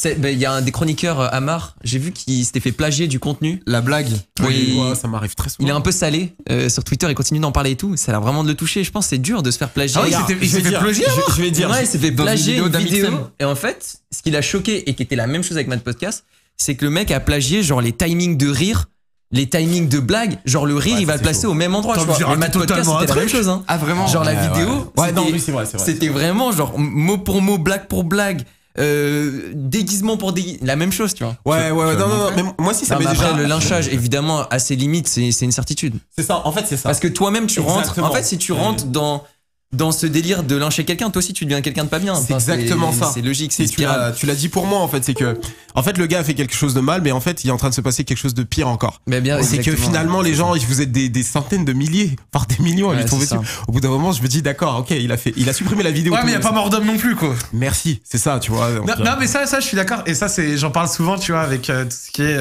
Il y a un des chroniqueurs Amar, j'ai vu qu'il s'était fait plagier du contenu. La blague. Oui, ça m'arrive très souvent. Il est un peu salé sur Twitter, il continue d'en parler et tout. Ça a l'air vraiment de le toucher. Je pense que c'est dur de se faire plagier. Ah oui, il s'est fait plagier. Je vais dire. Ouais, il s'est fait plagier une vidéo. Sam. Et en fait, ce qui l'a choqué et qui était la même chose avec Mad Podcast, c'est que le mec a plagié genre les timings de rire. Les timings de blague, genre le rire, il va le placer au même endroit. Le Mad Podcast, c'était la même chose. Hein. Ah, vraiment? Genre la vidéo, c'est vrai. C'était vraiment genre mot pour mot, blague pour blague, déguisement pour déguisement, la même chose, tu vois. Ouais, non, mais moi aussi ça m'est déjà. Le lynchage, évidemment, à ses limites, c'est une certitude. C'est ça, en fait, c'est ça. Parce que toi-même, tu rentres. Exactement. En fait, si tu rentres dans ce délire de lyncher quelqu'un, toi aussi tu deviens quelqu'un de pas bien. C'est exactement ça. C'est logique, c'est spirale. Tu l'as dit pour moi en fait, c'est que en fait le gars a fait quelque chose de mal, mais en fait il est en train de se passer quelque chose de pire encore. Mais bien, c'est que finalement les gens, vous êtes des centaines de milliers, voire des millions à lui tomber dessus. Au bout d'un moment, je me dis d'accord, ok, il a supprimé la vidéo. Ouais, mais il y a pas mort d'homme non plus quoi. Merci, c'est ça, tu vois. Non, mais ça je suis d'accord. Et ça j'en parle souvent, tu vois, avec tout ce qui est.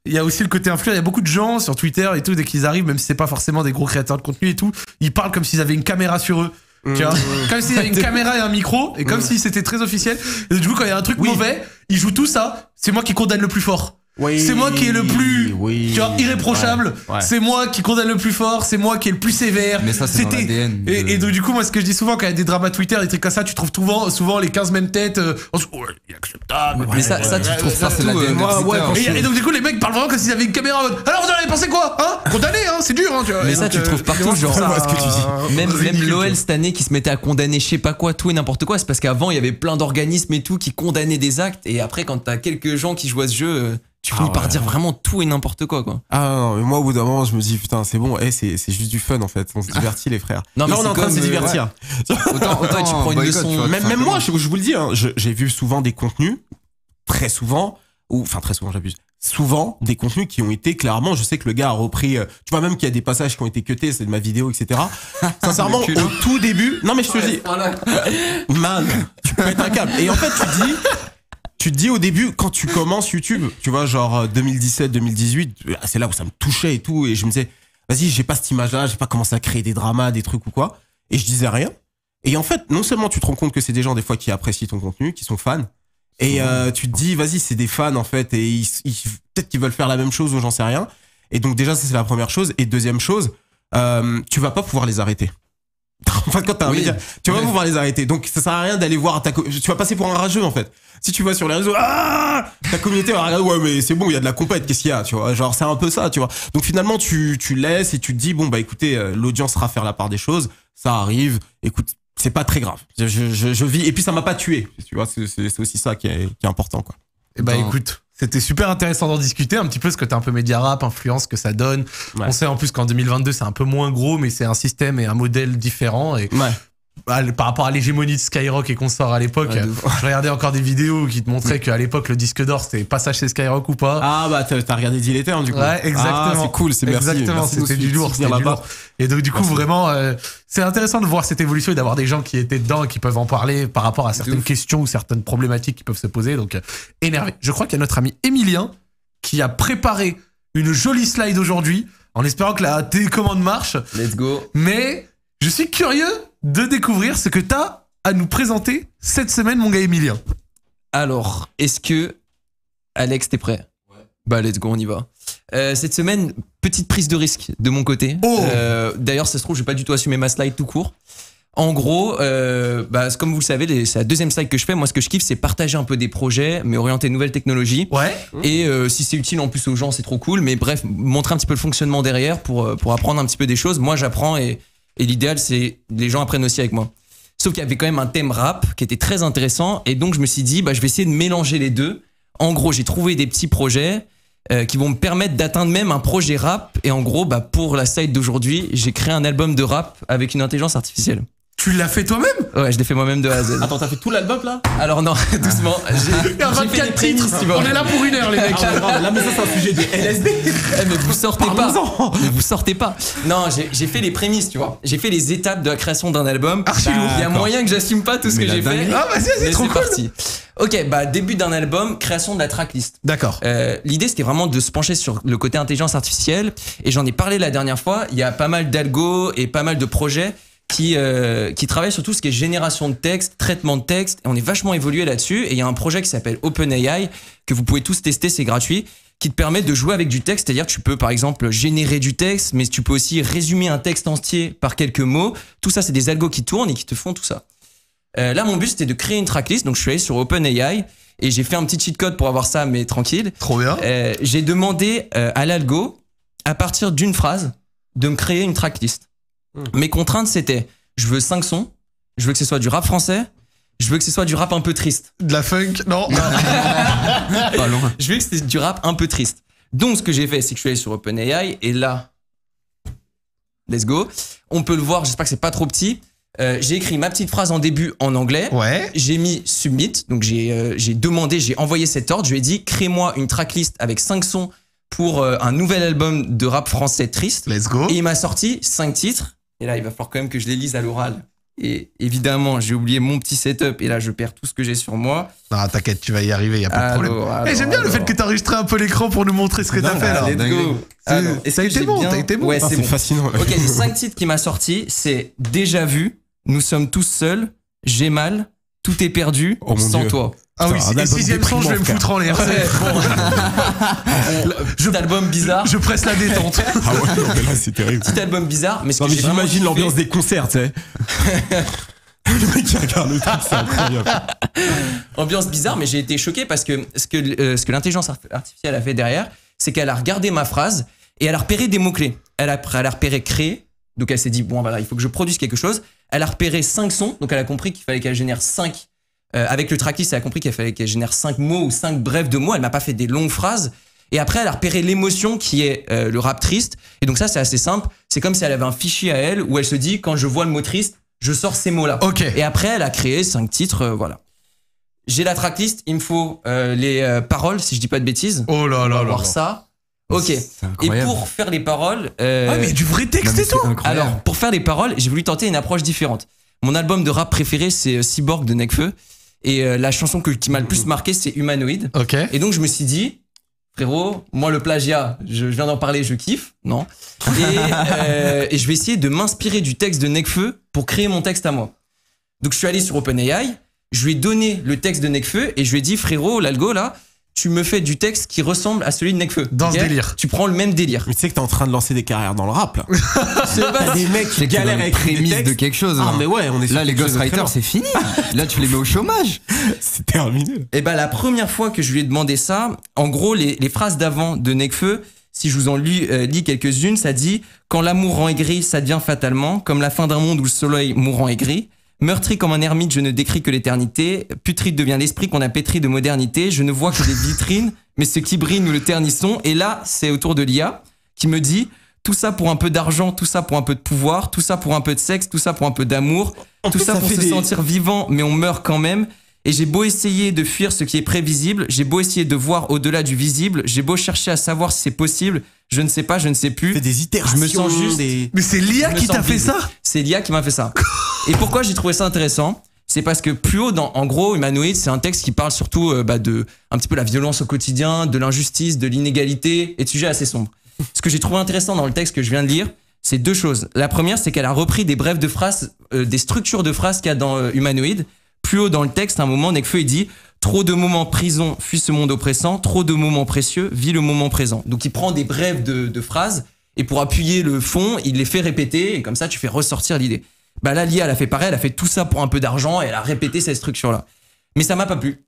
Il y a aussi le côté influent. Il y a beaucoup de gens sur Twitter et tout, dès qu'ils arrivent, même si c'est pas forcément des gros créateurs de contenu et tout, ils parlent comme s'ils avaient une caméra sur eux. Tu vois, comme s'il y avait une caméra et un micro, et comme si c'était très officiel. Et du coup, quand il y a un truc mauvais, ils jouent tout ça. C'est moi qui condamne le plus fort. C'est moi qui est le plus tu vois, irréprochable. C'est moi qui condamne le plus fort. C'est moi qui est le plus sévère. Mais ça, c'est dans l'ADN. Et donc, du coup, moi, ce que je dis souvent, quand il y a des dramas Twitter, des trucs comme ça, tu trouves souvent les 15 mêmes têtes. Inacceptable. Mais ça, tu trouves ça, c'est partout. l'ADN. Et donc, du coup, les mecs parlent vraiment comme s'ils avaient une caméra en mode. Alors, vous en avez pensé quoi? Hein? Condamné, hein? C'est dur, hein? Tu vois. Mais ça, tu le trouves partout, genre. Ce que tu dis. Même l'OL cette année qui se mettait à condamner je sais pas quoi, tout et n'importe quoi, c'est parce qu'avant il y avait plein d'organismes et tout qui condamnaient des actes, et après quand t'as quelques gens qui jouent à ce jeu, tu finis par dire vraiment tout et n'importe quoi. Ah non, mais moi au bout d'un moment je me dis putain c'est bon, c'est juste du fun en fait, on se divertit les frères. Non, là on est en train de se divertir. Autant tu prends une leçon. Même moi je vous le dis, hein, j'ai vu souvent des contenus, très souvent j'abuse. Souvent des contenus qui ont été clairement, je sais que le gars a repris, tu vois même qu'il y a des passages qui ont été cutés, c'est de ma vidéo, etc. Sincèrement, au tout début, non mais je te dis, man, tu peux être un câble. Et en fait tu te dis au début, quand tu commences YouTube, tu vois genre 2017, 2018, c'est là où ça me touchait et tout, et je me disais, vas-y, j'ai pas cette image-là, j'ai pas commencé à créer des dramas, des trucs ou quoi, et je disais rien. Et en fait, non seulement tu te rends compte que c'est des gens des fois qui apprécient ton contenu, qui sont fans. Et tu te dis, vas-y, c'est des fans en fait, et peut-être qu'ils veulent faire la même chose ou j'en sais rien. Et donc déjà, ça c'est la première chose. Et deuxième chose, tu vas pas pouvoir les arrêter. Enfin, quand t'as un média, tu vas pas pouvoir les arrêter. Donc ça sert à rien d'aller voir tu vas passer pour un rageux en fait. Si tu vas sur les réseaux, ta communauté va regarder, ouais mais c'est bon, il y a de la compète, qu'est-ce qu'il y a, tu vois. Genre c'est un peu ça, tu vois. Donc finalement tu laisses et tu te dis, bon bah écoutez, l'audience sera faire la part des choses, ça arrive, écoute. C'est pas très grave. Je vis. Et puis ça m'a pas tué. Tu vois, c'est aussi ça qui est important, quoi. Et bah écoute, c'était super intéressant d'en discuter un petit peu, ce que t'es un peu média rap, influence que ça donne. Ouais. On sait en plus qu'en 2022 c'est un peu moins gros, mais c'est un système et un modèle différent. Et par rapport à l'hégémonie de Skyrock et consorts à l'époque, je regardais encore des vidéos qui te montraient qu'à l'époque le disque d'or c'était passage chez Skyrock ou pas. Ah bah t'as regardé Deal Etern du coup. Ouais, exactement. Ah, c'est cool, c'est merci. Exactement, c'était du lourd, c'était du lourd. Et donc du coup vraiment c'est intéressant de voir cette évolution et d'avoir des gens qui étaient dedans et qui peuvent en parler par rapport à certaines questions ou certaines problématiques qui peuvent se poser. Donc énervé. Je crois qu'il y a notre ami Emilien qui a préparé une jolie slide aujourd'hui en espérant que la télécommande marche. Let's go. Mais je suis curieux de découvrir ce que t'as à nous présenter cette semaine, mon gars Emilien. Alors, est-ce que Alex, t'es prêt? Ouais. Bah, let's go, on y va. Cette semaine, petite prise de risque de mon côté. D'ailleurs, ça se trouve, je vais pas du tout assumer ma slide tout court. En gros, comme vous le savez, c'est la deuxième slide que je fais. Moi, ce que je kiffe, c'est partager un peu des projets, mais orienter nouvelles technologies. Ouais. Et si c'est utile en plus aux gens, c'est trop cool. Mais bref, montrer un petit peu le fonctionnement derrière pour apprendre un petit peu des choses. Moi, j'apprends et l'idéal, c'est que les gens apprennent aussi avec moi. Sauf qu'il y avait quand même un thème rap qui était très intéressant. Et donc, je me suis dit, je vais essayer de mélanger les deux. En gros, j'ai trouvé des petits projets qui vont me permettre d'atteindre même un projet rap. Et en gros, pour la slide d'aujourd'hui, j'ai créé un album de rap avec une intelligence artificielle. Tu l'as fait toi-même? Ouais, je l'ai fait moi-même de A à Z. Attends, t'as fait tout l'album là? Alors non, doucement. Il y a 24 titres. On est là pour 1 heure, les mecs. Là, mais ça, c'est un sujet de LSD. Mais vous sortez pas. Mais vous sortez pas. Non, j'ai fait les prémices, tu vois. J'ai fait les étapes de la création d'un album. Il y a moyen que j'assume pas tout ce que j'ai fait. Ah, vas-y, c'est trop cool. Parti. Ok, bah début d'un album, création de la tracklist. D'accord. L'idée c'était vraiment de se pencher sur le côté intelligence artificielle et j'en ai parlé la dernière fois. Il y a pas mal d'algos et pas mal de projets qui travaillent sur tout ce qui est génération de texte, traitement de texte. Et on est vachement évolué là-dessus. Et il y a un projet qui s'appelle OpenAI que vous pouvez tous tester, c'est gratuit, qui te permet de jouer avec du texte. C'est-à-dire tu peux par exemple générer du texte, mais tu peux aussi résumer un texte entier par quelques mots. Tout ça, c'est des algos qui tournent et qui te font tout ça. Là, mon but, c'était de créer une tracklist. Donc, je suis allé sur OpenAI et j'ai fait un petit cheat code pour avoir ça, mais tranquille. Trop bien. J'ai demandé à l'algo, à partir d'une phrase, de me créer une tracklist. Mes contraintes, c'était, je veux 5 sons, je veux que ce soit du rap français, je veux que ce soit du rap un peu triste. De la funk? Non. Pas loin. Je veux que c'est du rap un peu triste. Donc, ce que j'ai fait, c'est que je suis allé sur OpenAI et là, let's go. On peut le voir, j'espère que c'est pas trop petit. J'ai écrit ma petite phrase en début en anglais. Ouais. J'ai mis submit, donc j'ai demandé, j'ai envoyé cet ordre. Je lui ai dit, crée-moi une tracklist avec 5 sons pour un nouvel album de rap français triste. Let's go. Et il m'a sorti 5 titres. Et là, il va falloir quand même que je les lise à l'oral. Et évidemment, j'ai oublié mon petit setup et là, je perds tout ce que j'ai sur moi. Non, t'inquiète, tu vas y arriver, y a pas de problème. J'aime bien le fait que t'as enregistré un peu l'écran pour nous montrer ce que t'as fait là. Let's go. Ça a été bon, t'as été bon. Ouais, c'est bon. Fascinant. Ok, les 5 titres qu'il m'a sortis, c'est Déjà vu, Nous sommes tous seuls, J'ai mal, Tout est perdu, Sans toi. Ah oui, et 6ème son, je vais me foutre en l'air. Petit album bizarre. Je presse la détente. Ah ouais, non, mais là, c'est terrible. Petit album bizarre, mais ce que j'ai j'imagine l'ambiance des concerts, tu sais. Le mec qui regarde le truc, c'est incroyable. Ambiance bizarre, mais j'ai été choqué parce que ce que l'intelligence artificielle a fait derrière, c'est qu'elle a regardé ma phrase et elle a repéré des mots-clés. Elle a repéré créer, donc elle s'est dit, bon voilà, il faut que je produise quelque chose. Elle a repéré 5 sons, donc elle a compris qu'il fallait qu'elle génère 5. Avec le tracklist, elle a compris qu'il fallait qu'elle génère 5 mots ou 5 brefs de mots. Elle m'a pas fait des longues phrases. Et après, elle a repéré l'émotion qui est le rap triste. Et donc ça, c'est assez simple. C'est comme si elle avait un fichier à elle où elle se dit, quand je vois le mot triste, je sors ces mots-là. Ok. Et après, elle a créé 5 titres, voilà. J'ai la tracklist, il me faut les paroles, si je dis pas de bêtises. Oh là là là. On va voir ça. Ok. Et pour faire les paroles... Ah mais du vrai texte et tout. Alors, pour faire les paroles, j'ai voulu tenter une approche différente. Mon album de rap préféré, c'est Cyborg de Nekfeu. Et la chanson qui m'a le plus marqué, c'est Humanoïde. Ok. Et donc, je me suis dit, frérot, moi, le plagiat, je viens d'en parler, je kiffe. Non. Et je vais essayer de m'inspirer du texte de Nekfeu pour créer mon texte à moi. Donc, je suis allé sur OpenAI, je lui ai donné le texte de Nekfeu et je lui ai dit, frérot, l'algo, là, tu me fais du texte qui ressemble à celui de Nekfeu. Dans ce délire. Tu prends le même délire. Mais tu sais que t'es en train de lancer des carrières dans le rap, là. T'as des mecs qui galèrent avec les textes de quelque chose. Ah, mais ouais, on est là, les ghostwriters, c'est fini. Là, tu les mets au chômage. C'est terminé. Et bah, la première fois que je lui ai demandé ça, en gros, les phrases d'avant de Nekfeu, si je vous en lis quelques-unes, ça dit « Quand l'amour rend aigri, ça devient fatalement, comme la fin d'un monde où le soleil mourant aigri. Meurtri comme un ermite, je ne décris que l'éternité. Putride devient l'esprit qu'on a pétri de modernité. Je ne vois que des vitrines, mais ce qui brille, nous le ternissons. » Et là, c'est autour de l'IA qui me dit « Tout ça pour un peu d'argent, tout ça pour un peu de pouvoir, tout ça pour un peu de sexe, tout ça pour un peu d'amour, tout ça pour se sentir vivant, mais on meurt quand même. Et j'ai beau essayer de fuir ce qui est prévisible, j'ai beau essayer de voir au-delà du visible, j'ai beau chercher à savoir si c'est possible, je ne sais pas, je ne sais plus. C'est des itérations. Je me sens juste... Mais c'est l'IA qui t'a fait ça? C'est l'IA qui m'a fait ça. Et pourquoi j'ai trouvé ça intéressant? C'est parce que plus haut, en gros, Humanoïde, c'est un texte qui parle surtout de un petit peu la violence au quotidien, de l'injustice, de l'inégalité et de sujets assez sombres. Ce que j'ai trouvé intéressant dans le texte que je viens de lire, c'est 2 choses. La première, c'est qu'elle a repris des brefs de phrases, des structures de phrases qu'il y a dans Humanoïde. Plus haut dans le texte, à un moment, Nekfeu, il dit « Trop de moments prison, fuit ce monde oppressant, trop de moments précieux, vis le moment présent. » Donc il prend des brefs de phrases et pour appuyer le fond, il les fait répéter et comme ça, tu fais ressortir l'idée. Bah là, l'IA, elle a fait pareil, elle a fait tout ça pour un peu d'argent et elle a répété cette structure-là. Mais ça m'a pas plu.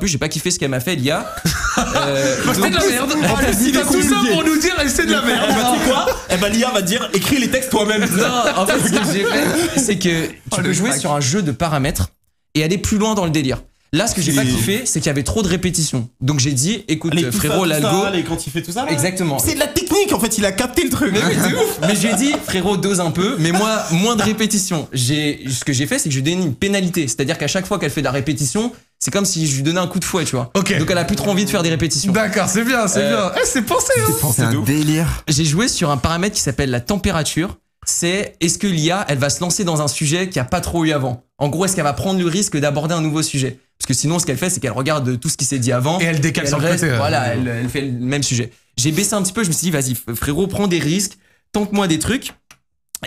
J'ai pas kiffé ce qu'elle m'a fait, l'IA. C'est de la merde. Il a tout ça pour nous dire, c'est de la merde. Tu sais quoi? Eh ben, l'IA va te dire, écris les textes toi-même. Non, en fait, ce que j'ai fait, c'est que tu peux jouer sur un jeu de paramètres et aller plus loin dans le délire. Là, ce que j'ai pas kiffé, c'est qu'il y avait trop de répétitions. Donc j'ai dit, écoute, frérot, l'algo. Quand il fait tout ça, là. Exactement. C'est de la technique, en fait, il a capté le truc. Mais oui, c'est ouf. Mais je lui ai dit, frérot, dose un peu, mais moi, moins de répétitions. Ce que j'ai fait, c'est que je lui ai donné une pénalité. C'est-à-dire qu'à chaque fois qu'elle fait de la répétition, c'est comme si je lui donnais un coup de fouet, tu vois. Ok. Donc elle a plus trop envie de faire des répétitions. D'accord, c'est bien, c'est bien. C'est pensé, hein. C'est un délire. J'ai joué sur un paramètre qui s'appelle la température. C'est est-ce que l'IA, elle va se lancer dans un sujet qu'il n'y a pas trop eu avant. En gros, est-ce qu'elle va prendre le risque d'aborder un nouveau sujet? Parce que sinon, ce qu'elle fait, c'est qu'elle regarde tout ce qui s'est dit avant. Et elle décale sur le côté. Voilà, elle fait le même sujet. J'ai baissé un petit peu, je me suis dit, vas-y, frérot, prends des risques, tente-moi des trucs.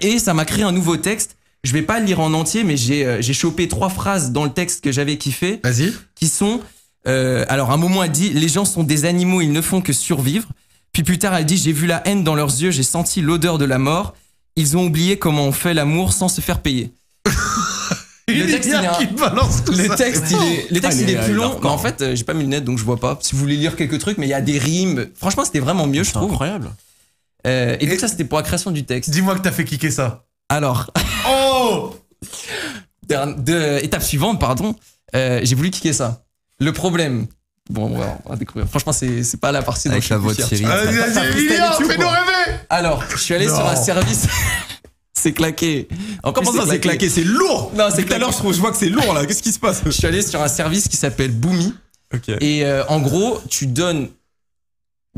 Et ça m'a créé un nouveau texte. Je vais pas le lire en entier, mais j'ai chopé 3 phrases dans le texte que j'avais kiffé. Vas-y. Qui sont... alors, à un moment, elle dit, les gens sont des animaux, ils ne font que survivre. Puis plus tard, elle dit, j'ai vu la haine dans leurs yeux, j'ai senti l'odeur de la mort. Ils ont oublié comment on fait l'amour sans se faire payer. Le texte, il est plus long. Mais en fait, j'ai pas mis le net, donc je vois pas. Si vous voulez lire quelques trucs, mais il y a des rimes. Franchement, c'était vraiment mieux, je trouve. Incroyable. Et donc ça, c'était pour la création du texte. Dis-moi que t'as fait kicker ça. Alors. Oh. Étape suivante, pardon. J'ai voulu kicker ça. Le problème. Bon, on va découvrir. Franchement, c'est pas la partie avec la voix de Thierry. Vas-y, fais-nous rêver. Alors, je suis allé sur un service. C'est claqué. Comment ça, c'est claqué? C'est lourd. Non, c'est tout à l'heure, je vois que c'est lourd là. Qu'est-ce qui se passe? Je suis allé sur un service qui s'appelle Boomy. Ok. Et en gros, tu donnes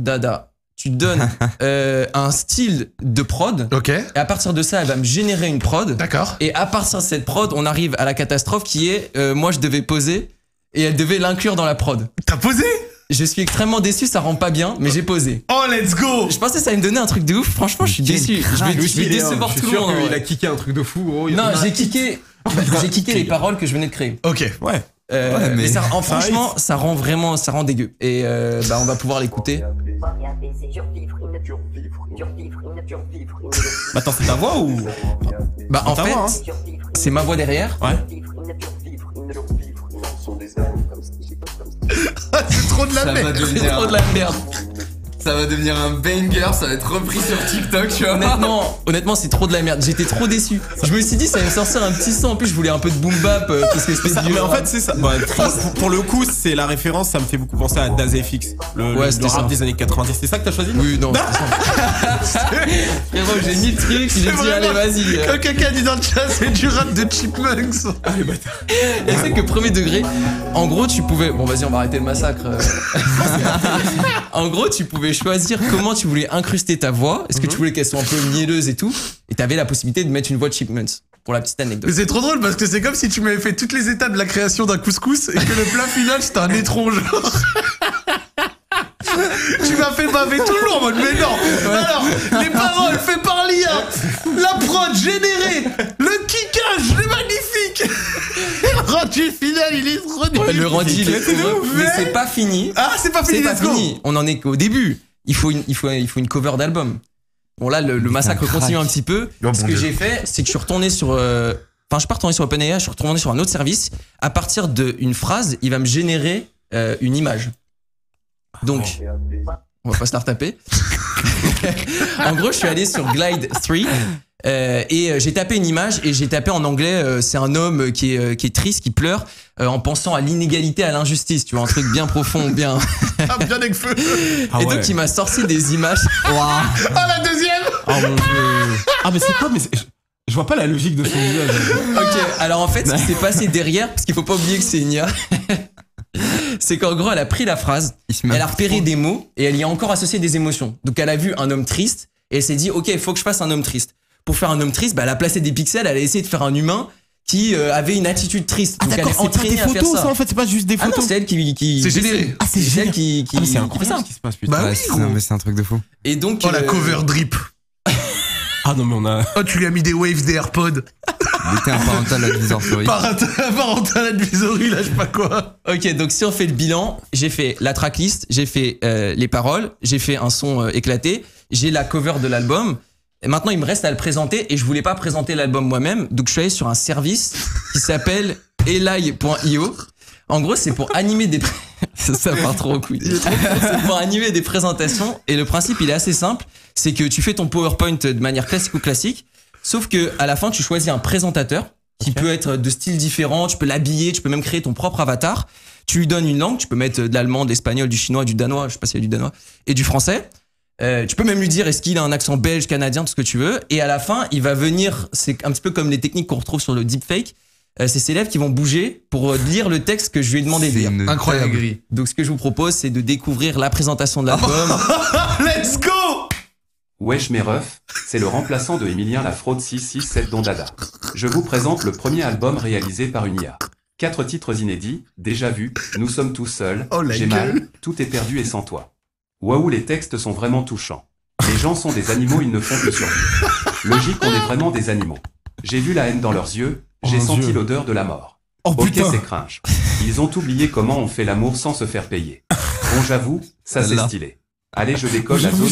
un style de prod. Ok. Et à partir de ça, elle va me générer une prod. D'accord. Et à partir de cette prod, on arrive à la catastrophe qui est moi, je devais poser et elle devait l'inclure dans la prod. T'as posé? Je suis extrêmement déçu, ça rend pas bien, mais j'ai posé. Oh, let's go! Je pensais que ça allait me donner un truc de ouf. Franchement, je suis déçu. Je vais décevoir tout le monde. Il a kické un truc de fou, gros. Non, j'ai kické les paroles que je venais de créer. Ok. Ouais. Mais ça, franchement, ça rend dégueu. Et on va pouvoir l'écouter. Attends, c'est ta voix ou? Bah en fait, c'est ma voix derrière. Ouais. C'est trop de la merde. C'est trop de la merde. Ça va devenir un banger, ça va être repris sur TikTok, tu vois. Honnêtement, c'est trop de la merde. J'étais trop déçu. Je me suis dit, ça allait me sortir un petit son. En plus, je voulais un peu de boom bap parce que c'était mais en fait, c'est ça. Bah, pour le coup, c'est la référence. Ça me fait beaucoup penser à DazFX, le rap des années 90. C'est ça que t'as choisi? Oui, non. Frérot, j'ai mis le truc. J'ai dit, allez, vas-y. Quand quelqu'un dit dans le chat, c'est du rap de Chipmunks. Allez, bâtard. Et c'est que premier degré, en gros, tu pouvais. Bon, vas-y, on va arrêter le massacre. En gros, tu pouvais choisir comment tu voulais incruster ta voix. Est-ce que tu voulais qu'elle soit un peu mielleuse et tout? Et t'avais la possibilité de mettre une voix de Chipmunks. Pour la petite anecdote. Mais c'est trop drôle parce que c'est comme si tu m'avais fait toutes les étapes de la création d'un couscous et que le plat final c'était un étron genre. Tu m'as fait baver tout le long en mode mais non. Alors, les paroles faites par l'IA, la prod générée, le kickage, c'est magnifique. Et le rendu final, il est trop nul. Ouais, le rendu, il est heureux. Mais c'est pas fini. Ah, c'est pas fini, c'est pas fini. On en est qu'au début. Il faut une cover d'album. Bon là, le massacre continue un petit peu. Ce que j'ai fait, c'est que je suis retourné sur... Enfin, je suis pas retourné sur OpenAI, je suis retourné sur un autre service. À partir d'une phrase, il va me générer une image. Donc, on va pas se la retaper. En gros, je suis allé sur Glide 3 et j'ai tapé une image et j'ai tapé en anglais c'est un homme qui est triste, qui pleure en pensant à l'inégalité, à l'injustice, tu vois, un truc bien profond, bien... bien avec feu. Et donc, il m'a sorti des images. Ah, la deuxième. Oh mon dieu. Ah, mais c'est quoi? Mais je vois pas la logique de son visage. Ok, alors en fait, ce qui s'est passé derrière, parce qu'il faut pas oublier que c'est une IA, c'est qu'en gros, elle a pris la phrase, elle a repéré des mots et elle y a encore associé des émotions. Donc, elle a vu un homme triste et elle s'est dit, ok, il faut que je fasse un homme triste. Pour faire un homme triste, elle a placé des pixels, elle a essayé de faire un humain qui avait une attitude triste. Ah, donc d'accord, elle est c'est pas des entraînée photos, ça en fait, c'est pas juste des photos. Ah non, c'est elle qui c'est généré. Ah, c'est elle qui mais c'est fait incroyable ça. ce qui se passe, putain. Bah Ouais, oui, mais c'est un truc de fou. Et donc, oh, la cover drip. Ah non, mais on a... Oh, tu lui as mis des waves des AirPods. Il était un parental advisory. Parental advisory, là, je sais pas quoi. Ok, donc si on fait le bilan, j'ai fait la tracklist, j'ai fait les paroles, j'ai fait un son éclaté, j'ai la cover de l'album. Et maintenant, il me reste à le présenter et je voulais pas présenter l'album moi-même, donc je suis allé sur un service qui s'appelle eli.io. En gros, c'est pour animer des... Ça part trop au couille. C'est pour animer des présentations et le principe, il est assez simple. C'est que tu fais ton PowerPoint de manière classique, sauf que à la fin, tu choisis un présentateur qui peut être de styles différents, tu peux l'habiller, tu peux même créer ton propre avatar. Tu lui donnes une langue, tu peux mettre de l'allemand, de l'espagnol, du chinois, du danois, je sais pas s'il y a du danois, et du français. Tu peux même lui dire est-ce qu'il a un accent belge, canadien, tout ce que tu veux. Et à la fin, il va venir, c'est un petit peu comme les techniques qu'on retrouve sur le deepfake. C'est ses lèvres qui vont bouger pour lire le texte que je lui ai demandé de lire. Incroyable. Donc ce que je vous propose, c'est de découvrir la présentation de l'album. Let's go! Wesh mes refs, c'est le remplaçant de Emilien la fraude 667 Don Dada. Je vous présente le premier album réalisé par une IA. 4 titres inédits, déjà vus, nous sommes tous seuls, j'ai mal, tout est perdu et sans toi. Waouh, les textes sont vraiment touchants. Les gens sont des animaux, ils ne font que survivre. Logique, on est vraiment des animaux. J'ai vu la haine dans leurs yeux, j'ai senti l'odeur de la mort. Ok, c'est cringe. Ils ont oublié comment on fait l'amour sans se faire payer. Bon, j'avoue, ça c'est stylé. Allez, je décolle la zone.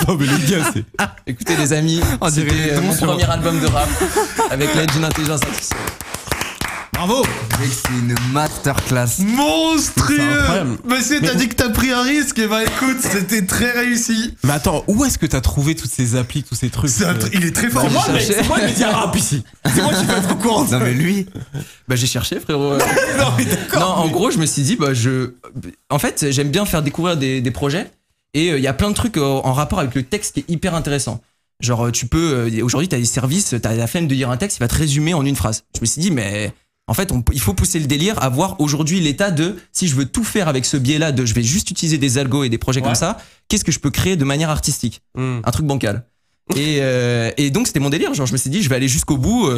Non mais les gars, c'est... Écoutez les amis, c'était mon premier album de rap avec l'aide d'une intelligence artificielle. Bravo! Mec, c'est une masterclass. Monstrueux! Monsieur, t'as dit que t'as pris un risque, et bah écoute, c'était très réussi. Mais attends, où est-ce que t'as trouvé toutes ces applis, tous ces trucs? Il est très fort. C'est moi le média rap ici. C'est moi qui vais être au courant. Non mais lui... Bah j'ai cherché frérot. Non, en gros je me suis dit en fait j'aime bien faire découvrir des projets et il y a plein de trucs en rapport avec le texte qui est hyper intéressant. Genre tu peux aujourd'hui t'as des services, t'as la flemme de lire un texte, il va te résumer en une phrase. Je me suis dit mais en fait il faut pousser le délire à voir aujourd'hui l'état de si je veux tout faire avec ce biais là de je vais juste utiliser des algos et des projets comme ça, qu'est-ce que je peux créer de manière artistique, un truc bancal. Et donc c'était mon délire, genre je me suis dit je vais aller jusqu'au bout.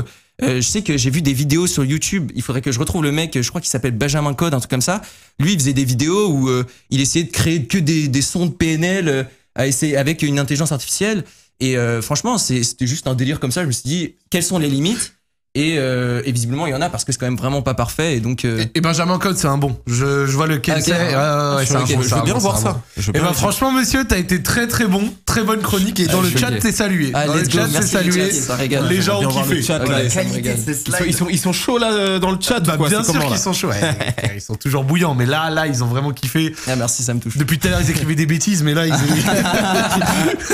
Je sais que j'ai vu des vidéos sur YouTube, il faudrait que je retrouve le mec, je crois qu'il s'appelle Benjamin Code, un truc comme ça. Lui il faisait des vidéos où il essayait de créer que des sons de PNL avec une intelligence artificielle. Et franchement c'était juste un délire comme ça, je me suis dit quelles sont les limites. Et visiblement il y en a parce que c'est quand même vraiment pas parfait et donc et Benjamin Code c'est un bon, je vois lequel c'est. C'est un bon, je veux bien voir ça. Et ben franchement monsieur t'as été très très bon, très bonne chronique et dans le chat t'es salué. Dans le chat t'es salué. Les gens ont kiffé. Ils sont chauds là dans le chat. Bien sûr qu'ils sont chauds. Ils sont toujours bouillants mais là ils ont vraiment kiffé. Merci, ça me touche. Depuis tout à l'heure ils écrivaient des bêtises mais là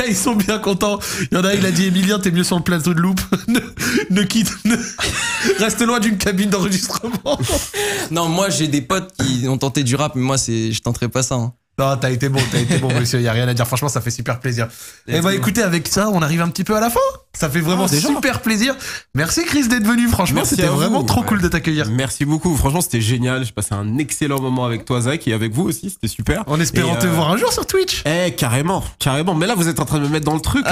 ils sont bien contents. Il y en a, il a dit Emilien t'es mieux sur le plateau de Loop. Ne quitte. Reste loin d'une cabine d'enregistrement. Non, moi j'ai des potes qui ont tenté du rap, mais moi je tenterai pas ça. Non, t'as été bon monsieur, y a rien à dire. Franchement, ça fait super plaisir. Et bah écoutez, avec ça, on arrive un petit peu à la fin. Ça fait vraiment super plaisir. Merci Chris d'être venu, franchement, c'était vraiment trop cool de t'accueillir. Merci beaucoup, franchement c'était génial. J'ai passé un excellent moment avec toi Zach et avec vous aussi, c'était super. En espérant te voir un jour sur Twitch. Carrément. Mais là vous êtes en train de me mettre dans le truc.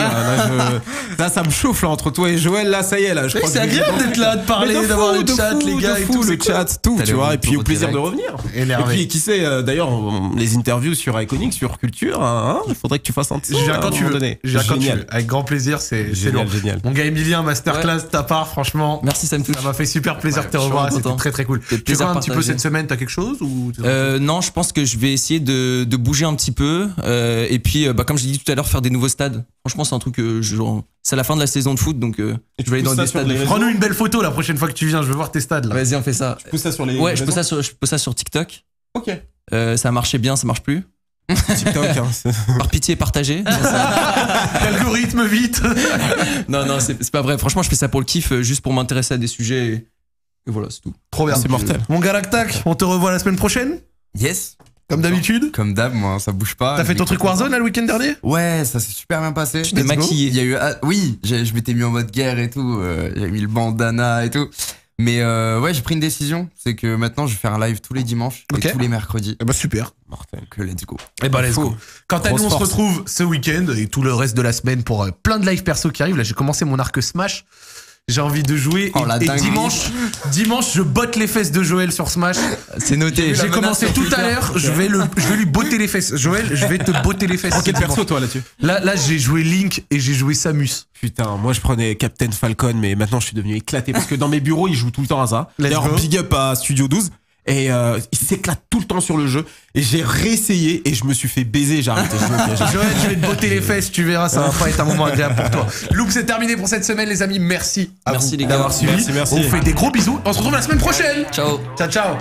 Là, ça me chauffe là entre toi et Joël. Là ça y est là. Je crois c'est agréable d'être là, de parler, d'avoir le chat, les gars et tout. Le chat, tout, tu vois. Et puis au plaisir de revenir. Et puis qui sait, d'ailleurs les interviews sur Iconic, sur Culture, il faudrait que tu fasses un petit. Je viens quand tu veux. Génial. Avec grand plaisir, c'est lourd. Génial. Mon gars Emilien, masterclass de ta part, franchement. Merci, ça me touche. Ça m'a fait super plaisir de te revoir, c'était très très cool. Tu vois un petit peu cette semaine, t'as quelque chose ou non, je pense que je vais essayer de bouger un petit peu et puis comme je l'ai dit tout à l'heure, faire des nouveaux stades. Franchement, c'est un truc c'est la fin de la saison de foot donc je vais aller dans des stades. Prends-nous une belle photo la prochaine fois que tu viens, je veux voir tes stades là. Vas-y, on fait ça. Tu poses ça sur les je pose ça sur TikTok. OK. Ça marchait bien, ça marche plus. TikTok, par pitié, partagez. L'algorithme vite. Non, c'est pas vrai. Franchement, je fais ça pour le kiff, juste pour m'intéresser à des sujets. Et voilà, c'est tout. Trop bien. C'est mortel. Mon gars Lactac, on te revoit la semaine prochaine. Yes. Comme d'habitude. Comme d'hab, moi, ça bouge pas. T'as fait ton truc Warzone là le week-end dernier? Ouais, ça s'est super bien passé. Tu t'es maquillé. Il y a eu, oui, je m'étais mis en mode guerre et tout. J'ai mis le bandana et tout. Mais ouais, j'ai pris une décision, c'est que maintenant je vais faire un live tous les dimanches et tous les mercredis. Et bah super. Mortel. Que let's go. Et bah let's go. Quant à nous, on se retrouve ce week-end et tout le reste de la semaine pour plein de live perso qui arrivent. Là, j'ai commencé mon arc Smash. J'ai envie de jouer et dimanche je botte les fesses de Joël sur Smash. C'est noté. J'ai commencé tout à l'heure, je vais lui botter les fesses. Joël, je vais te botter les fesses. En quel perso toi là-dessus? Là j'ai joué Link et j'ai joué Samus. Putain, moi je prenais Captain Falcon mais maintenant je suis devenu éclaté parce que dans mes bureaux ils jouent tout le temps à ça. D'ailleurs big up à Studio 12. Et il s'éclate tout le temps sur le jeu. Et j'ai réessayé et je me suis fait baiser. J'ai arrêté. Joël, je vais te botter les fesses, tu verras, ça va pas être un moment agréable pour toi. Loop, c'est terminé pour cette semaine, les amis. Merci à vous d'avoir suivi. Merci. On vous fait des gros bisous. On se retrouve la semaine prochaine. Ciao. Ciao.